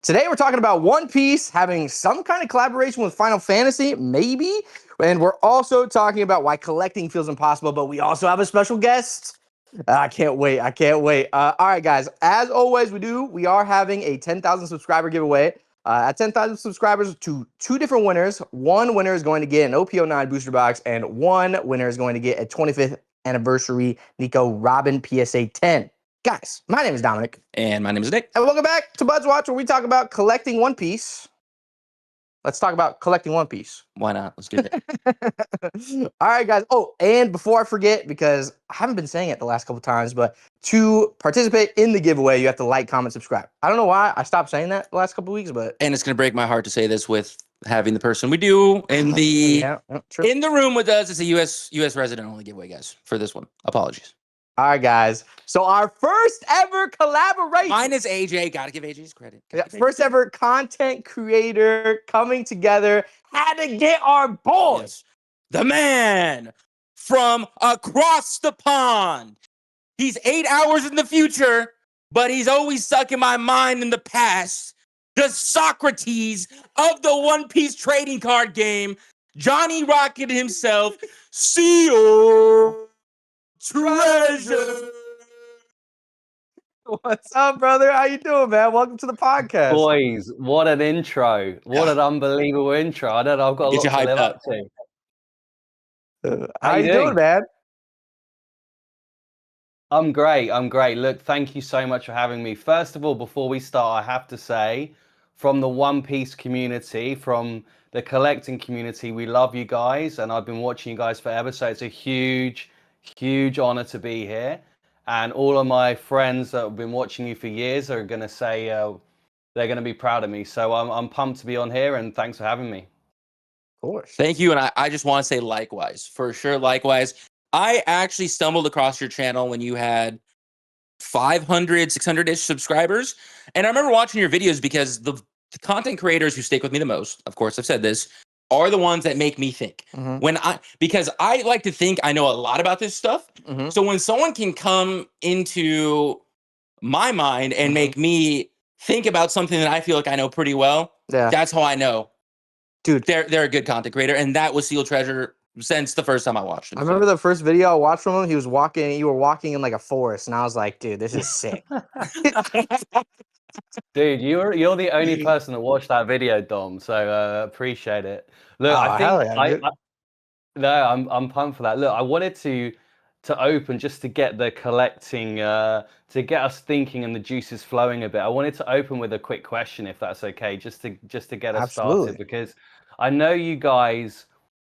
Today we're talking about One Piece having some kind of collaboration with Final Fantasy, maybe. And we're also talking about why collecting feels impossible, but we also have a special guest. I can't wait. I can't wait. All right, guys. As always, we are having a 10,000 subscriber giveaway. At 10,000 subscribers to two different winners. One winner is going to get an OPO9 booster box, and one winner is going to get a 25th anniversary Nico Robin PSA 10. Guys, my name is Dominic. And my name is Nick. And welcome back to Bud's Watch, where we talk about collecting One Piece. Let's talk about collecting One Piece. Why not? Let's do that. All right, guys. Oh, and before I forget, because I haven't been saying it the last couple times, but to participate in the giveaway, you have to like, comment, subscribe. I don't know why I stopped saying that the last couple weeks, but And it's going to break my heart to say this with having the person we do in the in the room with us. It's a U.S. resident only giveaway, guys, for this one. Apologies. All right, guys. So our first ever collaboration. Mine is AJ. Got to give AJ's credit. First ever content creator coming together. Had to get our boy. Yes. The man from across the pond. He's 8 hours in the future, but he's always stuck in my mind in the past. The Socrates of the One Piece trading card game. Johnny Rocket himself. Seal Treasure. What's up, brother? How you doing, man? Welcome to the podcast. Boys, what an intro. What an unbelievable intro. I don't know, I've got a lot to live up to. How you doing, man? I'm great. Look, thank you so much for having me. First of all, before we start, I have to say, from the One Piece community, from the collecting community, we love you guys, and I've been watching you guys forever, so it's a huge honor to be here. And all of my friends that have been watching you for years are going to say they're going to be proud of me. So I'm pumped to be on here, and thanks for having me. Of course. Thank you. And I just want to say likewise. For sure, likewise. I actually stumbled across your channel when you had 500, 600-ish subscribers. And I remember watching your videos because the content creators who stick with me the most, of course, I've said this, are the ones that make me think. Because I like to think I know a lot about this stuff. So when someone can come into my mind and make me think about something that I feel like I know pretty well, that's how I know, dude, they're a good content creator. And that was Seal Treasure since the first time I watched him. I remember the first video I watched from him. You were walking in like a forest, and I was like, dude, this is sick. Dude, you're the only person that watched that video, Dom. So appreciate it. Look, I'm pumped for that. Look, I wanted to open just to get the collecting, to get us thinking and the juices flowing a bit. I wanted to open with a quick question, if that's okay, just to get us started, because I know you guys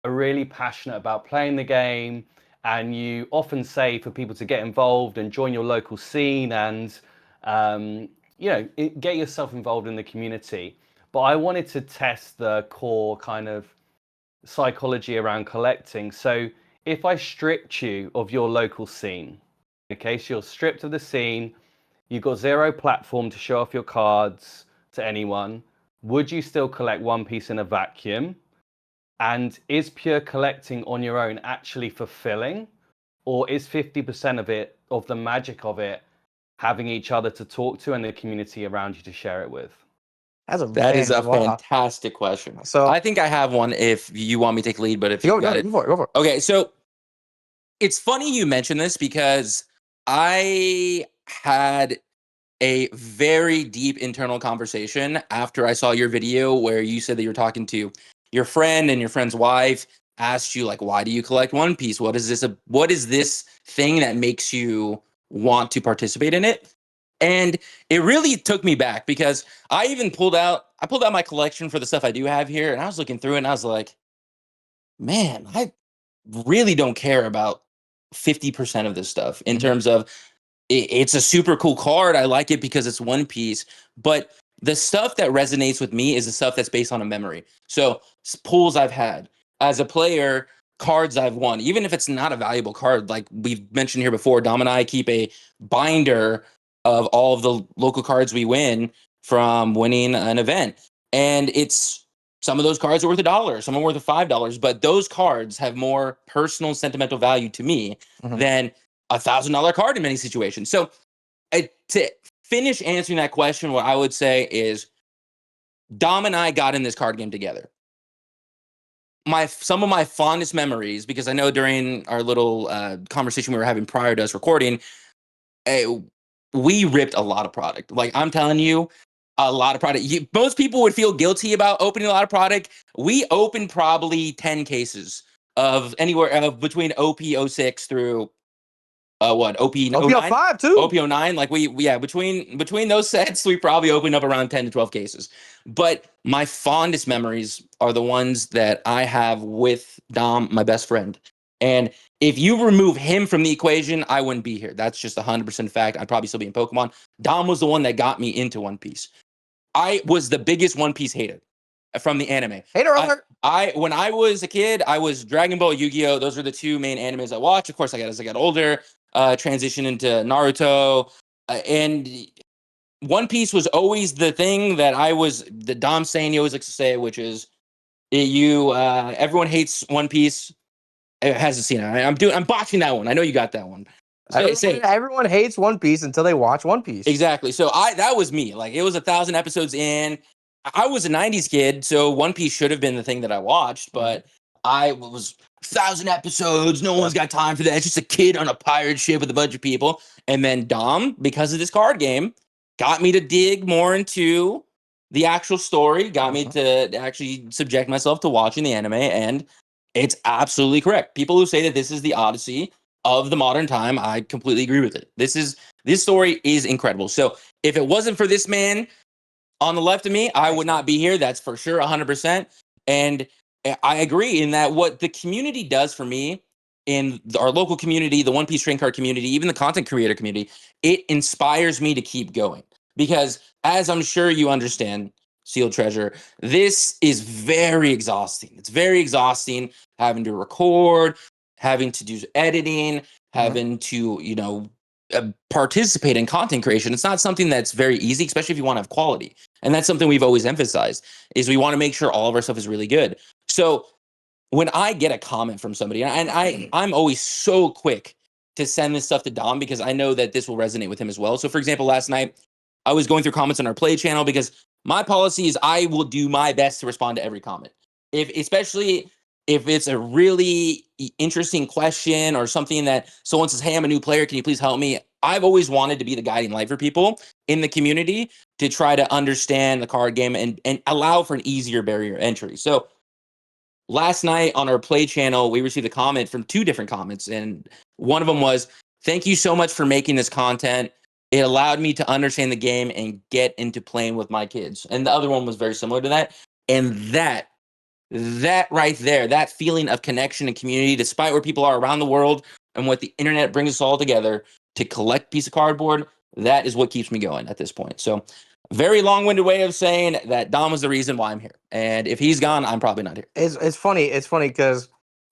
are really passionate about playing the game, and you often say for people to get involved and join your local scene and get yourself involved in the community. But I wanted to test the core kind of psychology around collecting. So if I stripped you of your local scene, okay, so you're stripped of the scene, you've got zero platform to show off your cards to anyone, would you still collect One Piece in a vacuum? And is pure collecting on your own actually fulfilling? Or is 50% of it, of the magic of it, having each other to talk to and the community around you to share it with? That is a fantastic question. So I think I have one if you want me to take lead, but if you got it. Go for it. Okay, so it's funny you mention this because I had a very deep internal conversation after I saw your video where you said that you're talking to your friend and your friend's wife asked you, like, why do you collect One Piece? What is this thing that makes you want to participate in it? And it really took me back because I even pulled out my collection for the stuff I do have here, and I was looking through it and I was like, man, I really don't care about 50% of this stuff in terms of it's a super cool card. I like it because it's One Piece, but the stuff that resonates with me is the stuff that's based on a memory. So pulls I've had as a player, cards I've won, even if it's not a valuable card. Like we've mentioned here before, Dom and I keep a binder of all of the local cards we win from winning an event. And it's some of those cards are worth $1, some are worth $5, but those cards have more personal sentimental value to me than $1,000 card in many situations. So to finish answering that question, what I would say is Dom and I got in this card game together. Some of my fondest memories, because I know during our little conversation we were having prior to us recording, we ripped a lot of product. Like, I'm telling you, a lot of product. Most people would feel guilty about opening a lot of product. We opened probably 10 cases of anywhere between OP06 through OPO 09? 5 too. OP09. Like between those sets, we probably opened up around 10 to 12 cases. But my fondest memories are the ones that I have with Dom, my best friend. And if you remove him from the equation, I wouldn't be here. That's just 100% fact. I'd probably still be in Pokemon. Dom was the one that got me into One Piece. I was the biggest One Piece hater from the anime. Hater alert. When I was a kid, I was Dragon Ball, Yu-Gi-Oh. Those were the two main animes I watched. Of course, as I got older, transitioned into Naruto, and One Piece was always the thing that the Dom saying he always likes to say, which is everyone hates One Piece. It hasn't seen it. I'm botching that one. I know you got that one. Everyone hates One Piece until they watch One Piece. Exactly. So that was me. Like, it was 1,000 episodes in. I was a 90s kid, so One Piece should have been the thing that I watched, but I was 1,000 episodes. No one's got time for that. It's just a kid on a pirate ship with a bunch of people. And then Dom, because of this card game, got me to dig more into the actual story, got me to actually subject myself to watching the anime, and it's absolutely correct. People who say that this is the Odyssey of the modern time, I completely agree with it. This story is incredible. So if it wasn't for this man on the left of me, I would not be here. That's for sure, 100%. And I agree in that what the community does for me in our local community, the One Piece trading card community, even the content creator community, it inspires me to keep going. Because as I'm sure you understand, Sealed Treasure, this is very exhausting. It's very exhausting having to record, having to do editing, having to, participate in content creation. It's not something that's very easy, especially if you want to have quality. And that's something we've always emphasized, is we want to make sure all of our stuff is really good. So when I get a comment from somebody, and I'm always so quick to send this stuff to Dom because I know that this will resonate with him as well. So for example, last night I was going through comments on our play channel because my policy is I will do my best to respond to every comment. Especially if it's a really interesting question or something that someone says, "Hey, I'm a new player. Can you please help me?" I've always wanted to be the guiding light for people in the community to try to understand the card game and allow for an easier barrier entry. So last night on our play channel, we received a comment from two different comments. And one of them was, "Thank you so much for making this content. It allowed me to understand the game and get into playing with my kids." And the other one was very similar to that. And that right there, that feeling of connection and community, despite where people are around the world and what the internet brings us all together to collect a piece of cardboard, that is what keeps me going at this point. So very long-winded way of saying that Dom was the reason why I'm here. And if he's gone, I'm probably not here. It's funny. It's funny because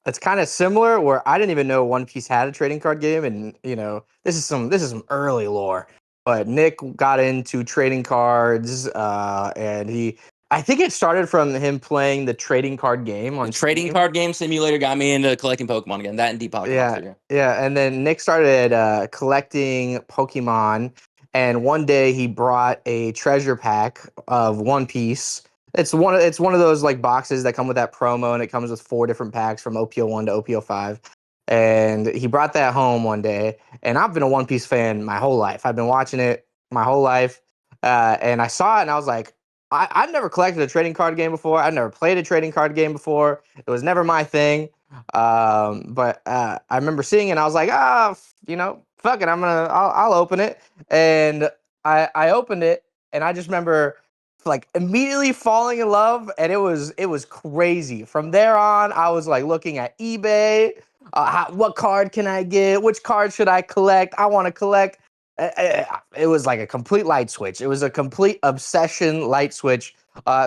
it's kind of similar where I didn't even know One Piece had a trading card game, and this is some early lore. But Nick got into trading cards, and I think it started from him playing the trading card game on The trading Steam. card game simulator got me into collecting Pokemon again. That and Deep Pocket Monster. Yeah, and then Nick started collecting Pokemon, and one day he brought a treasure pack of One Piece. It's one of those like boxes that come with that promo, and it comes with 4 different packs from OPO1 to OPO5. And he brought that home one day, and I've been a One Piece fan my whole life. I've been watching it my whole life, and I saw it, and I was like, I've never collected a trading card game before. I've never played a trading card game before. It was never my thing. But I remember seeing it and I was like, fuck it. I'll open it. And I opened it and I just remember like immediately falling in love. And it was crazy. From there on, I was like looking at eBay. What card can I get? Which card should I collect? I want to collect. It was like a complete light switch. It was a complete obsession light switch.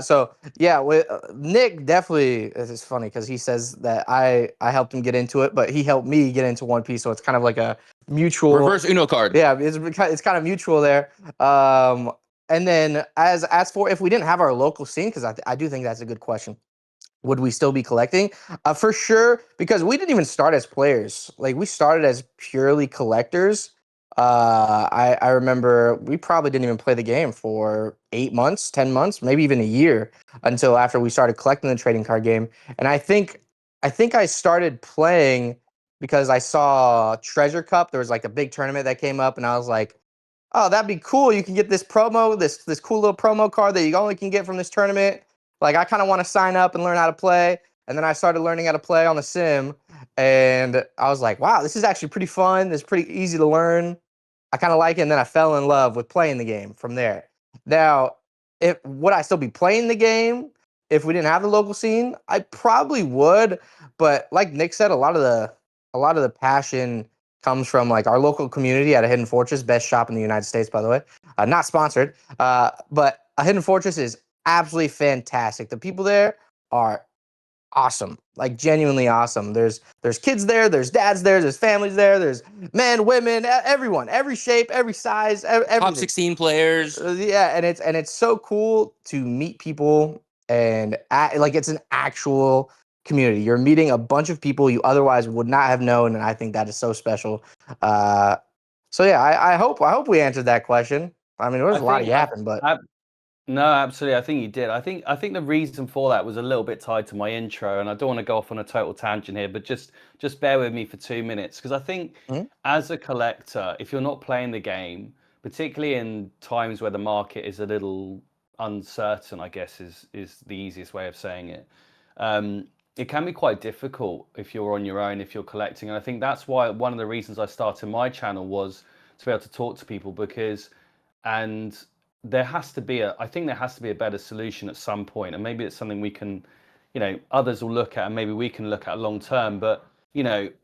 So yeah, with Nick definitely. This is funny because he says that I helped him get into it, but he helped me get into One Piece. So it's kind of like a mutual Reverse Uno card. Yeah, it's kind of mutual there. And then as for if we didn't have our local scene, because I do think that's a good question. Would we still be collecting? For sure, because we didn't even start as players. Like we started as purely collectors. I remember we probably didn't even play the game for 8 months, 10 months, maybe even a year until after we started collecting the trading card game. And I think I started playing because I saw Treasure Cup. There was like a big tournament that came up, and I was like, oh, that'd be cool. You can get this promo, this cool little promo card that you only can get from this tournament. Like, I kind of want to sign up and learn how to play. And then I started learning how to play on the sim, and I was like, wow, this is actually pretty fun. It's pretty easy to learn. I kind of like it, and then I fell in love with playing the game from there. Now, if would I still be playing the game if we didn't have the local scene? I probably would, but like Nick said, a lot of the passion comes from like our local community at a Hidden Fortress, best shop in the United States, by the way. Not sponsored, but a Hidden Fortress is absolutely fantastic. The people there are awesome, like genuinely awesome. There's kids there, there's dads there, there's families there, there's men, women, everyone, every shape, every size, Top everything. 16 players. Yeah, and it's so cool to meet people and like it's an actual community. You're meeting a bunch of people you otherwise would not have known, and I think that is so special. Uh, so yeah, I hope we answered that question. I mean, there was I a lot of think I, yapping, but I No, absolutely. I think you did. I think the reason for that was a little bit tied to my intro, and I don't want to go off on a total tangent here, but just bear with me for 2 minutes because I think Mhm. as a collector, if you're not playing the game, particularly in times where the market is a little uncertain, I guess is the easiest way of saying it. It can be quite difficult if you're on your own, if you're collecting, and I think that's why one of the reasons I started my channel was to be able to talk to people because and there has to be I think there has to be a better solution at some point, and maybe it's something we can, others will look at, and maybe we can look at long term. But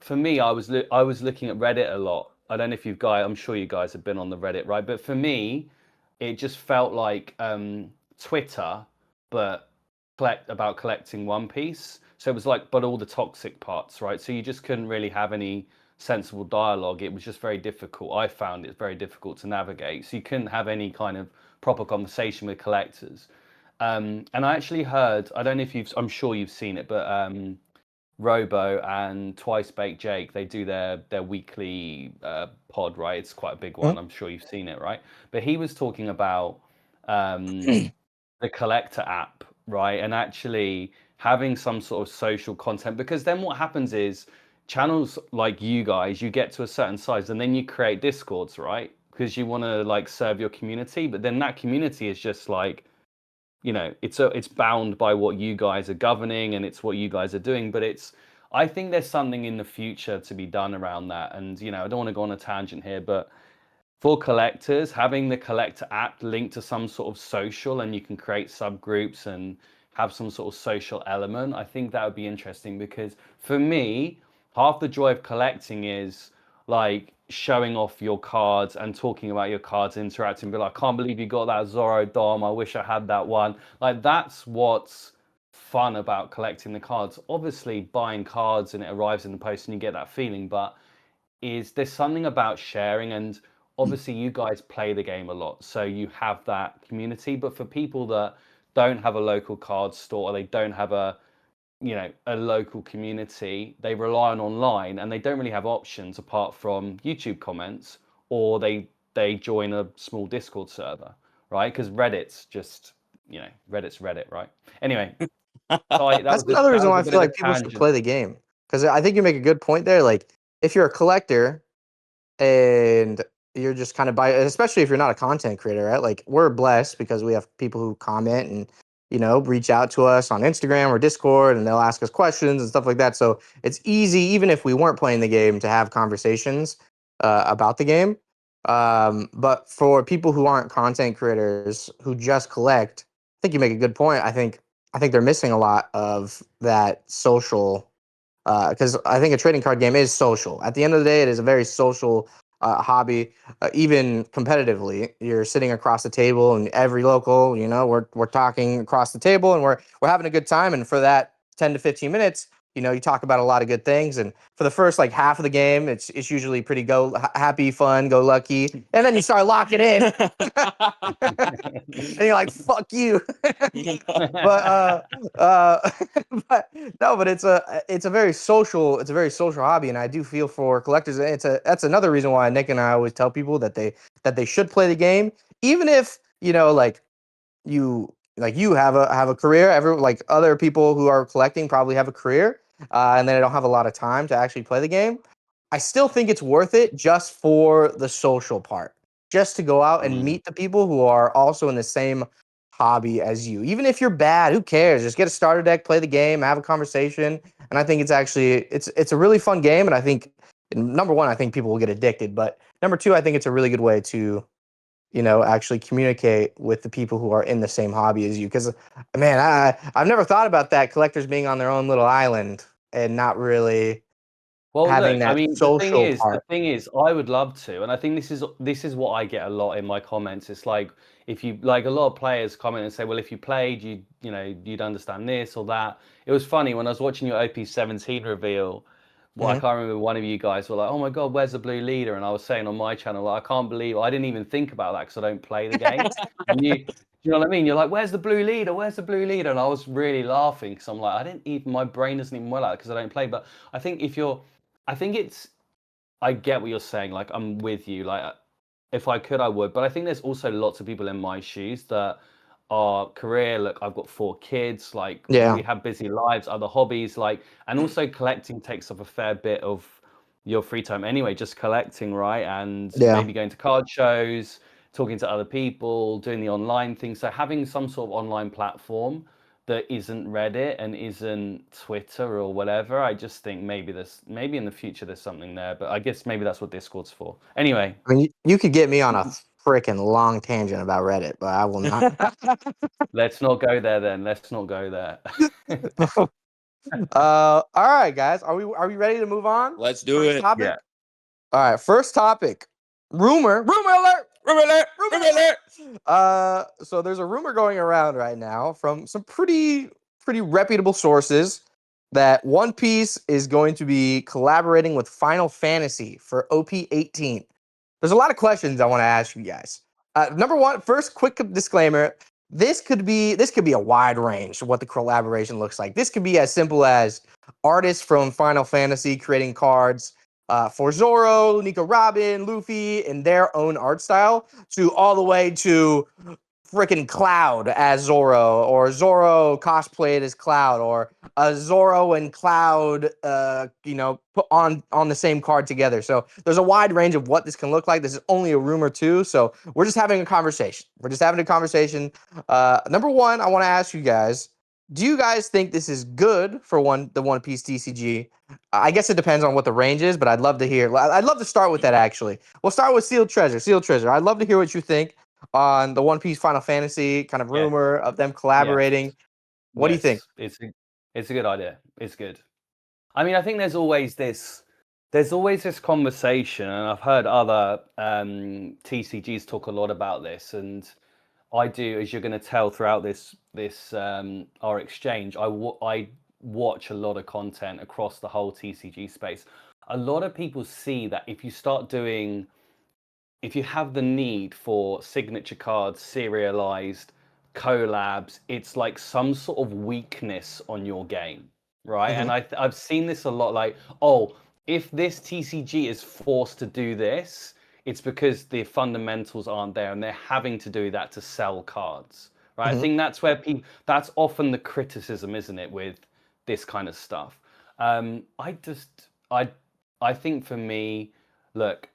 for me, I was looking at Reddit a lot. I don't know if I'm sure you guys have been on the Reddit, right? But for me, it just felt like Twitter, but about collecting One Piece. So it was like, but all the toxic parts, right? So you just couldn't really have any sensible dialogue. It was just very difficult. I found it very difficult to navigate. So you couldn't have any kind of proper conversation with collectors. And I actually heard, I don't know if I'm sure you've seen it, but Robo and Twice Baked Jake, they do their weekly pod, right? It's quite a big one. I'm sure you've seen it, right? But he was talking about the collector app, right? And actually having some sort of social content, because then what happens is channels like you guys, you get to a certain size and then you create discords, right? Because you want to like serve your community, but then that community is just like, it's bound by what you guys are governing and it's what you guys are doing. But I think there's something in the future to be done around that. And I don't want to go on a tangent here, but for collectors, having the collector app linked to some sort of social, and you can create subgroups and have some sort of social element, I think that would be interesting, because for me, half the joy of collecting is like showing off your cards and talking about your cards, interacting, be like, I can't believe you got that Zoro Dom, I wish I had that one. Like, that's what's fun about collecting the cards. Obviously buying cards and it arrives in the post and you get that feeling, but there's something about sharing, and obviously you guys play the game a lot, so you have that community. But for people that don't have a local card store, or they don't have a local community, they rely on online and they don't really have options apart from YouTube comments, or they join a small Discord server, right? Because Reddit's Reddit, right? Anyway, sorry, that's another that reason was why a I bit feel of a like people should tangent. play the game because I think you make a good point there. Like, if you're a collector and you're just kind of especially if you're not a content creator, right? Like, we're blessed because we have people who comment and reach out to us on Instagram or Discord, and they'll ask us questions and stuff like that. So it's easy, even if we weren't playing the game, to have conversations about the game. But for people who aren't content creators who just collect, I think you make a good point. I think they're missing a lot of that social, because I think a trading card game is social. At the end of the day, it is a very social hobby. Even competitively, you're sitting across the table, and every local, we're talking across the table, and we're having a good time. And for that 10 to 15 minutes, you talk about a lot of good things, and for the first like half of the game, it's usually pretty happy, fun, go lucky, and then you start locking in, and you're like, "Fuck you." but but no, but it's a very social hobby, and I do feel for collectors. That's another reason why Nick and I always tell people that they should play the game, even if like you have a career. Like other people who are collecting probably have a career, and they don't have a lot of time to actually play the game. I still think it's worth it just for the social part, just to go out and meet the people who are also in the same hobby as you. Even if you're bad, who cares? Just get a starter deck, play the game, have a conversation, and I think it's a really fun game. And I think number one, I think people will get addicted, but number two, I think it's a really good way to actually communicate with the people who are in the same hobby as you. Because, man, I've never thought about that, collectors being on their own little island and not really Well, having look, I that mean, social the part. thing is, I would love to, and I think this is what I get a lot in my comments. It's like if you like a lot of players comment and say, well, if you played, you'd understand this or that. It was funny when I was watching your OP17 reveal. Well, I Mhm. can't remember, one of you guys were like, "Oh my God, where's the blue leader?" And I was saying on my channel, like, I can't believe I didn't even think about that because I don't play the game. And you know what I mean? You're like, "Where's the blue leader? Where's the blue leader?" And I was really laughing because I'm like, I didn't even, my brain doesn't even well out because I don't play. But I think I think I get what you're saying. Like, I'm with you. Like, if I could, I would. But I think there's also lots of people in my shoes that are career. Look, I've got 4 kids. Like, we Yeah, have busy lives, other hobbies. Like, and also collecting takes up a fair bit of your free time anyway. Just collecting, right? And yeah. maybe going to card shows, talking to other people, doing the online thing. So having some sort of online platform that isn't Reddit and isn't Twitter or whatever. I just think maybe in the future there's something there, but I guess maybe that's what Discord's for. Anyway, I mean, you could get me on a freaking long tangent about Reddit, but I will not. let's not go there then. Let's not go there. All right, guys, are we ready to move on? Let's do First it. topic. Yeah. All right, first topic. Rumor alert. Rumor alert! Rumor alert! So there's a rumor going around right now from some pretty reputable sources that One Piece is going to be collaborating with Final Fantasy for OP18. There's a lot of questions I want to ask you guys. Number one, first quick disclaimer. This could be a wide range of what the collaboration looks like. This could be as simple as artists from Final Fantasy creating cards for Zoro, Nico Robin, Luffy in their own art style, to all the way to freaking Cloud as Zoro, or Zoro cosplayed as Cloud, or Zoro and Cloud, put on the same card together. So there's a wide range of what this can look like. This is only a rumor too, so we're just having a conversation. Number one, I want to ask you guys: do you guys think this is good for the One Piece TCG? I guess it depends on what the range is, but I'd love to hear. I'd love to start with that. Actually, we'll start with Sealed Treasure. Sealed Treasure. I'd love to hear what you think on the One Piece Final Fantasy kind of Yes. rumor of them Yes. collaborating. What do you think? Yes. It's a good idea. It's good. I mean, I think there's always this conversation, and I've heard other TCGs talk a lot about this, and I do, as you're going to tell throughout this our exchange. I watch a lot of content across the whole TCG space. A lot of people see that if you have the need for signature cards, serialized collabs, it's like some sort of weakness on your game, right? Mm-hmm. And I've seen this a lot. Like, oh, if this TCG is forced to do this, it's because the fundamentals aren't there, and they're having to do that to sell cards, right? I Mm-hmm. think that's where that's often the criticism, isn't it, with this kind of stuff. I just, I think for me, look,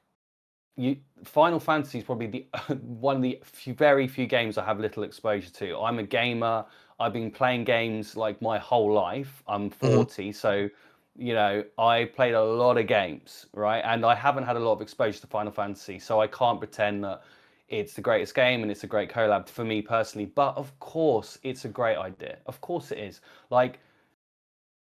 Final Fantasy is probably the one of the very few games I have little exposure to. I'm a gamer. I've been playing games like my whole life. I'm Mm-hmm. 40, so I played a lot of games, right? And I haven't had a lot of exposure to Final Fantasy, so I can't pretend that it's the greatest game and it's a great collab for me personally. But of course, it's a great idea. Of course, it is. Like,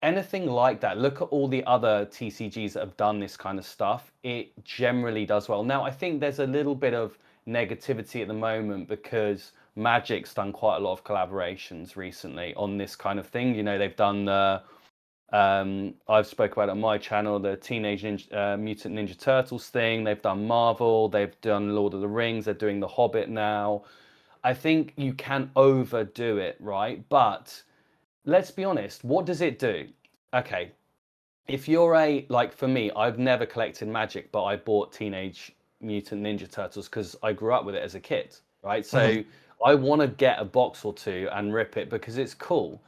anything like that, look at all the other TCGs that have done this kind of stuff. It generally does well. Now, I think there's a little bit of negativity at the moment because Magic's done quite a lot of collaborations recently on this kind of thing. They've done the I've spoke about it on my channel, the Teenage Mutant Ninja Turtles thing. They've done Marvel, they've done Lord of the Rings, they're doing The Hobbit now. I think you can overdo it, right? But let's be honest, what does it do? Okay, if you're like for me, I've never collected Magic, but I bought Teenage Mutant Ninja Turtles because I grew up with it as a kid, right? So I want to get a box or two and rip it because it's cool.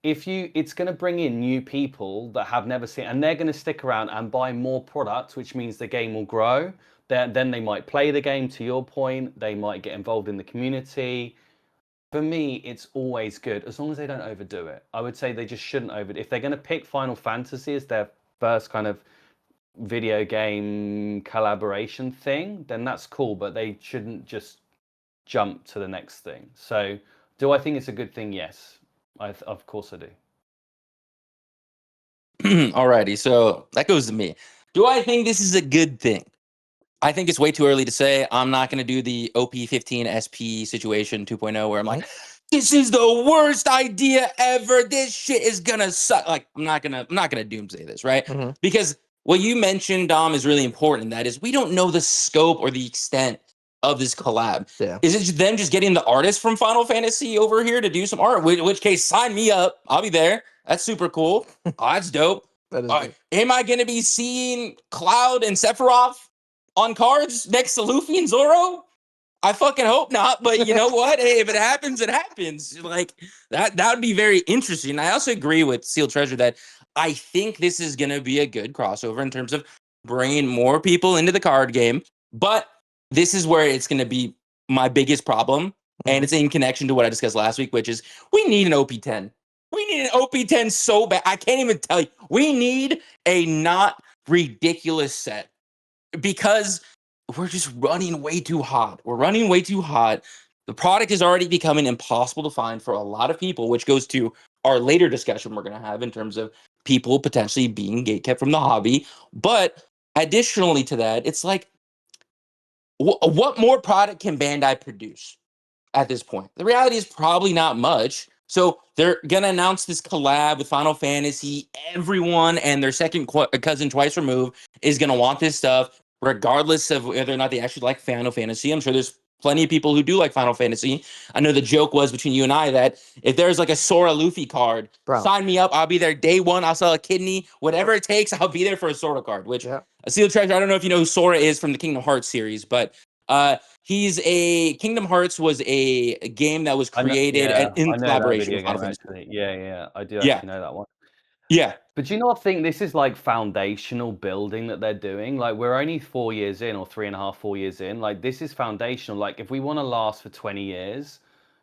It's going to bring in new people that have never seen, and they're going to stick around and buy more products, which means the game will grow. Then they might play the game, to your point, they might get involved in the community. For me, it's always good as long as they don't overdo it. I would say they just shouldn't overdo. If they're going to pick Final Fantasy as their first kind of video game collaboration thing, then that's cool, but they shouldn't just jump to the next thing. So, do I think it's a good thing? Yes, of course I do. Alrighty, so that goes to me. Do I think this is a good thing? I think it's way too early to say. I'm not going to do the OP15 SP situation 2.0 where I'm like, this is the worst idea ever. This shit is gonna suck. Like, I'm not gonna doomsday this, right? Because what you mentioned, Dom, is really important. That is, we don't know the scope or the extent of this collab. Yeah. Is it them just getting the artist from Final Fantasy over here to do some art? In which case, sign me up. I'll be there. That's super cool. Oh, that's dope. That is dope. Am I gonna be seeing Cloud and Sephiroth on cards next to Luffy and Zoro? I fucking hope not, but you know what? Hey, if it happens, it happens. Like that would be very interesting. I also agree with Sealed Treasure that I think this is going to be a good crossover in terms of bringing more people into the card game. But this is where it's going to be my biggest problem, and it's in connection to what I discussed last week, which is we need an OP10. We need an OP10 so bad. I can't even tell you. We need a not ridiculous set because we're just running way too hot. We're running way too hot. The product is already becoming impossible to find for a lot of people, which goes to our later discussion we're going to have in terms of people potentially being gatekept from the hobby. But additionally to that, it's like, what more product can Bandai produce at this point? The reality is probably not much. So they're going to announce this collab with Final Fantasy. Everyone and their second cousin twice removed is going to want this stuff, regardless of whether or not they actually like Final Fantasy. I'm sure there's plenty of people who do like Final Fantasy. I know the joke was between you and I that if there's like a Sora Luffy card, sign me up. I'll be there day one. I'll sell a kidney. Whatever it takes, I'll be there for a Sora card, which a Sealed Treasure, I don't know if you know who Sora is from the Kingdom Hearts series, but Kingdom Hearts was a game that was created in collaboration with Final Fantasy. Yeah, I do actually know that one. Yeah. But do you not think this is like foundational building that they're doing? Like we're only 4 years in, or 3.5, 4 years in. Like this is foundational. Like if we want to last for 20 years,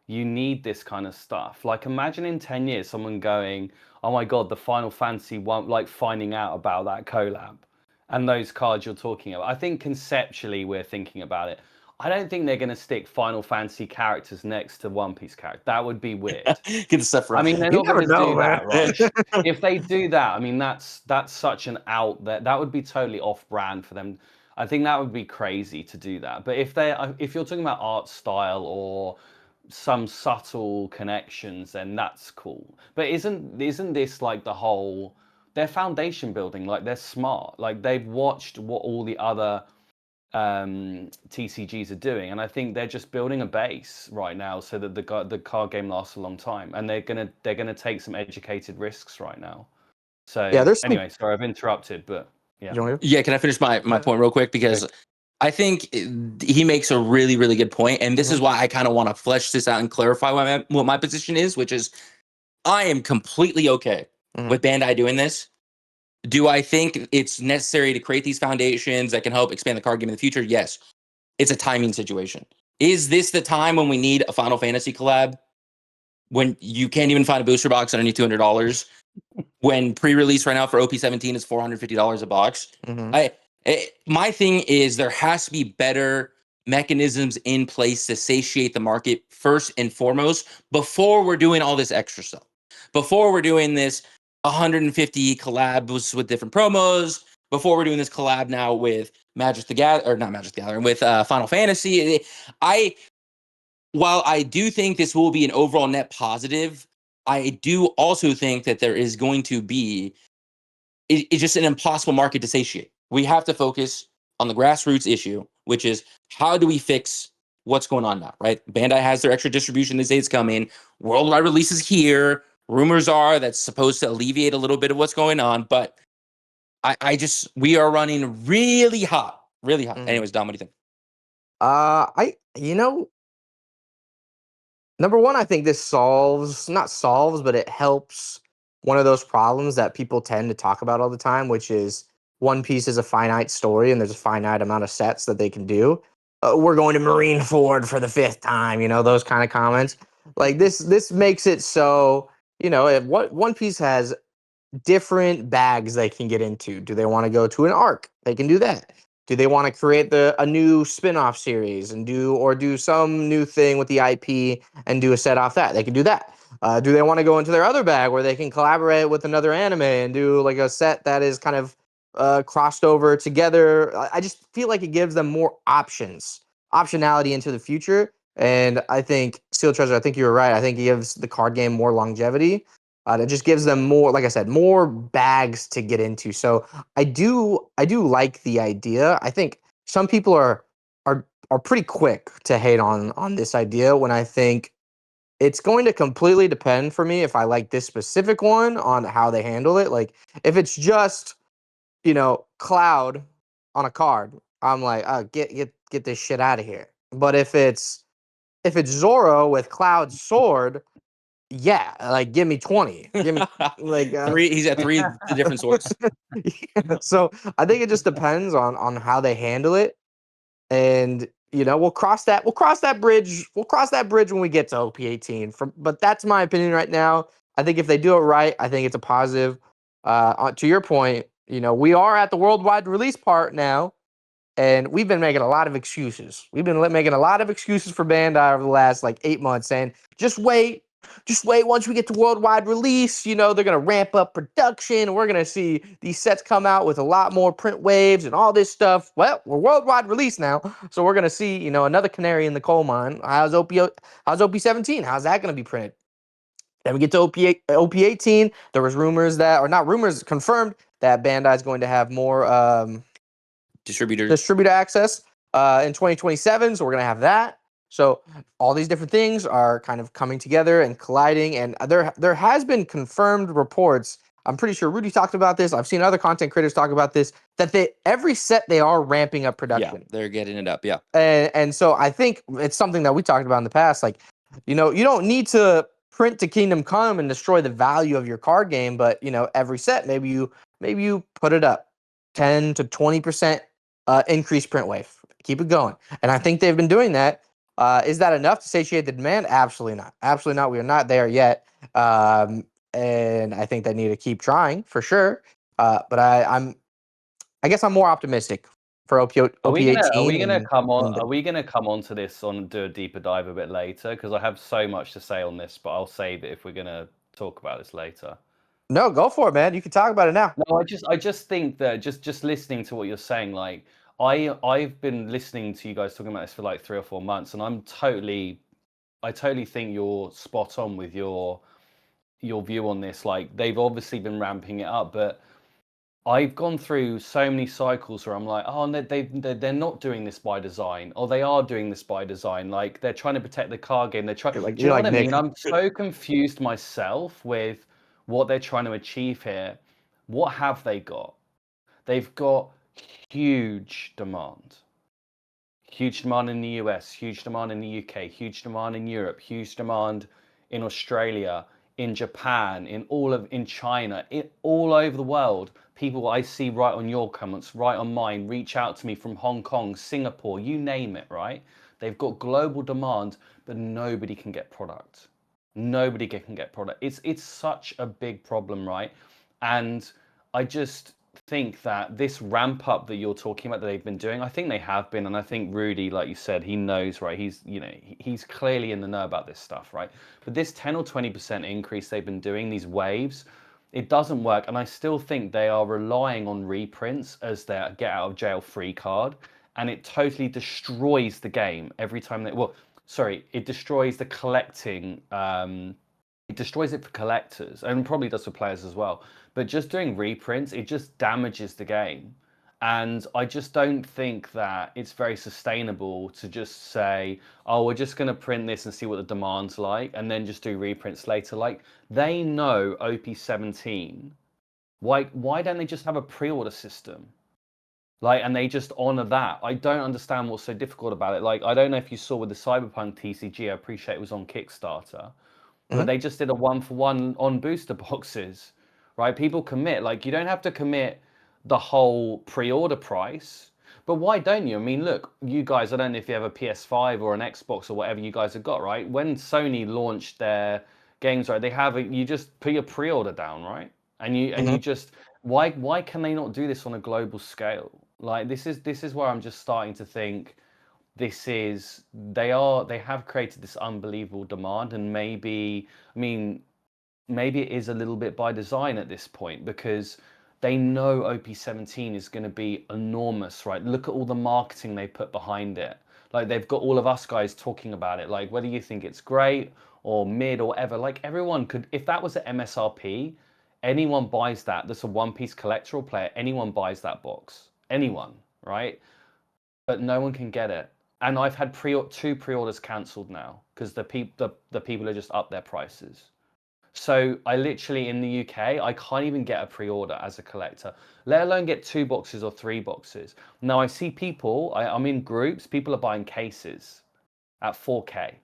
you need this kind of stuff. Like imagine in 10 years, someone going, oh my God, the Final Fantasy one, like finding out about that collab and those cards you're talking about. I think conceptually we're thinking about it. I don't think they're going to stick Final Fantasy characters next to One Piece characters. That would be weird. I mean, they're not going to do that, right? If they do that, I mean, that's such an out that would be totally off-brand for them. I think that would be crazy to do that. But if you're talking about art style or some subtle connections, then that's cool. But isn't this like the whole? They're foundation building. Like they're smart. Like they've watched what all the other TCGs are doing, and I think they're just building a base right now so that the card game lasts a long time, and they're gonna take some educated risks right now. So anyway, sorry I've interrupted, but yeah. Can I finish my point real quick? Because I think he makes a really, really good point, and this is why I kind of want to flesh this out and clarify what my position is, which is I am completely okay with Bandai doing this. Do I think it's necessary to create these foundations that can help expand the card game in the future? Yes. It's a timing situation. Is this the time when we need a Final Fantasy collab? When you can't even find a booster box underneath $200? When pre-release right now for OP17 is $450 a box? My thing is there has to be better mechanisms in place to satiate the market first and foremost before we're doing all this extra stuff. Before we're doing this 150 collabs with different promos, before we're doing this collab now with Magic the Gathering, with Final Fantasy. While I do think this will be an overall net positive I do also think that there is going to be it's just an impossible market to satiate. We have to focus on the grassroots issue, which is how do we fix what's going on now, right? Bandai has their extra distribution. They say it's coming. Worldwide releases here. Rumors are that's supposed to alleviate a little bit of what's going on, but we are running really hot, really hot. Anyways, Dom, what do you think? Number one, I think this not solves, but it helps one of those problems that people tend to talk about all the time, which is One Piece is a finite story and there's a finite amount of sets that they can do. We're going to Marineford for the fifth time, those kind of comments. Like this makes it so, if One Piece has different bags they can get into. Do they want to go to an arc? They can do that. Do they want to create a new spin-off series and do some new thing with the IP and do a set off that? They can do that. Do they want to go into their other bag where they can collaborate with another anime and do like a set that is kind of crossed over together? I just feel like it gives them more optionality into the future. And I think Steel Treasure, I think you were right. I think it gives the card game more longevity. It just gives them more, like I said, more bags to get into. So I do like the idea. I think some people are pretty quick to hate on this idea when I think it's going to completely depend for me if I like this specific one on how they handle it. Like if it's just, Cloud on a card, I'm like, get this shit out of here. But if it's Zoro with Cloud's sword, yeah, like give me 20. Give me like three. He's at three different swords. yeah, so I think it just depends on how they handle it. And we'll cross that bridge. We'll cross that bridge when we get to OP18. But that's my opinion right now. I think if they do it right, I think it's a positive. To your point, we are at the worldwide release part now. And we've been making a lot of excuses. We've been making a lot of excuses for Bandai over the last 8 months, saying, just wait. Once we get to worldwide release, they're going to ramp up production. We're going to see these sets come out with a lot more print waves and all this stuff. Well, we're worldwide release now. So we're going to see, another canary in the coal mine. How's OP17? How's that going to be printed? Then we get to OP18. There was rumors or not rumors, confirmed that Bandai is going to have more distributor access in 2027. So we're going to have that. So all these different things are kind of coming together and colliding. And there has been confirmed reports. I'm pretty sure Rudy talked about this. I've seen other content creators talk about this, that every set they are ramping up production. Yeah, they're getting it up. Yeah. And so I think it's something that we talked about in the past. Like, you don't need to print to Kingdom Come and destroy the value of your card game. But, every set, maybe you put it up 10 to 20% increased print wave. Keep it going. And I think they've been doing that. Is that enough to satiate the demand? Absolutely not. Absolutely not. We are not there yet. And I think they need to keep trying for sure. But I guess I'm more optimistic for OP18. Are we gonna come on? Are we gonna come on to this and do a deeper dive a bit later? Because I have so much to say on this, but I'll save it if we're gonna talk about this later. No, go for it, man. You can talk about it now. No, I just think that just listening to what you're saying, like I've been listening to you guys talking about this for 3 or 4 months, and I totally think you're spot on with your view on this. Like they've obviously been ramping it up, but I've gone through so many cycles where I'm like, oh, they're not doing this by design, or they are doing this by design. Like they're trying to protect the card game. They're trying. Do you know what I mean? I'm so confused myself with what they're trying to achieve here. What have they got? They've got huge demand. Huge demand in the US, huge demand in the UK, huge demand in Europe, huge demand in Australia, in Japan, in China, all over the world. People I see right on your comments, right on mine, reach out to me from Hong Kong, Singapore, you name it, right? They've got global demand, but nobody can get product. Nobody can get product. It's such a big problem, right? And I just think that this ramp up that you're talking about that they've been doing, I think they have been, and I think Rudy, like you said, he knows, right? He's clearly in the know about this stuff, right? But this 10 or 20% increase they've been doing, these waves, it doesn't work, and I still think they are relying on reprints as their get out of jail free card, and it totally destroys the game every time it destroys the collecting. It destroys it for collectors and probably does for players as well. But just doing reprints, it just damages the game. And I just don't think that it's very sustainable to just say, oh, we're just going to print this and see what the demand's like, and then just do reprints later. Like, they know OP17. Why don't they just have a pre-order system? Like, and they just honor that. I don't understand what's so difficult about it. Like, I don't know if you saw with the Cyberpunk TCG, I appreciate it was on Kickstarter, but they just did a 1-for-1 on booster boxes, right? People commit. Like, you don't have to commit the whole pre-order price, but why don't you? I mean, look, you guys, I don't know if you have a PS5 or an Xbox or whatever you guys have got, right? When Sony launched their games, right, they have you just put your pre-order down, right? And you just why can they not do this on a global scale? Like, this is where I'm just starting to think they have created this unbelievable demand, and maybe it is a little bit by design at this point, because they know OP17 is going to be enormous, right? Look at all the marketing they put behind it. Like, they've got all of us guys talking about it. Like, whether you think it's great or mid or whatever, like, everyone could, if that was at MSRP, anyone buys that. That's a One Piece collector or player. Anyone buys that box. Anyone, right? But no one can get it. And I've had two pre-orders cancelled now because the people are just up their prices. So I literally, in the UK, I can't even get a pre-order as a collector, let alone get 2 boxes or 3 boxes. Now I see people, I'm in groups, people are buying cases at 4K.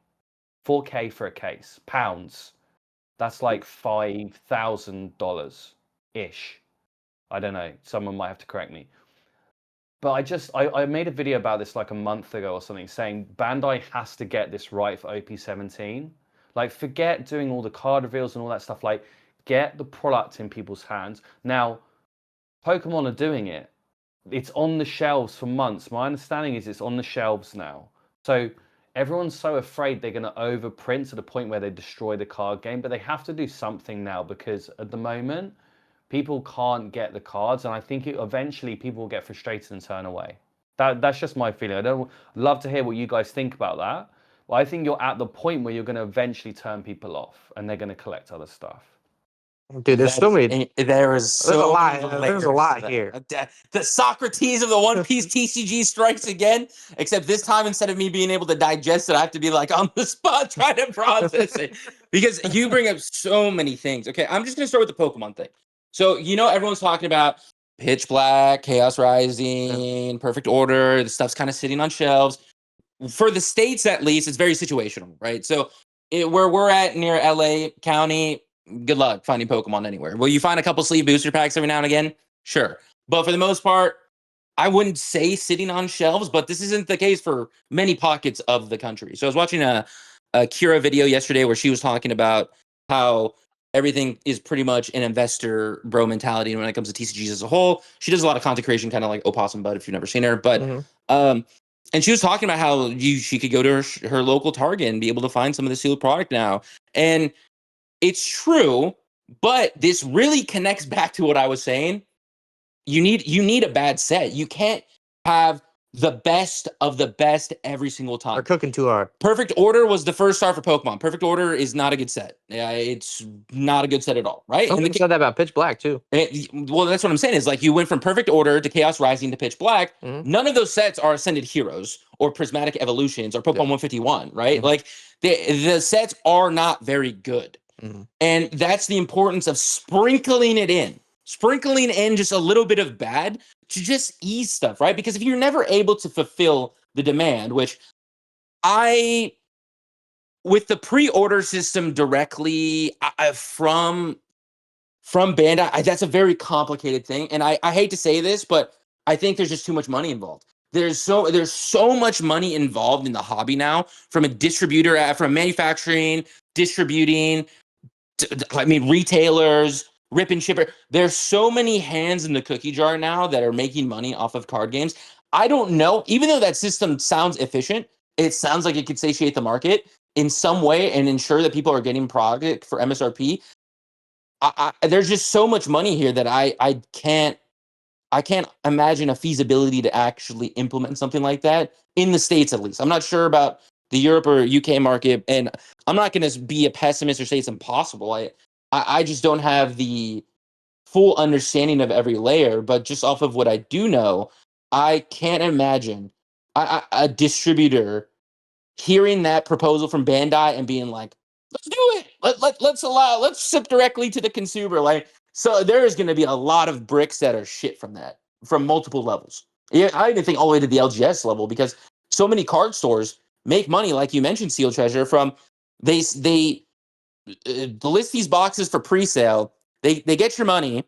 4K for a case, pounds. That's like $5,000-ish. I don't know, someone might have to correct me. But I made a video about this like a month ago or something, saying Bandai has to get this right for OP17. Like, forget doing all the card reveals and all that stuff. Like, get the product in people's hands. Now, Pokemon are doing it. It's on the shelves for months. My understanding is it's on the shelves now. So everyone's so afraid they're going to overprint to the point where they destroy the card game. But they have to do something now, because at the moment, people can't get the cards. And I think eventually people will get frustrated and turn away. That's just my feeling. I'd love to hear what you guys think about that. Well, I think you're at the point where you're going to eventually turn people off, and they're going to collect other stuff. Dude, there's so many. There's a lot. many There's a layers lot to that. here. The Socrates of the One Piece TCG strikes again, except this time, instead of me being able to digest it, I have to be like on the spot trying to process it, because you bring up so many things. Okay, I'm just going to start with the Pokemon thing. So, everyone's talking about Pitch Black, Chaos Rising, Perfect Order. The stuff's kind of sitting on shelves. For the States, at least, it's very situational, right? So where we're at near LA County, good luck finding Pokemon anywhere. Will you find a couple sleeve booster packs every now and again? Sure. But for the most part, I wouldn't say sitting on shelves, but this isn't the case for many pockets of the country. So I was watching a Kira video yesterday where she was talking about how everything is pretty much an investor bro mentality when it comes to TCGs as a whole. She does a lot of content creation, kind of like Opossum Bud, if you've never seen her. But and she was talking about how she could go to her local Target and be able to find some of the sealed product now. And it's true, but this really connects back to what I was saying. You need a bad set. You can't have the best of the best every single time. They're cooking too hard. Perfect Order was the first star for Pokemon. Perfect Order is not a good set. Yeah, it's not a good set at all, right? Some people said that about Pitch Black too. Well, that's what I'm saying, is like you went from Perfect Order to Chaos Rising to Pitch Black. None of those sets are Ascended Heroes or Prismatic Evolutions or Pokemon 151, right? Like the sets are not very good. And that's the importance of sprinkling in just a little bit of bad to just ease stuff, right? Because if you're never able to fulfill the demand, which with the pre-order system directly from Bandai, that's a very complicated thing. And I hate to say this, but I think there's just too much money involved. There's so much money involved in the hobby now, from a distributor, from manufacturing, distributing, retailers, rip and shipper. There's so many hands in the cookie jar now that are making money off of card games. I don't know, even though that system sounds efficient, it sounds like it could satiate the market in some way and ensure that people are getting product for MSRP. There's just so much money here that I can't imagine a feasibility to actually implement something like that in the States, at least. I'm not sure about the Europe or UK market, and I'm not going to be a pessimist or say it's impossible. I just don't have the full understanding of every layer, but just off of what I do know, I can't imagine a distributor hearing that proposal from Bandai and being like, let's do it. Let's ship directly to the consumer. Like, so there is going to be a lot of bricks that are shit from that, from multiple levels. Yeah, I even think all the way to the LGS level, because so many card stores make money, like you mentioned, Seal Treasure, from they list these boxes for pre-sale. They get your money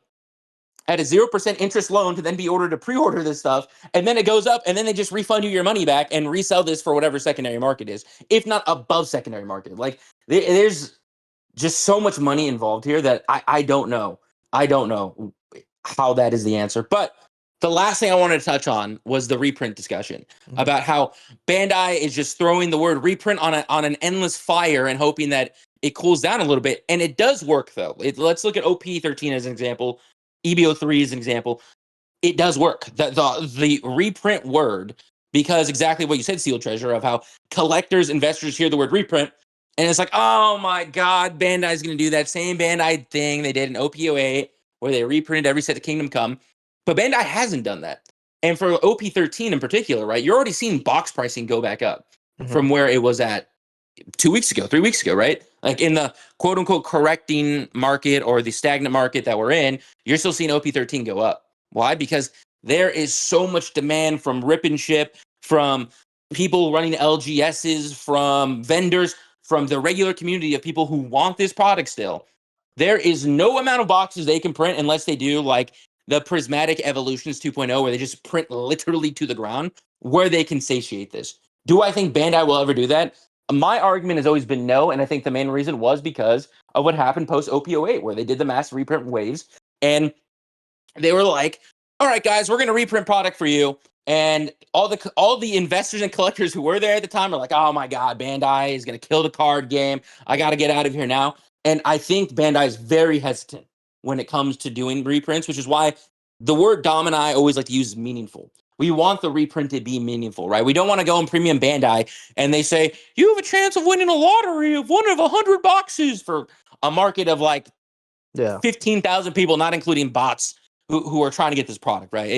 at a 0% interest loan to then be ordered to pre-order this stuff, and then it goes up, and then they just refund you your money back and resell this for whatever secondary market is, if not above secondary market. Like, there's just so much money involved here that I don't know. I don't know how that is the answer. But the last thing I wanted to touch on was the reprint discussion, about how Bandai is just throwing the word reprint on an endless fire and hoping that it cools down a little bit. And it does work, though. Let's look at OP13 as an example, EBO3 as an example. It does work. The reprint word, because exactly what you said, Seal Treasure, of how collectors, investors hear the word reprint, and it's like, oh my God, Bandai's going to do that same Bandai thing they did in OP08, where they reprinted every set of Kingdom Come. But Bandai hasn't done that. And for OP13 in particular, right, you're already seeing box pricing go back up from where it was at 2 weeks ago, 3 weeks ago, right? Like, in the quote unquote correcting market or the stagnant market that we're in, you're still seeing OP13 go up. Why? Because there is so much demand from rip and ship, from people running LGSs, from vendors, from the regular community of people who want this product still. There is no amount of boxes they can print unless they do like the Prismatic Evolutions 2.0, where they just print literally to the ground, where they can satiate this. Do I think Bandai will ever do that? My argument has always been no, and I think the main reason was because of what happened post OP08, where they did the mass reprint waves, and they were like, all right, guys, we're going to reprint product for you. And all the investors and collectors who were there at the time are like, oh my God, Bandai is going to kill the card game. I got to get out of here now. And I think Bandai is very hesitant when it comes to doing reprints, which is why the word Dom and I always like to use is meaningful. We want the reprint to be meaningful, right? We don't want to go in premium Bandai and they say, you have a chance of winning a lottery of one of 100 boxes for a market of like 15,000 people, not including bots who are trying to get this product, right?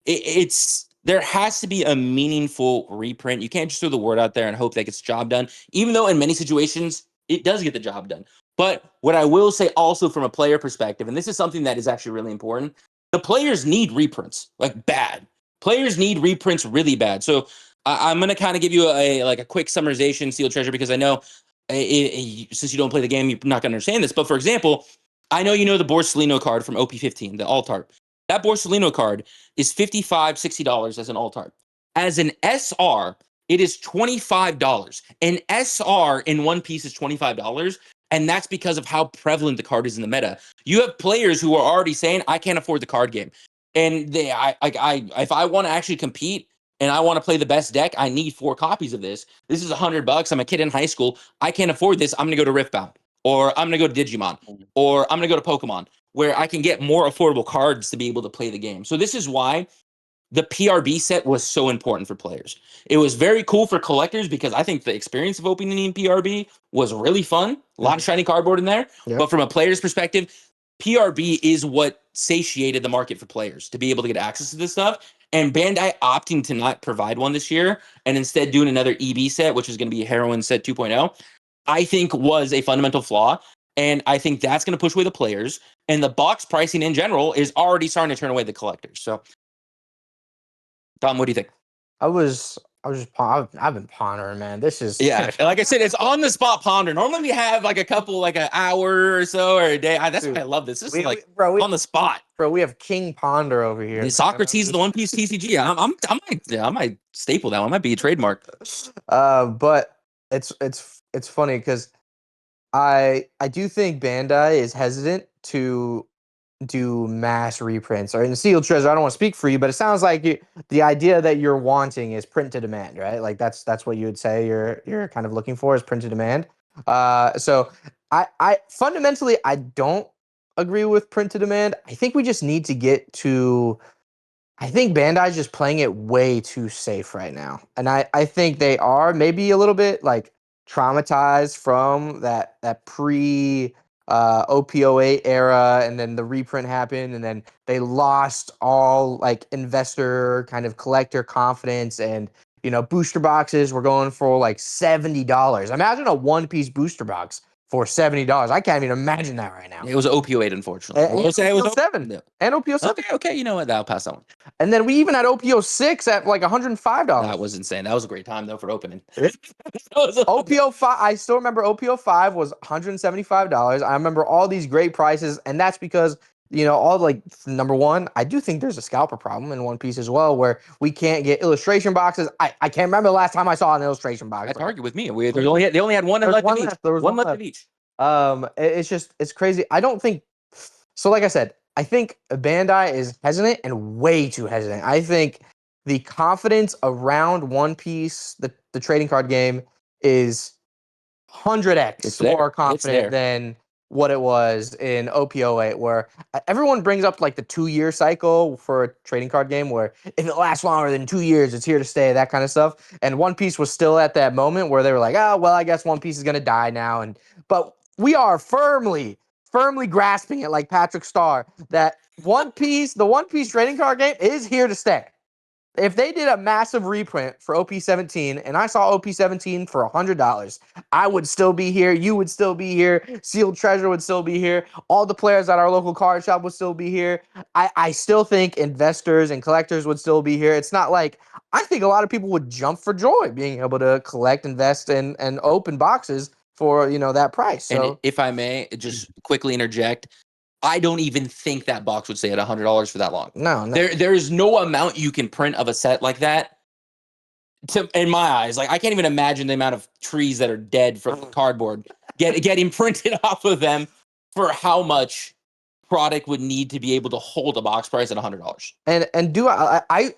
It's there has to be a meaningful reprint. You can't just throw the word out there and hope that gets the job done, even though in many situations it does get the job done. But what I will say also from a player perspective, and this is something that is actually really important, the players need reprints, like bad. Players need reprints really bad. So I'm going to kind of give you a quick summarization, Seal Treasure, because I know since you don't play the game, you're not going to understand this. But for example, I know you know the Borsellino card from OP15, the alt art. That Borsellino card is $55, $60 as an alt art. As an SR, it is $25. An SR in one piece is $25. And that's because of how prevalent the card is in the meta. You have players who are already saying, I can't afford the card game. And if I want to actually compete and I want to play the best deck, I need 4 copies of this. This is $100. I'm a kid in high school. I can't afford this. I'm going to go to Riftbound, or I'm going to go to Digimon, or I'm going to go to Pokemon, where I can get more affordable cards to be able to play the game. So this is why the PRB set was so important for players. It was very cool for collectors because I think the experience of opening in PRB was really fun. A lot of shiny cardboard in there. Yep. But from a player's perspective, PRB is what satiated the market for players to be able to get access to this stuff. And Bandai opting to not provide one this year and instead doing another EB set, which is going to be Heroine Set 2.0, I think was a fundamental flaw. And I think that's going to push away the players. And the box pricing in general is already starting to turn away the collectors. So, Tom, what do you think? I've been pondering, man. This is Like I said, it's on the spot ponder. Normally we have like a couple, like an hour or so or a day. That's Dude, why I love this. This is like bro, on the spot. Bro, we have King Ponder over here. The Socrates, the One Piece TCG. I might staple that one. Might be a trademark. But it's funny because I do think Bandai is hesitant to do mass reprints. Or in Seal Treasure, I don't want to speak for you, but it sounds like the idea that you're wanting is print to demand, right? Like that's what you would say you're kind of looking for is print to demand. So I fundamentally I don't agree with print to demand. I think we just need to get to I think Bandai's just playing it way too safe right now. And I think they are maybe a little bit like traumatized from that pre OP08 era, and then the reprint happened, and then they lost all like investor kind of collector confidence, and booster boxes were going for like $70. Imagine a one piece booster box for $70. I can't even imagine that right now. It was OP08, unfortunately. And OP07 No. and OP07. Okay, you know what? I'll pass that one. And then we even had OP06 at like $105. That was insane. That was a great time though for opening. OP05, I still remember OP05 was $175. I remember all these great prices, and that's because all like number one, I do think there's a scalper problem in One Piece as well, where we can't get illustration boxes. I can't remember the last time I saw an illustration box. At Target with me. They only had one left in each. There was one left in each. It's crazy. I don't think so. Like I said, I think Bandai is hesitant and way too hesitant. I think the confidence around One Piece, the trading card game, is 100x more confident than what it was in OP08, where everyone brings up like the 2-year cycle for a trading card game, where if it lasts longer than 2 years, it's here to stay, that kind of stuff. And One Piece was still at that moment where they were like, oh, well, I guess One Piece is going to die now. But we are firmly grasping it like Patrick Starr, that the One Piece trading card game is here to stay. If they did a massive reprint for OP17 and I saw OP17 for $100, I would still be here. You would still be here. Sealed Treasure would still be here. All the players at our local card shop would still be here. I still think investors and collectors would still be here. It's not like, I think a lot of people would jump for joy being able to collect, invest, and open boxes for that price. So, and if I may just quickly interject, I don't even think that box would stay at $100 for that long. No. There is no amount you can print of a set like that. In my eyes, like I can't even imagine the amount of trees that are dead from cardboard getting printed off of them for how much product would need to be able to hold a box price at $100. And do I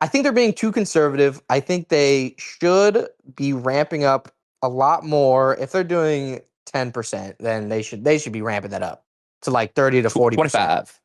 think they're being too conservative. I think they should be ramping up a lot more. If they're doing 10%, then they should be ramping that up to like 30 to 40%. 25.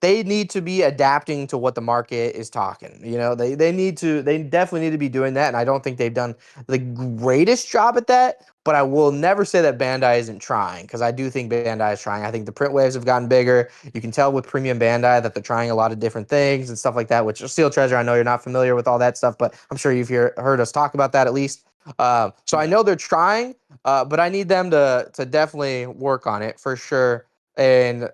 They need to be adapting to what the market is talking. They definitely need to be doing that. And I don't think they've done the greatest job at that, but I will never say that Bandai isn't trying, because I do think Bandai is trying. I think the print waves have gotten bigger. You can tell with Premium Bandai that they're trying a lot of different things and stuff like that, which Steel Treasure, I know you're not familiar with all that stuff, but I'm sure you've heard us talk about that at least. So I know they're trying, but I need them to definitely work on it for sure. And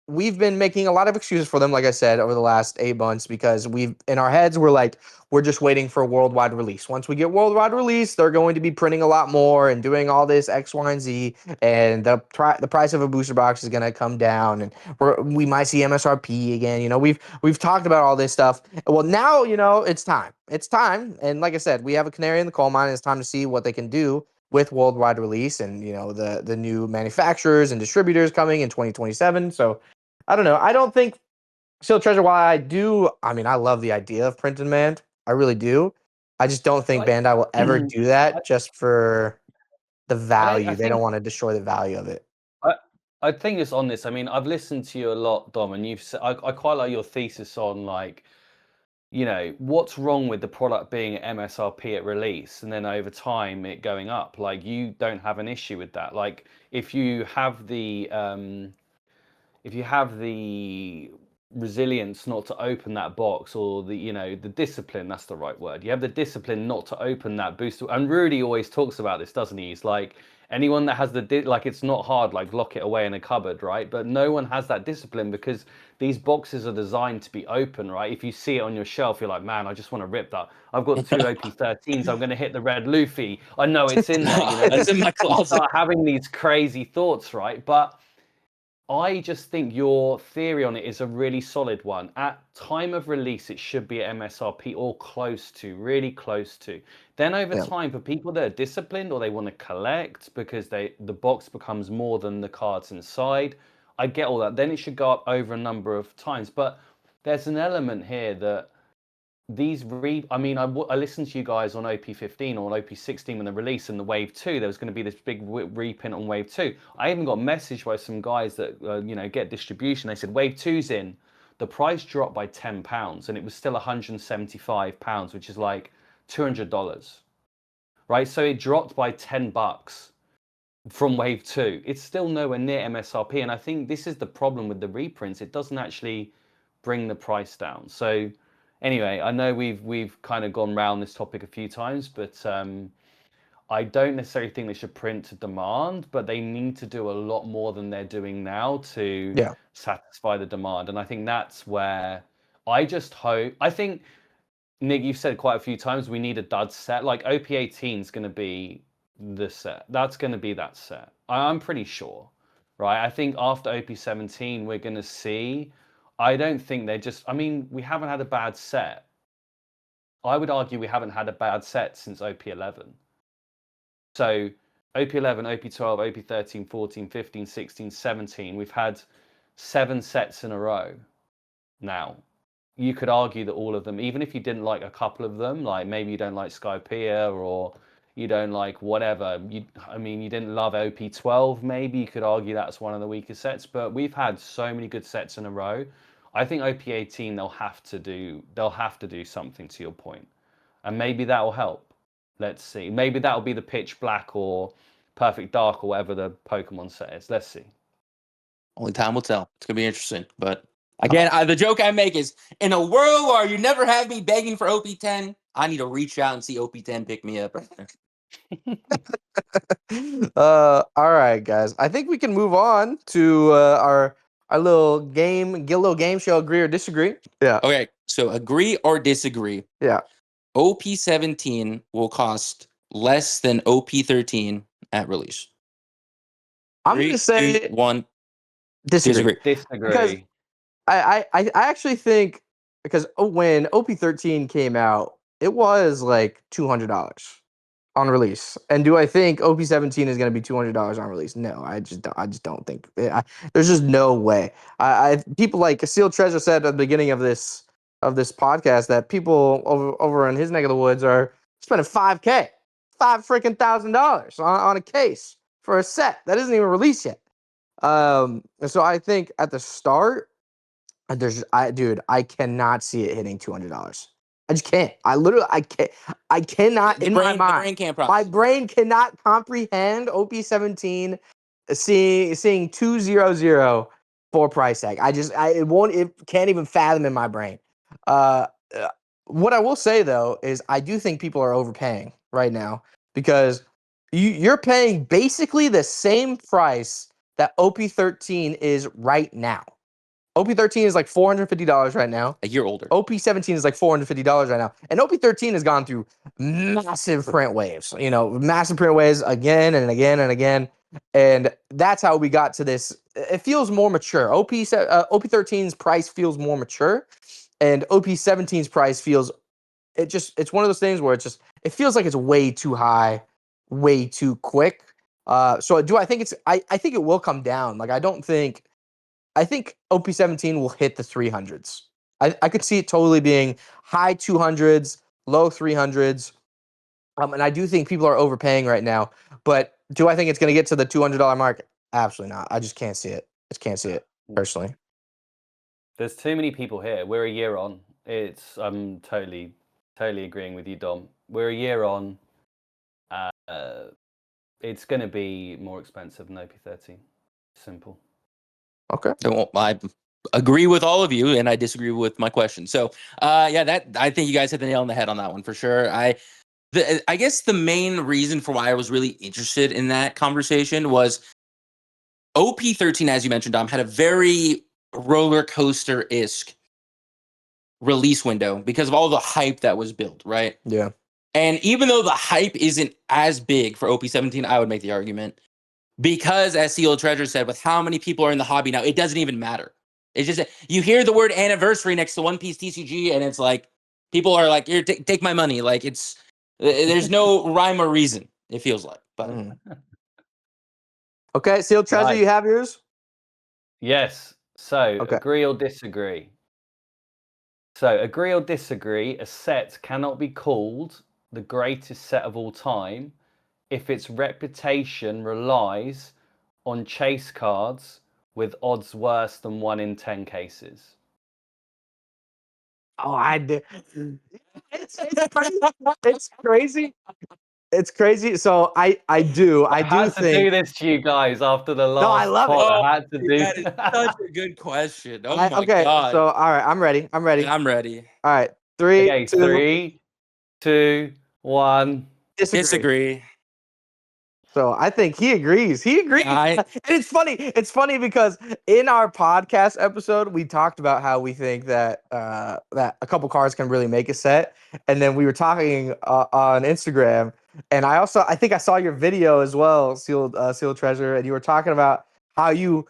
we've been making a lot of excuses for them, like I said, over the last 8 months, because in our heads, we're just waiting for a worldwide release. Once we get worldwide release, they're going to be printing a lot more and doing all this X, Y, and Z, and the price of a booster box is going to come down, and we might see MSRP again. We've talked about all this stuff. Well, now it's time. It's time, and like I said, we have a canary in the coal mine. And it's time to see what they can do with worldwide release, and the new manufacturers and distributors coming in 2027. So I don't know. I don't think Steel Treasure, while I love the idea of print on demand. I really do. I just don't think Bandai will ever do that just for the value. They don't want to destroy the value of it. I think it's on this. I mean, I've listened to you a lot, Dom, and you've said, I quite like your thesis on what's wrong with the product being at MSRP at release and then over time it going up. Like, you don't have an issue with that. Like, if you have the resilience not to open that box, or the discipline, that's the right word. You have the discipline not to open that booster. And Rudy always talks about this, doesn't he? He's like, anyone that has it's not hard, like lock it away in a cupboard, right? But no one has that discipline, because these boxes are designed to be open, right? If you see it on your shelf, you're like, man, I just want to rip that. I've got 2 OP13s. I'm going to hit the red Luffy. I know it's in there. It's in my closet. You start having these crazy thoughts, right? But I just think your theory on it is a really solid one. At time of release, it should be at MSRP or close to, really close to. Then over time, for people that are disciplined or they want to collect because the box becomes more than the cards inside, I get all that. Then it should go up over a number of times. But there's an element here that I listened to you guys on OP15 or on OP16 when the release and the Wave 2, there was going to be this big reprint on Wave 2. I even got a message by some guys that get distribution. They said Wave 2's in, the price dropped by £10 and it was still £175, which is like $200, right? So it dropped by $10 from wave 2. It's still nowhere near MSRP, and I think this is the problem with the reprints. It doesn't actually bring the price down. So anyway, I know we've kind of gone round this topic a few times, but I don't necessarily think they should print to demand, but they need to do a lot more than they're doing now to satisfy the demand. And I think that's where I just hope. I think, Nick, you've said quite a few times we need a dud set. Like OP18 is going to be the set. That's going to be that set. I'm pretty sure, right? I think after OP17 we're going to see. I don't think they're just. I mean, we haven't had a bad set. I would argue we haven't had a bad set since OP11. So OP11, OP12, OP13, 14, 15, 16, 17. We've had 7 sets in a row now. You could argue that all of them, even if you didn't like a couple of them, like maybe you don't like Skypiea or you don't like whatever. I mean, you didn't love OP12, maybe you could argue that's one of the weaker sets, but we've had so many good sets in a row. I think OP18 they'll have to do something, to your point. And maybe that will help. Let's see. Maybe that'll be the Pitch Black or Perfect Dark or whatever the Pokemon set is. Let's see. Only time will tell. It's gonna be interesting. But again, the joke I make is, in a world where you never have me begging for OP10, I need to reach out and see OP10 pick me up. All right, guys. I think we can move on to our little game show. Agree or disagree? Yeah. Okay. So agree or disagree? Yeah. OP17 will cost less than OP13 at release. I'm going to say 3, 2, 1. disagree. Disagree. Because I actually think, because when OP13 came out, it was like $200 on release. And do I think OP17 is going to be $200 on release? No, I just don't think. There's just no way. People like Sealed Treasure said at the beginning of this podcast that people over in his neck of the woods are spending $5,000, $5,000 on a case for a set that isn't even released yet. So I think at the start, I cannot see it hitting $200. I just can't. I cannot in my mind. The brain can't process. My brain cannot comprehend OP17 seeing 200 for price tag. It can't even fathom in my brain. What I will say though is I do think people are overpaying right now, because you're paying basically the same price that OP13 is right now. OP13 is like $450 right now. A year older. OP17 is like $450 right now. And OP13 has gone through massive print waves, massive print waves again and again and again. And that's how we got to this. It feels more mature. OP13's price feels more mature, and OP17's price feels, it's one of those things where it feels like it's way too high, way too quick. So do I think I think it will come down. Like, I think OP17 will hit the 300s. I could see it totally being high 200s, low 300s. And I do think people are overpaying right now. But do I think it's going to get to the $200 mark? Absolutely not. I just can't see it. Personally. There's too many people here. We're a year on. I'm totally agreeing with you, Dom. We're a year on. It's going to be more expensive than OP13. Simple. Okay. So I agree with all of you, and I disagree with my question. So, I think you guys hit the nail on the head on that one for sure. I guess the main reason for why I was really interested in that conversation was OP13, as you mentioned, Dom, had a very roller coaster-esque release window because of all the hype that was built, right? Yeah. And even though the hype isn't as big for OP17, I would make the argument, because, as Sealed Treasure said, with how many people are in the hobby now, it doesn't even matter. It's just you hear the word anniversary next to One Piece TCG, and it's like people are like, "Here, take my money." Like, there's no rhyme or reason. It feels like, but okay, Sealed Treasure, Right. you have yours? Yes. So, Okay. Agree or disagree? So, agree or disagree, a set cannot be called the greatest set of all time if its reputation relies on chase cards with odds worse than 1 in 10 cases. Oh, I did. It's crazy. It's crazy. So I do had to do think. this to you guys after the No, I last love it. pod. Oh, I had to do. that is such a good question. Oh my Okay, god. so all right, I'm ready. I'm ready. I'm ready. All right, 3, Okay, 2. 3, 2, 1. Disagree. So I think he agrees. He agrees. I- And it's funny. It's funny because in our podcast episode, we talked about how we think that that a couple cars can really make a set. And then we were talking on Instagram. And I think I saw your video as well, Sealed Treasure, and you were talking about how you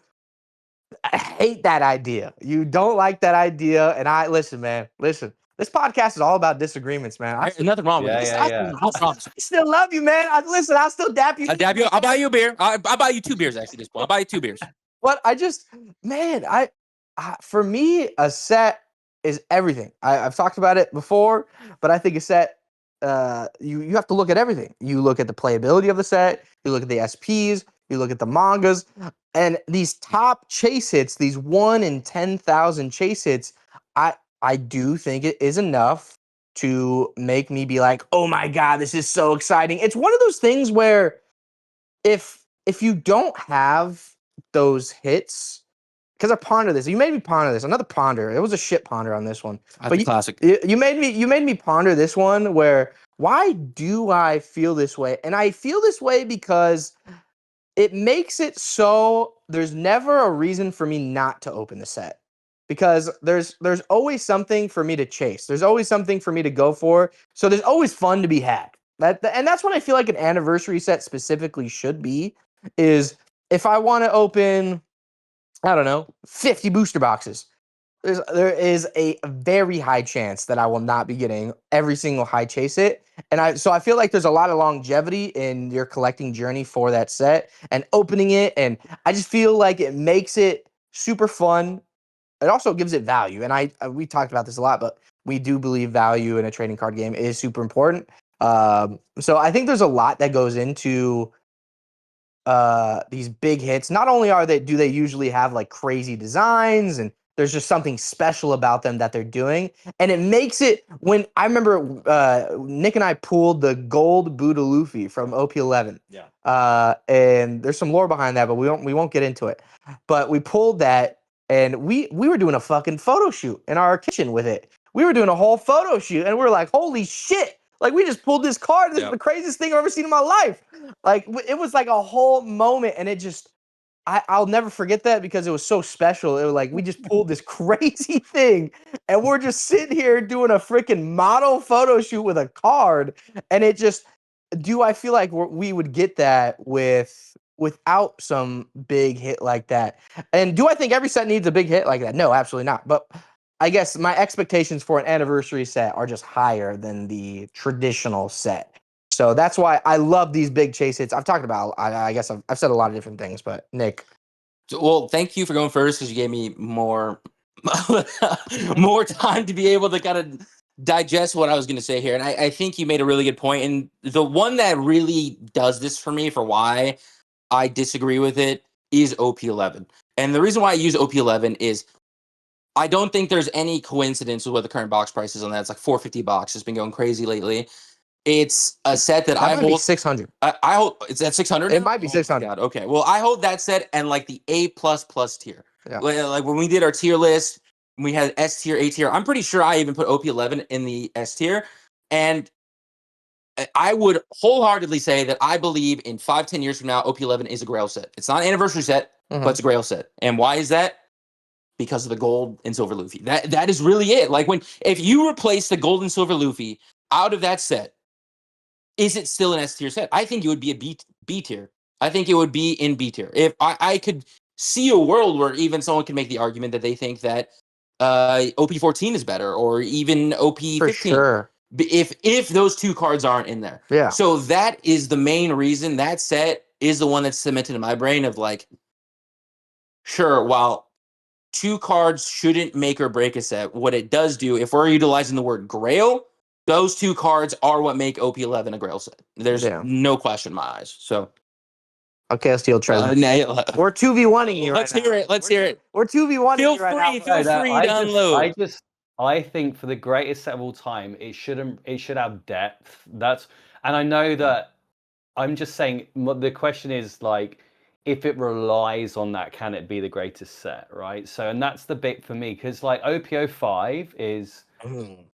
hate that idea. You don't like that idea. And I listen, man. Listen, this podcast is all about disagreements, man. There's nothing wrong with Yeah, this. yeah. I promise. I still love you, man. Listen, I'll still dap you. I'll dab you. I'll buy you a beer. I'll buy you 2 beers actually. This point, I'll buy you 2 beers. But man, for me, a set is everything. I've talked about it before, but I think a set, you have to look at everything. You look at the playability of the set. You look at the SPs. You look at the mangas, and these top chase hits, these 1 in 10,000 chase hits. I do think it is enough to make me be like, oh my god, this is so exciting. It's one of those things where if you don't have those hits, because I ponder this. You made me ponder this. Another ponder. It was a shit ponder on this one. That's But a classic. you made me ponder this one where why do I feel this way? And I feel this way because it makes it so there's never a reason for me not to open the set. Because there's always something for me to chase. There's always something for me to go for. So there's always fun to be had. And that's what I feel like an anniversary set specifically should be, is if I want to open, I don't know, 50 booster boxes, there is a very high chance that I will not be getting every single high chase hit. So I feel like there's a lot of longevity in your collecting journey for that set and opening it. And I just feel like it makes it super fun. It also gives it value. And we talked about this a lot, but we do believe value in a trading card game is super important. So I think there's a lot that goes into these big hits. Not only do they usually have like crazy designs, and there's just something special about them that they're doing, and it makes it. When I remember Nick and I pulled the gold Buddha Luffy from OP11. Yeah. And there's some lore behind that, but we won't get into it. But we pulled that, and we were doing a fucking photo shoot in our kitchen with it. We were doing a whole photo shoot, and we were like, holy shit. Like, we just pulled this card. This is the craziest thing I've ever seen in my life. Like, it was like a whole moment, and it just, I'll never forget that because it was so special. It was like, we just pulled this crazy thing, and we're just sitting here doing a freaking model photo shoot with a card, and it just, do I feel like we would get that without some big hit like that? And do I think every set needs a big hit like that? No, absolutely not. But I guess my expectations for an anniversary set are just higher than the traditional set. So that's why I love these big chase hits. I've talked about, I guess I've said a lot of different things, but Nick. Well, thank you for going first because you gave me more more time to be able to kind of digest what I was going to say here. And I think you made a really good point. And the one that really does this for me, for why I disagree with it, is OP11. And the reason why I use OP11 is I don't think there's any coincidence with what the current box price is on that. It's like $450 bucks. It's been going crazy lately. It's a set that I Might be hold 600. I hold. It's at 600. It might be 600. God. Okay. Well, I hold that set and like the A++ tier. Yeah. Like when we did our tier list, we had S tier, A tier. I'm pretty sure I even put OP11 in the S tier, and I would wholeheartedly say that I believe in 5-10 years from now, OP11 is a Grail set. It's not an anniversary set, but it's a Grail set. And why is that? Because of the gold and silver Luffy. That is really it. Like if you replace the gold and silver Luffy out of that set, is it still an S tier set? I think it would be a B tier. I think it would be in B tier. If I could see a world where even someone can make the argument that they think that OP14 is better, or even OP15. For sure. If those two cards aren't in there. Yeah. So that is the main reason. That set is the one that's cemented in my brain of like, sure, while 2 cards shouldn't make or break a set, what it does do, if we're utilizing the word Grail, those 2 cards are what make OP11 a Grail set. There's no question in my eyes. So, okay, Steel Treasure. We're 2v1ing you. Let's hear it. Let's hear it. We're 2v1ing Feel you right free. now. Feel free to unload. I think for the greatest set of all time, it should have depth. And I know that I'm just saying the question is like, if it relies on that, can it be the greatest set, right? So, and that's the bit for me because like OPO5 is,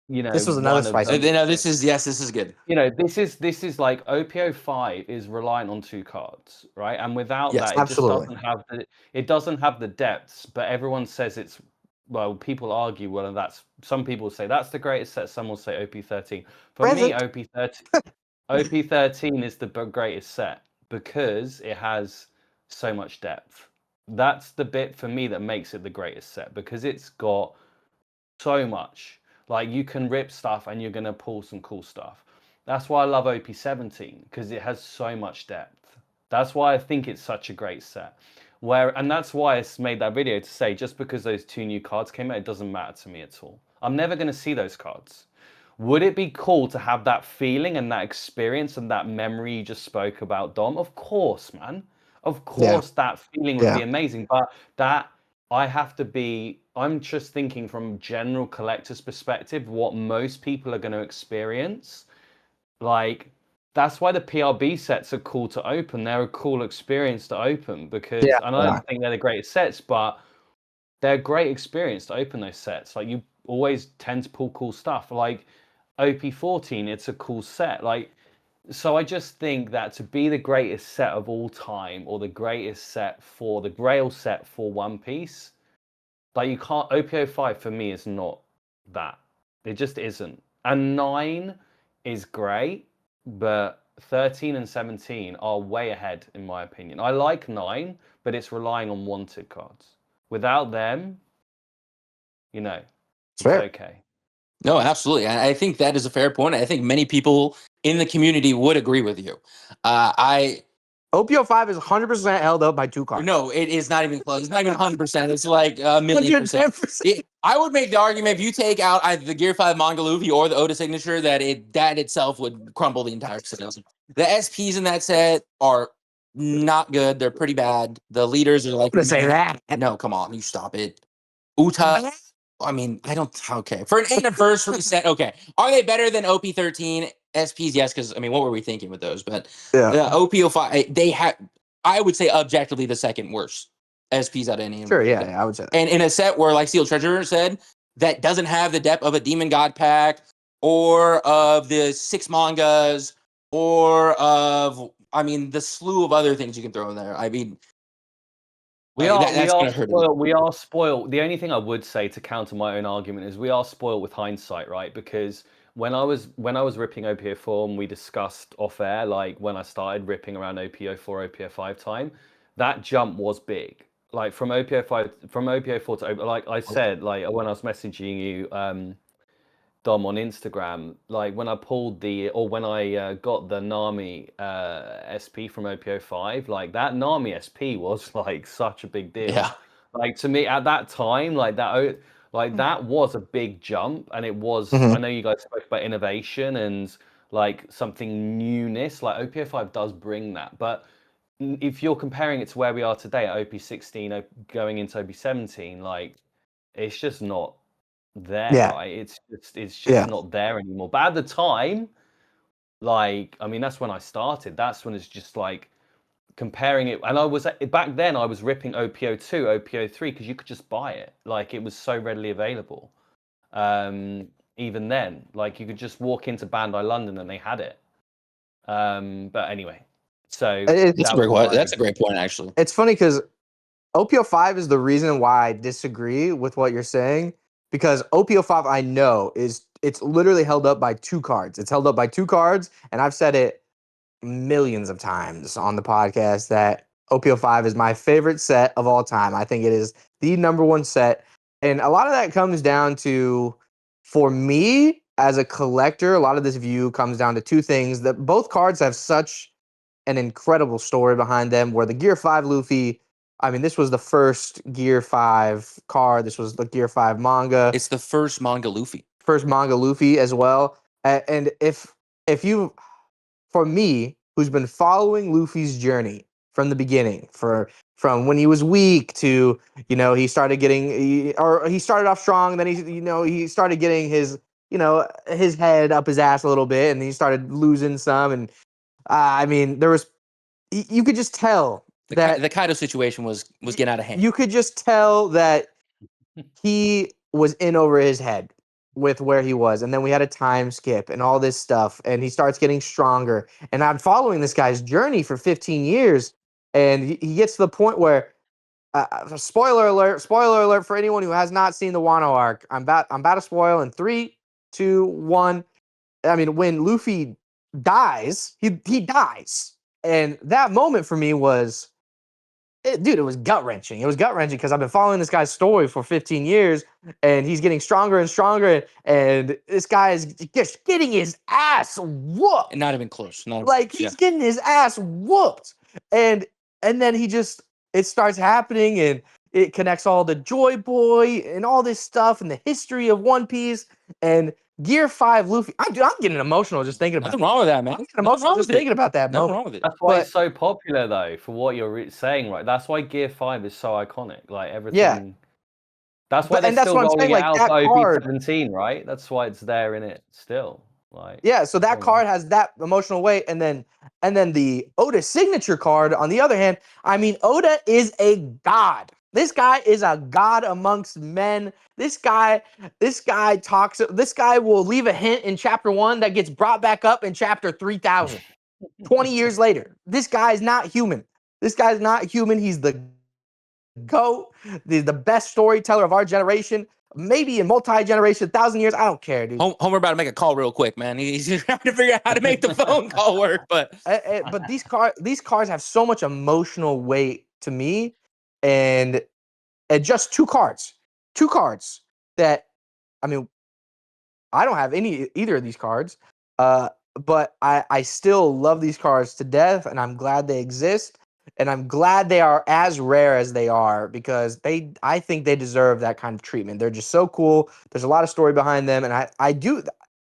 This was another one of spicy. the, This is good. this is like OPO5 is reliant on 2 cards, right? And without Yes, that, it just absolutely. doesn't have the depths. But everyone says it's, well, people argue whether that's, some people say that's the greatest set, some will say OP13. For me, Present. OP13 is the greatest set because it has so much depth. That's the bit for me that makes it the greatest set because it's got so much. Like you can rip stuff and you're going to pull some cool stuff. That's why I love OP17 because it has so much depth. That's why I think it's such a great set. And that's why I made that video to say just because those 2 new cards came out, it doesn't matter to me at all. I'm never going to see those cards. Would it be cool to have that feeling and that experience and that memory you just spoke about, Dom? Of course, man. Of course, that feeling would be amazing. But that I'm just thinking from general collector's perspective, what most people are going to experience. Like, that's why the PRB sets are cool to open. They're a cool experience to open because, and I don't think they're the greatest sets, but they're a great experience to open those sets. Like, you always tend to pull cool stuff. Like, OP14, it's a cool set. Like, so I just think that to be the greatest set of all time or the greatest set for the Grail set for One Piece, like you can't, OPO5 for me is not that. It just isn't. And 9 is great, but 13 and 17 are way ahead in my opinion. I like 9, but it's relying on wanted cards. Without them, it's okay. No, absolutely. I think that is a fair point. I think many people in the community would agree with you. OPO5 is 100% held up by 2 cards. No, it is not even close. It's not even 100%. It's like a million percent. 110%. I would make the argument if you take out either the Gear 5 Manga Luffy or the Oda signature that that itself would crumble the entire system. The SPs in that set are not good. They're pretty bad. The leaders are like, I'm gonna say that. no, come on, you stop it. Uta, I mean, I don't, okay. For an anniversary set, okay. Are they better than OP13 SPs? Yes, because, I mean, what were we thinking with those? But OPO5, they have, I would say objectively the second worst SPs out of any. Sure, yeah, I would say that. And in a set where, like Steel Treasure said, that doesn't have the depth of a Demon God pack or of the 6 mangas or of, I mean, the slew of other things you can throw in there. I mean, we are spoiled. The only thing I would say to counter my own argument is we are spoiled with hindsight, right? Because when I was ripping OPO4 and we discussed off air, like when I started ripping around OPO4, OPO5 time, that jump was big. Like from OPO4 to like I said, like when I was messaging you, Dom, on Instagram, like when I when I got the Nami SP from OPO5, like that Nami SP was like such a big deal. Yeah. Like to me at that time, that was a big jump, and it was. I know you guys spoke about innovation and like something newness. Like OPO5 does bring that, but if you're comparing it to where we are today at OP16 going into OP17, like it's just not there, right? It's just not there anymore. But at the time, like, I mean, that's when I started. That's when it's just like comparing it. And back then I was ripping OPO2, OPO3 because you could just buy it. Like it was so readily available. Even then, like you could just walk into Bandai London and they had it. But anyway, so that's a great point, actually. It's funny because OPO5 is the reason why I disagree with what you're saying, because OPO5 I know it's literally held up by 2 cards. It's held up by 2 cards, and I've said it millions of times on the podcast that OPO5 is my favorite set of all time. I think it is the #1 set, and a lot of that comes down to, for me as a collector, a lot of this view comes down to 2 things: that both cards have such an incredible story behind them, where the Gear 5 Luffy, I mean, this was the first Gear 5 card. This was the Gear 5 manga. It's the first manga Luffy. First manga Luffy as well. And if you, for me, who's been following Luffy's journey from the beginning, from when he was weak to, he started he started off strong, then he started getting his head up his ass a little bit, and he started losing some, and I mean, you could just tell that The Kaido situation was getting out of hand. you could just tell that he was in over his head with where he was. And then we had a time skip and all this stuff. And he starts getting stronger. And I'm following this guy's journey for 15 years. And he gets to the point where, spoiler alert for anyone who has not seen the Wano arc. I'm about to spoil in 3, 2, 1. I mean, when Luffy dies, he dies. And that moment for me was, dude, it was gut wrenching. It was gut wrenching because I've been following this guy's story for 15 years, and he's getting stronger and stronger. And this guy is just getting his ass whooped. And not even close. He's getting his ass whooped, and then it starts happening, and it connects all the Joy Boy and all this stuff and the history of One Piece and Gear 5 Luffy. I'm getting emotional just thinking about Nothing wrong with that, man. I'm getting emotional just thinking about that Nothing moment. wrong with it. That's why it's so popular, though, for what you're saying, right? That's why Gear 5 is so iconic. Like, everything. Yeah. That's why they're And that's still what I'm rolling saying, it like, out that for card- OP17, right? That's why it's there in it still. Like, Yeah, so that card has that emotional weight, and then the Oda signature card, on the other hand, I mean, Oda is a god. This guy is a god amongst men. This guy will leave a hint in chapter 1 that gets brought back up in chapter 3000. 20 years later. This guy is not human. He's the GOAT, the best storyteller of our generation. Maybe in multi-generation, 1,000 years. I don't care, dude. Homer about to make a call real quick, man. He's trying to figure out how to make the phone call work. But These cards have so much emotional weight to me, and just two cards that, I mean, I don't have either of these cards, but I still love these cards to death, and I'm glad they exist. And I'm glad they are as rare as they are, because I think they deserve that kind of treatment. They're just so cool. There's a lot of story behind them. And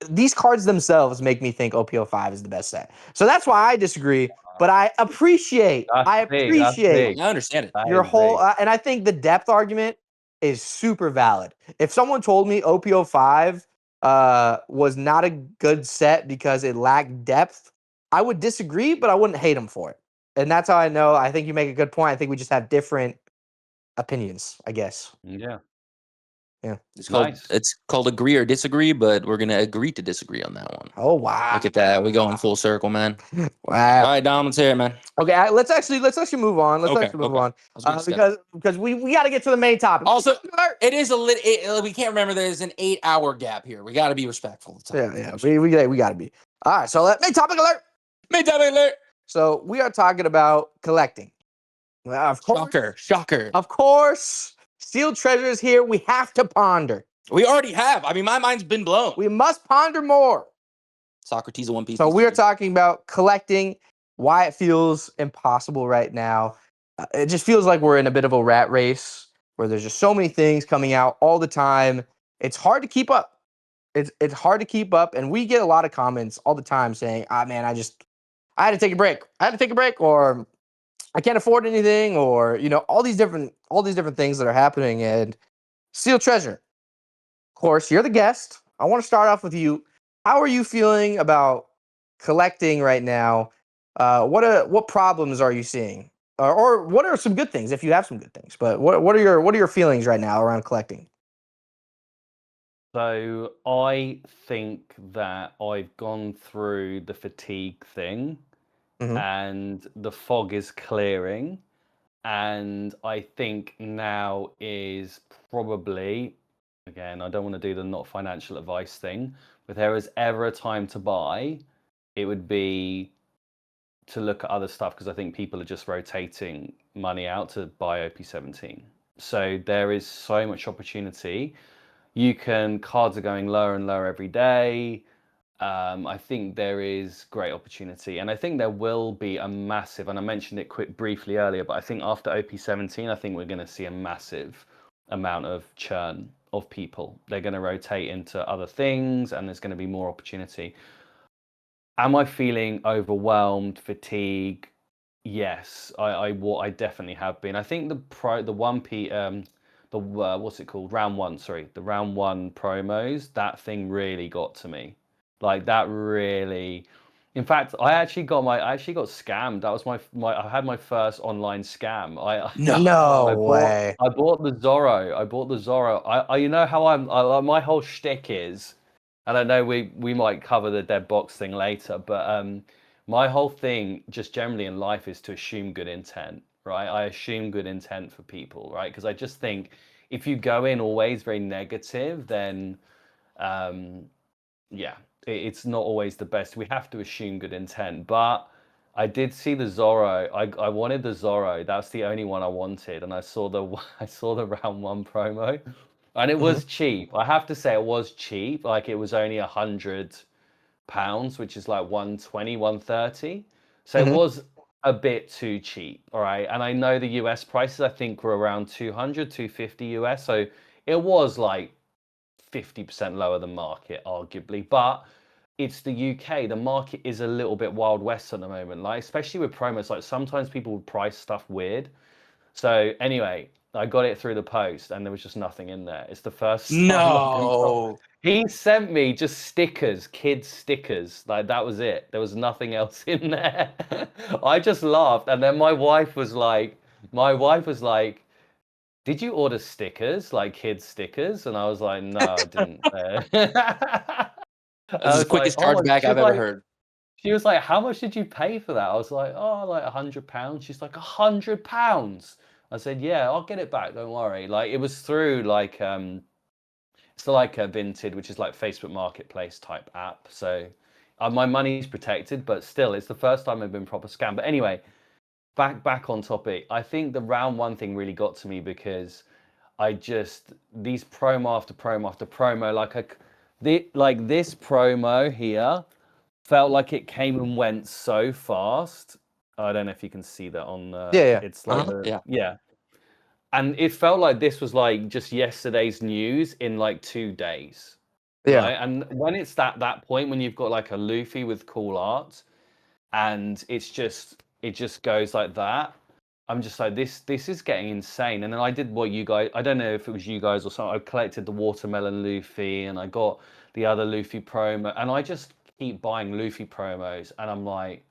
these cards themselves make me think OPO5 is the best set. So that's why I disagree. But I appreciate I understand it. your whole, and I think the depth argument is super valid. If someone told me OPO5 was not a good set because it lacked depth, I would disagree, but I wouldn't hate him for it. And that's how I know. I think you make a good point. I think we just have different opinions, I guess. Yeah. It's called agree or disagree, but we're gonna agree to disagree on that one. Oh wow! Look at that. We going full circle, man. Wow. All right, Dom, let's hear it, man. Okay, let's actually move on. Let's move on because we got to get to the main topic. Also, it is we can't remember there's an 8-hour gap here. We got to be respectful. Yeah. We got to be. All right, so main topic alert. Main topic alert. So we are talking about collecting. Of course, Shocker. Of course, sealed treasures here. We have to ponder. We already have. I mean, my mind's been blown. We must ponder more. Socrates of One Piece. So we are talking about collecting, why it feels impossible right now. It just feels like we're in a bit of a rat race where there's just so many things coming out all the time. It's hard to keep up. It's hard to keep up, and we get a lot of comments all the time saying, man, I had to take a break, or I can't afford anything, or all these different things that are happening. And Sealed Treasure, of course, you're the guest. I want to start off with you. How are you feeling about collecting right now? What problems are you seeing, or what are some good things if you have some good things? But what are your feelings right now around collecting? So I think that I've gone through the fatigue thing, and the fog is clearing, and I think now is probably, again, I don't want to do the not financial advice thing, but if there is ever a time to buy, it would be to look at other stuff, because I think people are just rotating money out to buy OP17. So there is so much opportunity. Cards are going lower and lower every day. I think there is great opportunity, and I think there will be a massive, and I mentioned it briefly earlier, but I think after OP17, I think we're going to see a massive amount of churn of people. They're going to rotate into other things, and there's going to be more opportunity. Am I feeling overwhelmed, fatigue? Yes, I definitely have been. I think the one P what's it called? Round one, sorry. The round one promos, that thing really got to me. Like that really. In fact, I actually got scammed. That was I had my first online scam. No. No I bought way. I bought the Zorro. I bought the Zorro. You know how my whole shtick is, and I know we might cover the dead box thing later, but my whole thing just generally in life is to assume good intent, right? I assume good intent for people, right? Because I just think if you go in always very negative, then um, yeah, it's not always the best. We have to assume good intent, but I did see the Zorro. I wanted the Zorro. That's the only one I wanted, and I saw the I saw the round one promo, and it Mhm. was cheap. I have to say it was cheap. Like it was only £100, which is like 120, 130. So it Mhm. was a bit too cheap. All right. And I know the US prices, I think, were around 200, 250 US. So it was like 50% lower than market, arguably. But it's the UK. The market is a little bit Wild West at the moment. Like, especially with promos, like sometimes people would price stuff weird. So anyway, I got it through the post and there was just nothing in there. It's the first time I've been No. he sent me just stickers, kids stickers. Like that was it. There was nothing else in there. I just laughed, and then my wife was like, "Did you order stickers, like kids stickers?" And I was like, "No, I didn't." This I is the was like, quickest "Oh my." chargeback I've ever heard. She was like, "How much did you pay for that?" I was like, "Oh, like £100." She's like, £100. I said, "Yeah, I'll get it back. Don't worry." Like it was through like it's like a Vinted, which is like Facebook Marketplace type app. So my money's protected, but still, it's the first time I've been proper scammed. But anyway, back on topic. I think the round one thing really got to me because I just these promo after promo after promo, like this promo here felt like it came and went so fast. I don't know if you can see that on Yeah, yeah. it's like Uh-huh. the Yeah. yeah. And it felt like this was like just yesterday's news in like 2 days, Yeah. right? And when it's that point when you've got like a Luffy with cool art, and it just goes like that. I'm just like this is getting insane. And then I did what you guys. I don't know if it was you guys or something. I collected the watermelon Luffy, and I got the other Luffy promo, and I just keep buying Luffy promos, and I'm like,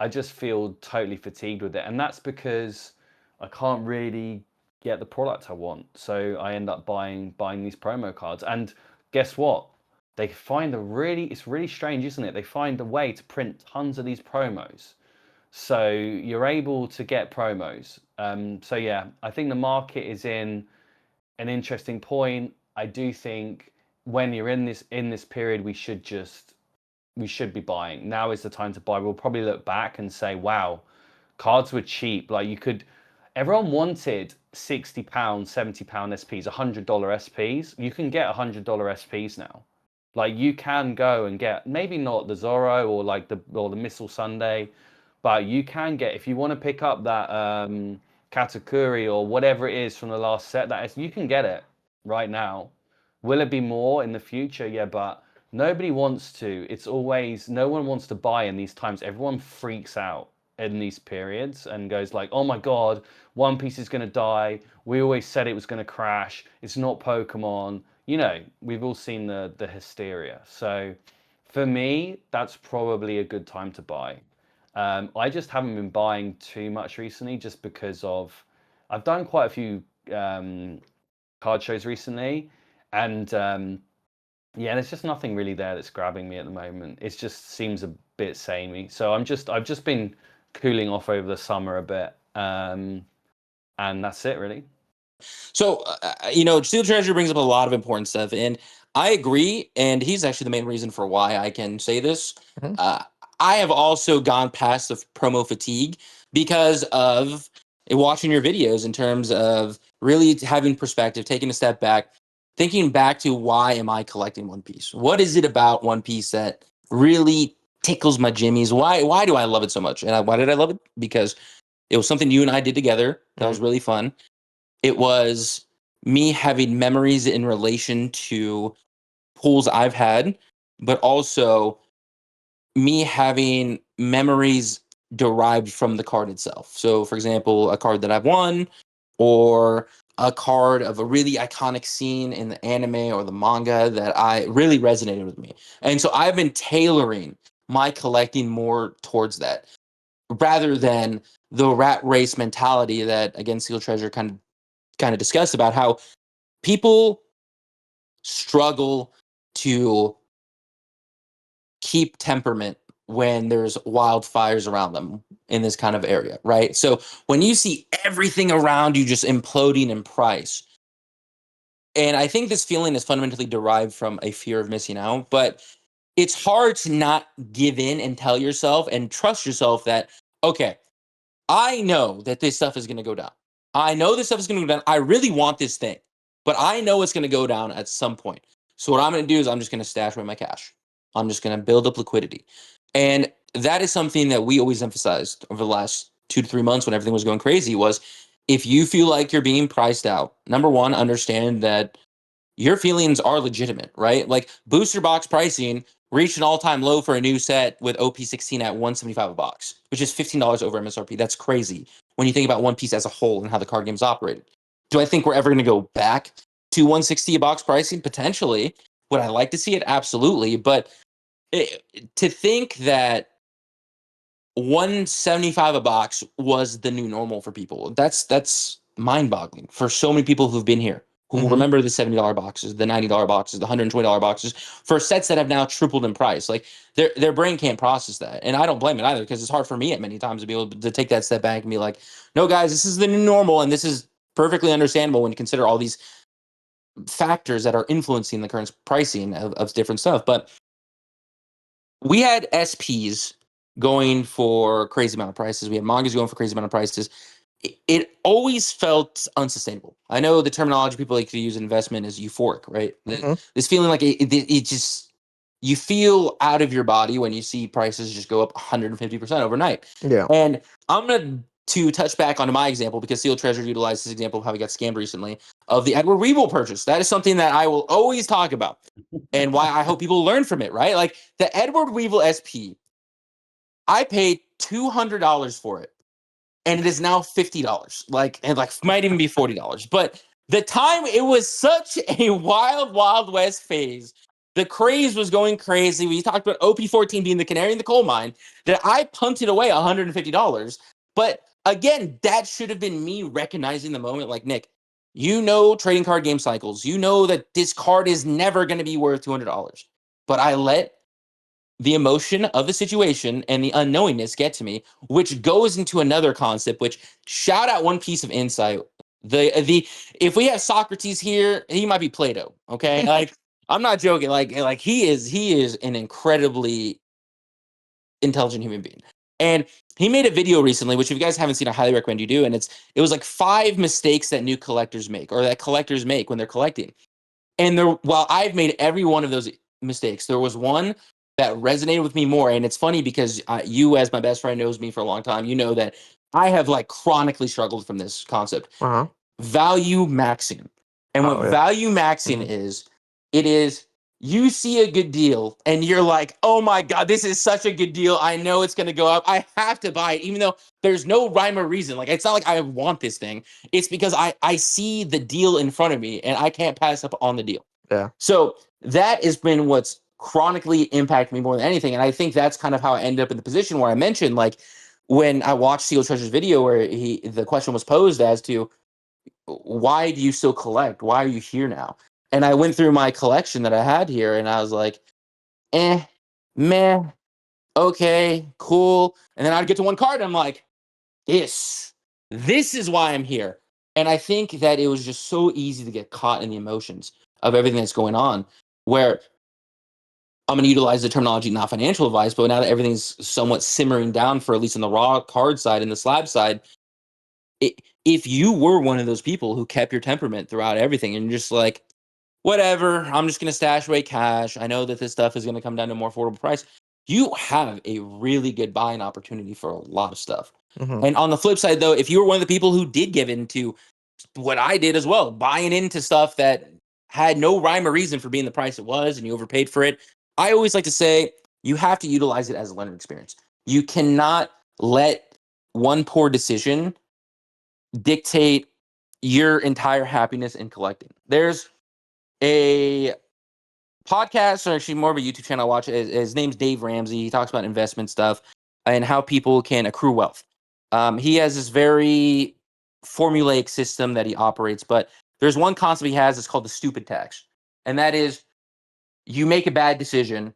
I just feel totally fatigued with it, and that's because I can't really get the product I want. So I end up buying these promo cards. And guess what? They find it's really strange, isn't it? They find a way to print tons of these promos. So you're able to get promos. So yeah, I think the market is in an interesting point. I do think when you're in this period, we should be buying. Now is the time to buy. We'll probably look back and say, wow, cards were cheap. Like everyone wanted £60, £70 SPs, $100 SPs. You can get $100 SPs now. Like you can go and get maybe not the Zorro or like the Missile Sunday, but you can get if you want to pick up that Katakuri or whatever it is from the last set. You can get it right now. Will it be more in the future? Yeah, but nobody wants to. It's always no one wants to buy in these times. Everyone freaks out in these periods and goes like, "Oh my God, One Piece is going to die. We always said it was going to crash. It's not Pokemon." We've all seen the hysteria. So for me, that's probably a good time to buy. I just haven't been buying too much recently, just because I've done quite a few card shows recently, and yeah, there's just nothing really there that's grabbing me at the moment. It just seems a bit samey. So I've just been cooling off over the summer a bit, and that's it really. So, Steel Treasure brings up a lot of important stuff, and I agree. And he's actually the main reason for why I can say this. Mhm. Uh, I have also gone past the promo fatigue because of watching your videos in terms of really having perspective, taking a step back, thinking back to why am I collecting One Piece? What is it about One Piece that really tickles my jimmies? Why do I love it so much? And why did I love it? Because it was something you and I did together that was really fun. It was me having memories in relation to pools I've had, but also me having memories derived from the card itself. So, for example, a card that I've won, or a card of a really iconic scene in the anime or the manga that I really resonated with me. And so I've been tailoring my collecting more towards that rather than the rat race mentality that, again, Seal Treasure kind of discussed about how people struggle to keep temperament when there's wildfires around them in this kind of area, right? So when you see everything around you just imploding in price, and I think this feeling is fundamentally derived from a fear of missing out, but it's hard to not give in and tell yourself and trust yourself that, okay, I know that this stuff is going to go down. I know this stuff is going to go down. I really want this thing, but I know it's going to go down at some point. So what I'm going to do is I'm just going to stash away my cash. I'm just going to build up liquidity. And that is something that we always emphasized over the last 2 to 3 months when everything was going crazy was if you feel like you're being priced out, number one, understand that your feelings are legitimate, right? Like booster box pricing reached an all-time low for a new set with OP16 at $175 a box, which is $15 over MSRP. That's crazy when you think about One Piece as a whole and how the card game's operated. Do I think we're ever going to go back to 160 a box pricing? Potentially. Would I like to see it? Absolutely. But to think that 175 a box was the new normal for people, that's mind-boggling for so many people who've been here who remember the $70 boxes, the $90 boxes, the $120 boxes for sets that have now tripled in price. Like their brain can't process that. And I don't blame it either, because it's hard for me at many times to be able to take that step back and be like, no, guys, this is the new normal. And this is perfectly understandable when you consider all these factors that are influencing the current pricing of different stuff. But we had SPs going for crazy amount of prices. We had mangas going for crazy amount of prices. It always felt unsustainable. I know the terminology people like to use in investment is euphoric, right? This feeling like it just, you feel out of your body when you see prices just go up 150% overnight. Yeah. And I'm going to touch back onto my example, because Seal Treasure utilized this example of how he got scammed recently, of the Edward Weevil purchase. That is something that I will always talk about and why I hope people learn from it, right? Like the Edward Weevil SP, I paid $200 for it, and it is now $50. And might even be $40. But the time, it was such a wild west phase. The craze was going crazy. We talked about OP14 being the canary in the coal mine, that I punted away $150. But again, that should have been me recognizing the moment. Like, Nick, you know trading card game cycles. You know that this card is never going to be worth $200. But I let the emotion of the situation and the unknowingness get to me, which goes into another concept, which, shout out one piece of insight. The if we have Socrates here, he might be Plato. Okay. Like, I'm not joking. Like he is an incredibly intelligent human being. And he made a video recently, which if you guys haven't seen, I highly recommend you do. And it was like 5 mistakes that new collectors make, or that collectors make when they're collecting. And while I've made every one of those mistakes, there was one that resonated with me more. And it's funny because you, as my best friend, knows me for a long time. You know that I have chronically struggled from this concept. Value maxing. And what value maxing is, it is, you see a good deal and you're like, oh my God, this is such a good deal. I know it's going to go up. I have to buy it, even though there's no rhyme or reason. Like, it's not like I want this thing. It's because I see the deal in front of me and I can't pass up on the deal. Yeah. So that has been what's chronically impacted me more than anything. And I think that's kind of how I ended up in the position where I mentioned, when I watched Seal Treasure's video where the question was posed as to, why do you still collect? Why are you here now? And I went through my collection that I had here and I was like, meh, okay, cool. And then I'd get to one card and I'm like, this is why I'm here. And I think that it was just so easy to get caught in the emotions of everything that's going on, where I'm going to utilize the terminology, not financial advice, but now that everything's somewhat simmering down, for at least on the raw card side and the slab side, if you were one of those people who kept your temperament throughout everything and you're just like, whatever, I'm just going to stash away cash, I know that this stuff is going to come down to a more affordable price, you have a really good buying opportunity for a lot of stuff. And on the flip side, though, if you were one of the people who did give into what I did as well, buying into stuff that had no rhyme or reason for being the price it was and you overpaid for it, I always like to say you have to utilize it as a learning experience. You cannot let one poor decision dictate your entire happiness in collecting. There's a podcast, or actually more of a YouTube channel I watch. His name's Dave Ramsey. He talks about investment stuff and how people can accrue wealth. He has this very formulaic system that he operates, but there's one concept he has. It's called the stupid tax, and that is you make a bad decision,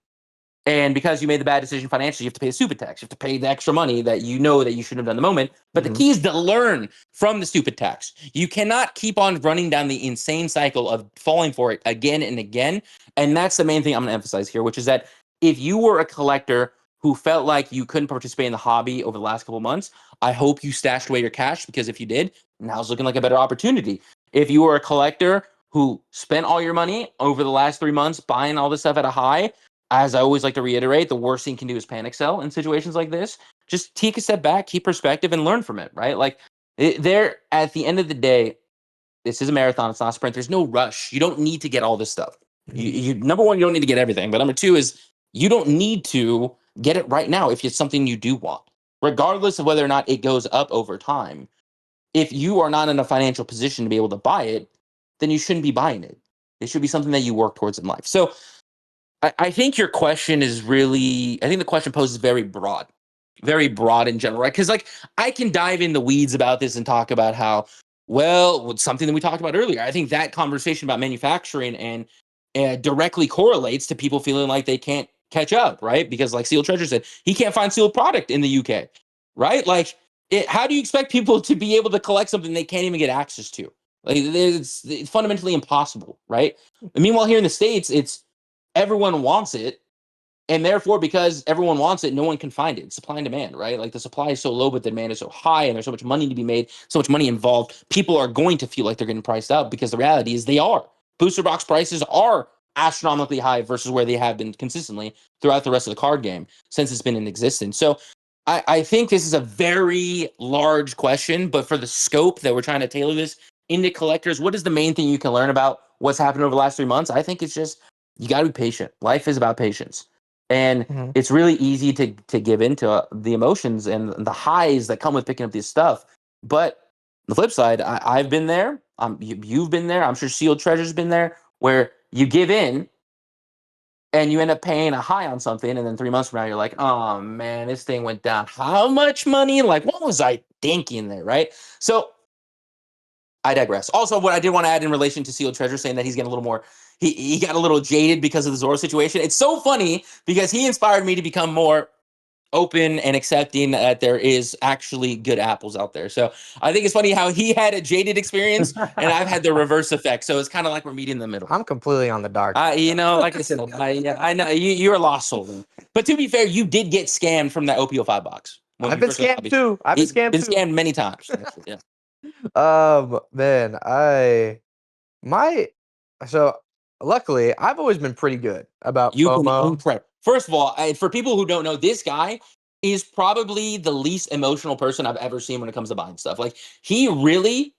and because you made the bad decision financially, you have to pay a stupid tax. You have to pay the extra money that you know that you shouldn't have done in the moment. But the key is to learn from the stupid tax. You cannot keep on running down the insane cycle of falling for it again and again. And that's the main thing I'm going to emphasize here, which is that if you were a collector who felt like you couldn't participate in the hobby over the last couple of months, I hope you stashed away your cash, because if you did, now's looking like a better opportunity. If you were a collector who spent all your money over the last 3 months buying all this stuff at a high, as I always like to reiterate, the worst thing you can do is panic sell in situations like this. Just take a step back, keep perspective, and learn from it, right? Like, there, at the end of the day, this is a marathon. It's not a sprint. There's no rush. You don't need to get all this stuff. You number one, you don't need to get everything. But number two is you don't need to get it right now if it's something you do want, regardless of whether or not it goes up over time. If you are not in a financial position to be able to buy it, then you shouldn't be buying it. It should be something that you work towards in life. So I think your question is really, I think the question posed is very broad in general, right? Because like I can dive in the weeds about this and talk about how, well, something that we talked about earlier. I think that conversation about manufacturing and directly correlates to people feeling like they can't catch up, right? Because like Seal Treasure said, he can't find sealed product in the UK, right? Like, how do you expect people to be able to collect something they can't even get access to? Like, it's fundamentally impossible, right? And meanwhile, here in the States, it's everyone wants it, and therefore, because everyone wants it, no one can find it. It's supply and demand, right? Like the supply is so low, but the demand is so high, and there's so much money to be made, so much money involved. People are going to feel like they're getting priced out, because the reality is they are. Booster box prices are astronomically high versus where they have been consistently throughout the rest of the card game since it's been in existence. So I think this is a very large question, but for the scope that we're trying to tailor this into collectors, what is the main thing you can learn about what's happened over the last 3 months? I think it's just you got to be patient. Life is about patience. And it's really easy to give into the emotions and the highs that come with picking up this stuff. But the flip side, I've been there. You've been there. I'm sure Sealed Treasure's been there, where you give in and you end up paying a high on something, and then 3 months from now, you're like, oh man, this thing went down. How much money? Like, what was I thinking there, right? So I digress. Also, what I did want to add in relation to Sealed Treasure, saying that he's getting a little more, he got a little jaded because of the Zoro situation. It's so funny because he inspired me to become more open and accepting that there is actually good apples out there. So I think it's funny how he had a jaded experience and I've had the reverse effect. So it's kind of like we're meeting in the middle. I'm completely on the dark. Like I said, I know you're a lost soul. But to be fair, you did get scammed from that OP05 box. I've been scammed too. I've been scammed too. Scammed many times. Yeah. Man, so luckily I've always been pretty good about You've been FOMO. incredible. First of all, for people who don't know, this guy is probably the least emotional person I've ever seen when it comes to buying stuff. Like, he really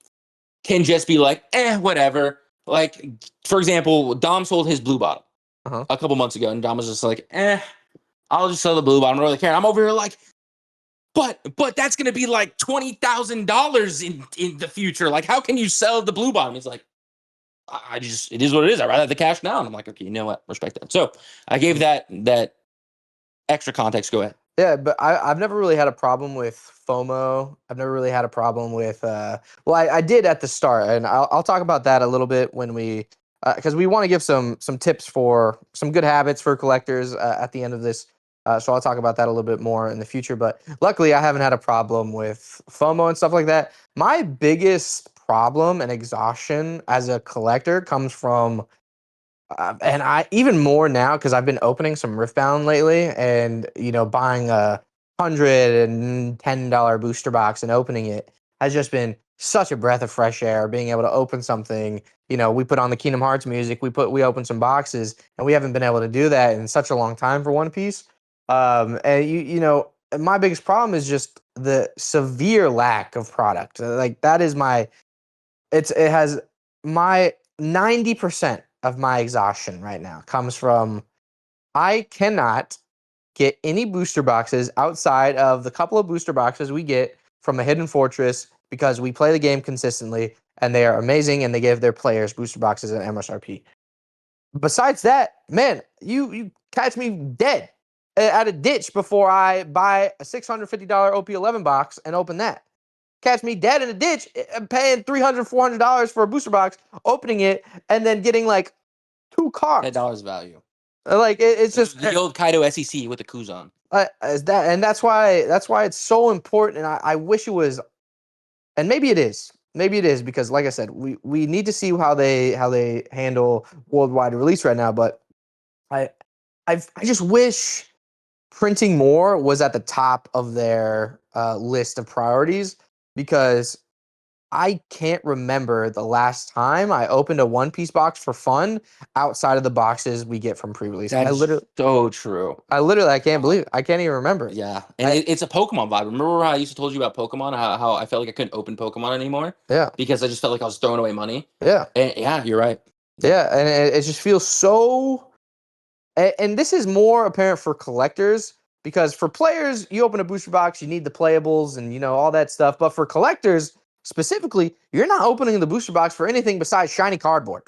can just be like, whatever. Like, for example, Dom sold his blue bottle a couple months ago, and Dom was just like, I'll just sell the blue bottle. I don't really care. And I'm over here like, but that's gonna be like $20,000 in the future. Like, how can you sell the blue bottom? He's like, it is what it is. I'd rather have the cash now. And I'm like, okay, you know what? Respect that. So I gave that extra context. Go ahead. Yeah, but I've never really had a problem with FOMO. I've never really had a problem with well, I did at the start, and I'll talk about that a little bit when we because we want to give some tips for some good habits for collectors at the end of this. So I'll talk about that a little bit more in the future. But luckily, I haven't had a problem with FOMO and stuff like that. My biggest problem and exhaustion as a collector comes from and I even more now because I've been opening some Riftbound lately, and buying a $110 booster box and opening it has just been such a breath of fresh air. Being able to open something, we put on the Kingdom Hearts music, we open some boxes, and we haven't been able to do that in such a long time for One Piece. And my biggest problem is just the severe lack of product. Like that is it has my 90% of my exhaustion right now comes from I cannot get any booster boxes outside of the couple of booster boxes we get from a Hidden Fortress because we play the game consistently and they are amazing and they give their players booster boxes and MSRP. Besides that, man, you catch me dead at a ditch before I buy a $650 OP11 box and open that. Catch me dead in a ditch paying $300, $400 for a booster box, opening it, and then getting like 2 cards. $10 value. Like it's just the old Kaido SEC with the Kuzan. That's why it's so important. And I wish it was, and maybe it is. Maybe it is because, like I said, we need to see how they handle worldwide release right now. But I just wish printing more was at the top of their list of priorities because I can't remember the last time I opened a One Piece box for fun outside of the boxes we get from pre-release. That's so true. I can't believe it. I can't even remember. Yeah, and it's a Pokemon vibe. Remember how I used to told you about Pokemon? How I felt like I couldn't open Pokemon anymore? Yeah. Because I just felt like I was throwing away money. Yeah. And yeah, you're right. Yeah, and it just feels so. And this is more apparent for collectors because for players, you open a booster box, you need the playables and all that stuff. But for collectors specifically, you're not opening the booster box for anything besides shiny cardboard.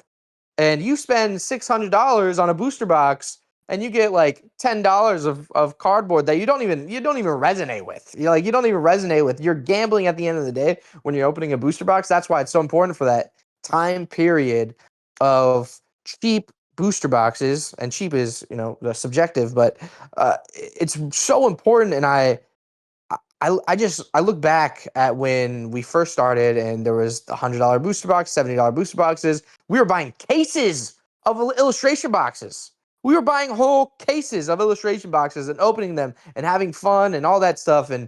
And you spend $600 on a booster box, and you get like $10 of cardboard that you don't even resonate with. You don't even resonate with. You're gambling at the end of the day when you're opening a booster box. That's why it's so important for that time period of cheap booster boxes. And cheap is subjective, but it's so important. And I look back at when we first started and there was the $100 booster box, $70 booster boxes. We were buying cases of illustration boxes. We were buying whole cases of illustration boxes and opening them and having fun and all that stuff. And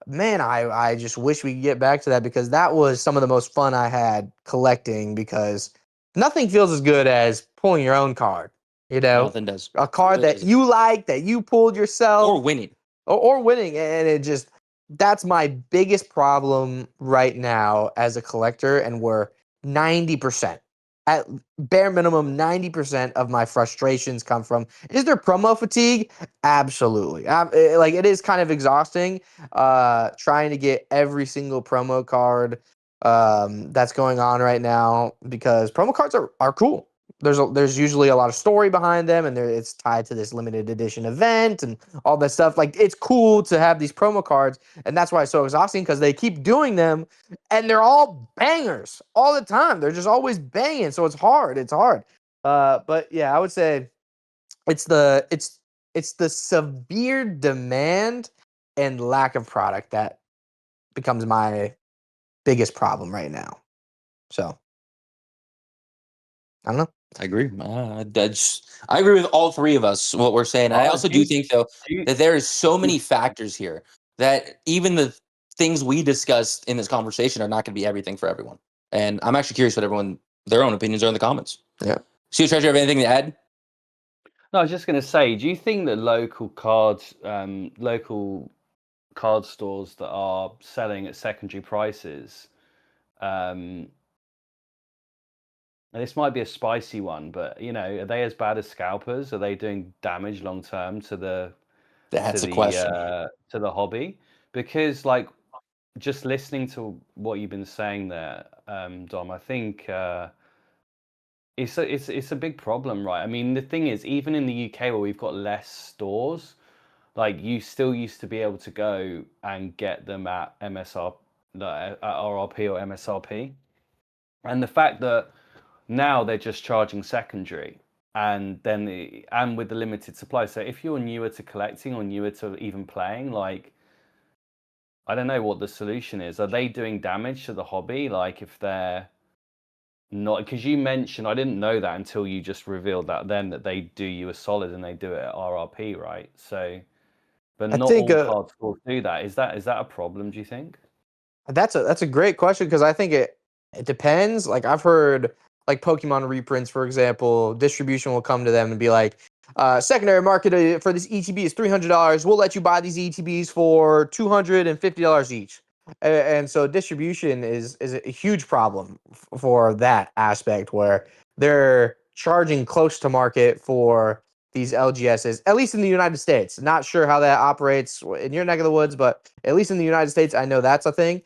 man, I just wish we could get back to that because that was some of the most fun I had collecting because nothing feels as good as pulling your own card. Nothing does. A card that you like, that you pulled yourself. Or winning. Or winning. And it just... That's my biggest problem right now as a collector, and we're 90%, at bare minimum, 90% of my frustrations come from. Is there promo fatigue? Absolutely. It is kind of exhausting trying to get every single promo card that's going on right now because promo cards are cool. There's usually a lot of story behind them, and it's tied to this limited edition event and all that stuff. Like, it's cool to have these promo cards, and that's why it's so exhausting because they keep doing them, and they're all bangers all the time. They're just always banging, so it's hard. It's hard. But yeah, I would say it's the severe demand and lack of product that becomes my biggest problem right now. So I don't know. I agree. I agree with all three of us, what we're saying. I also do think, though, that there is so many factors here that even the things we discussed in this conversation are not going to be everything for everyone. And I'm actually curious what their own opinions are in the comments. Yeah. Sea Treasure, have anything to add? No, I was just going to say, do you think that local card stores that are selling at secondary prices, and this might be a spicy one, but are they as bad as scalpers? Are they doing damage long term to the question. To the hobby? Because just listening to what you've been saying there, Dom, I think it's a big problem, right? I mean, the thing is, even in the UK where we've got less stores, you still used to be able to go and get them at RRP or MSRP, and the fact that now they're just charging secondary, and with the limited supply. So if you're newer to collecting or newer to even playing, I don't know what the solution is. Are they doing damage to the hobby? If they're not, because you mentioned, I didn't know that until you just revealed that they do you a solid and they do it at RRP, right? So, but not all card stores do that. Is that a problem, do you think? That's a great question because I think it depends. I've heard Pokemon reprints, for example, distribution will come to them and be like, secondary market for this ETB is $300. We'll let you buy these ETBs for $250 each. And so distribution is a huge problem for that aspect where they're charging close to market for these LGSs, at least in the United States. Not sure how that operates in your neck of the woods, but at least in the United States, I know that's a thing.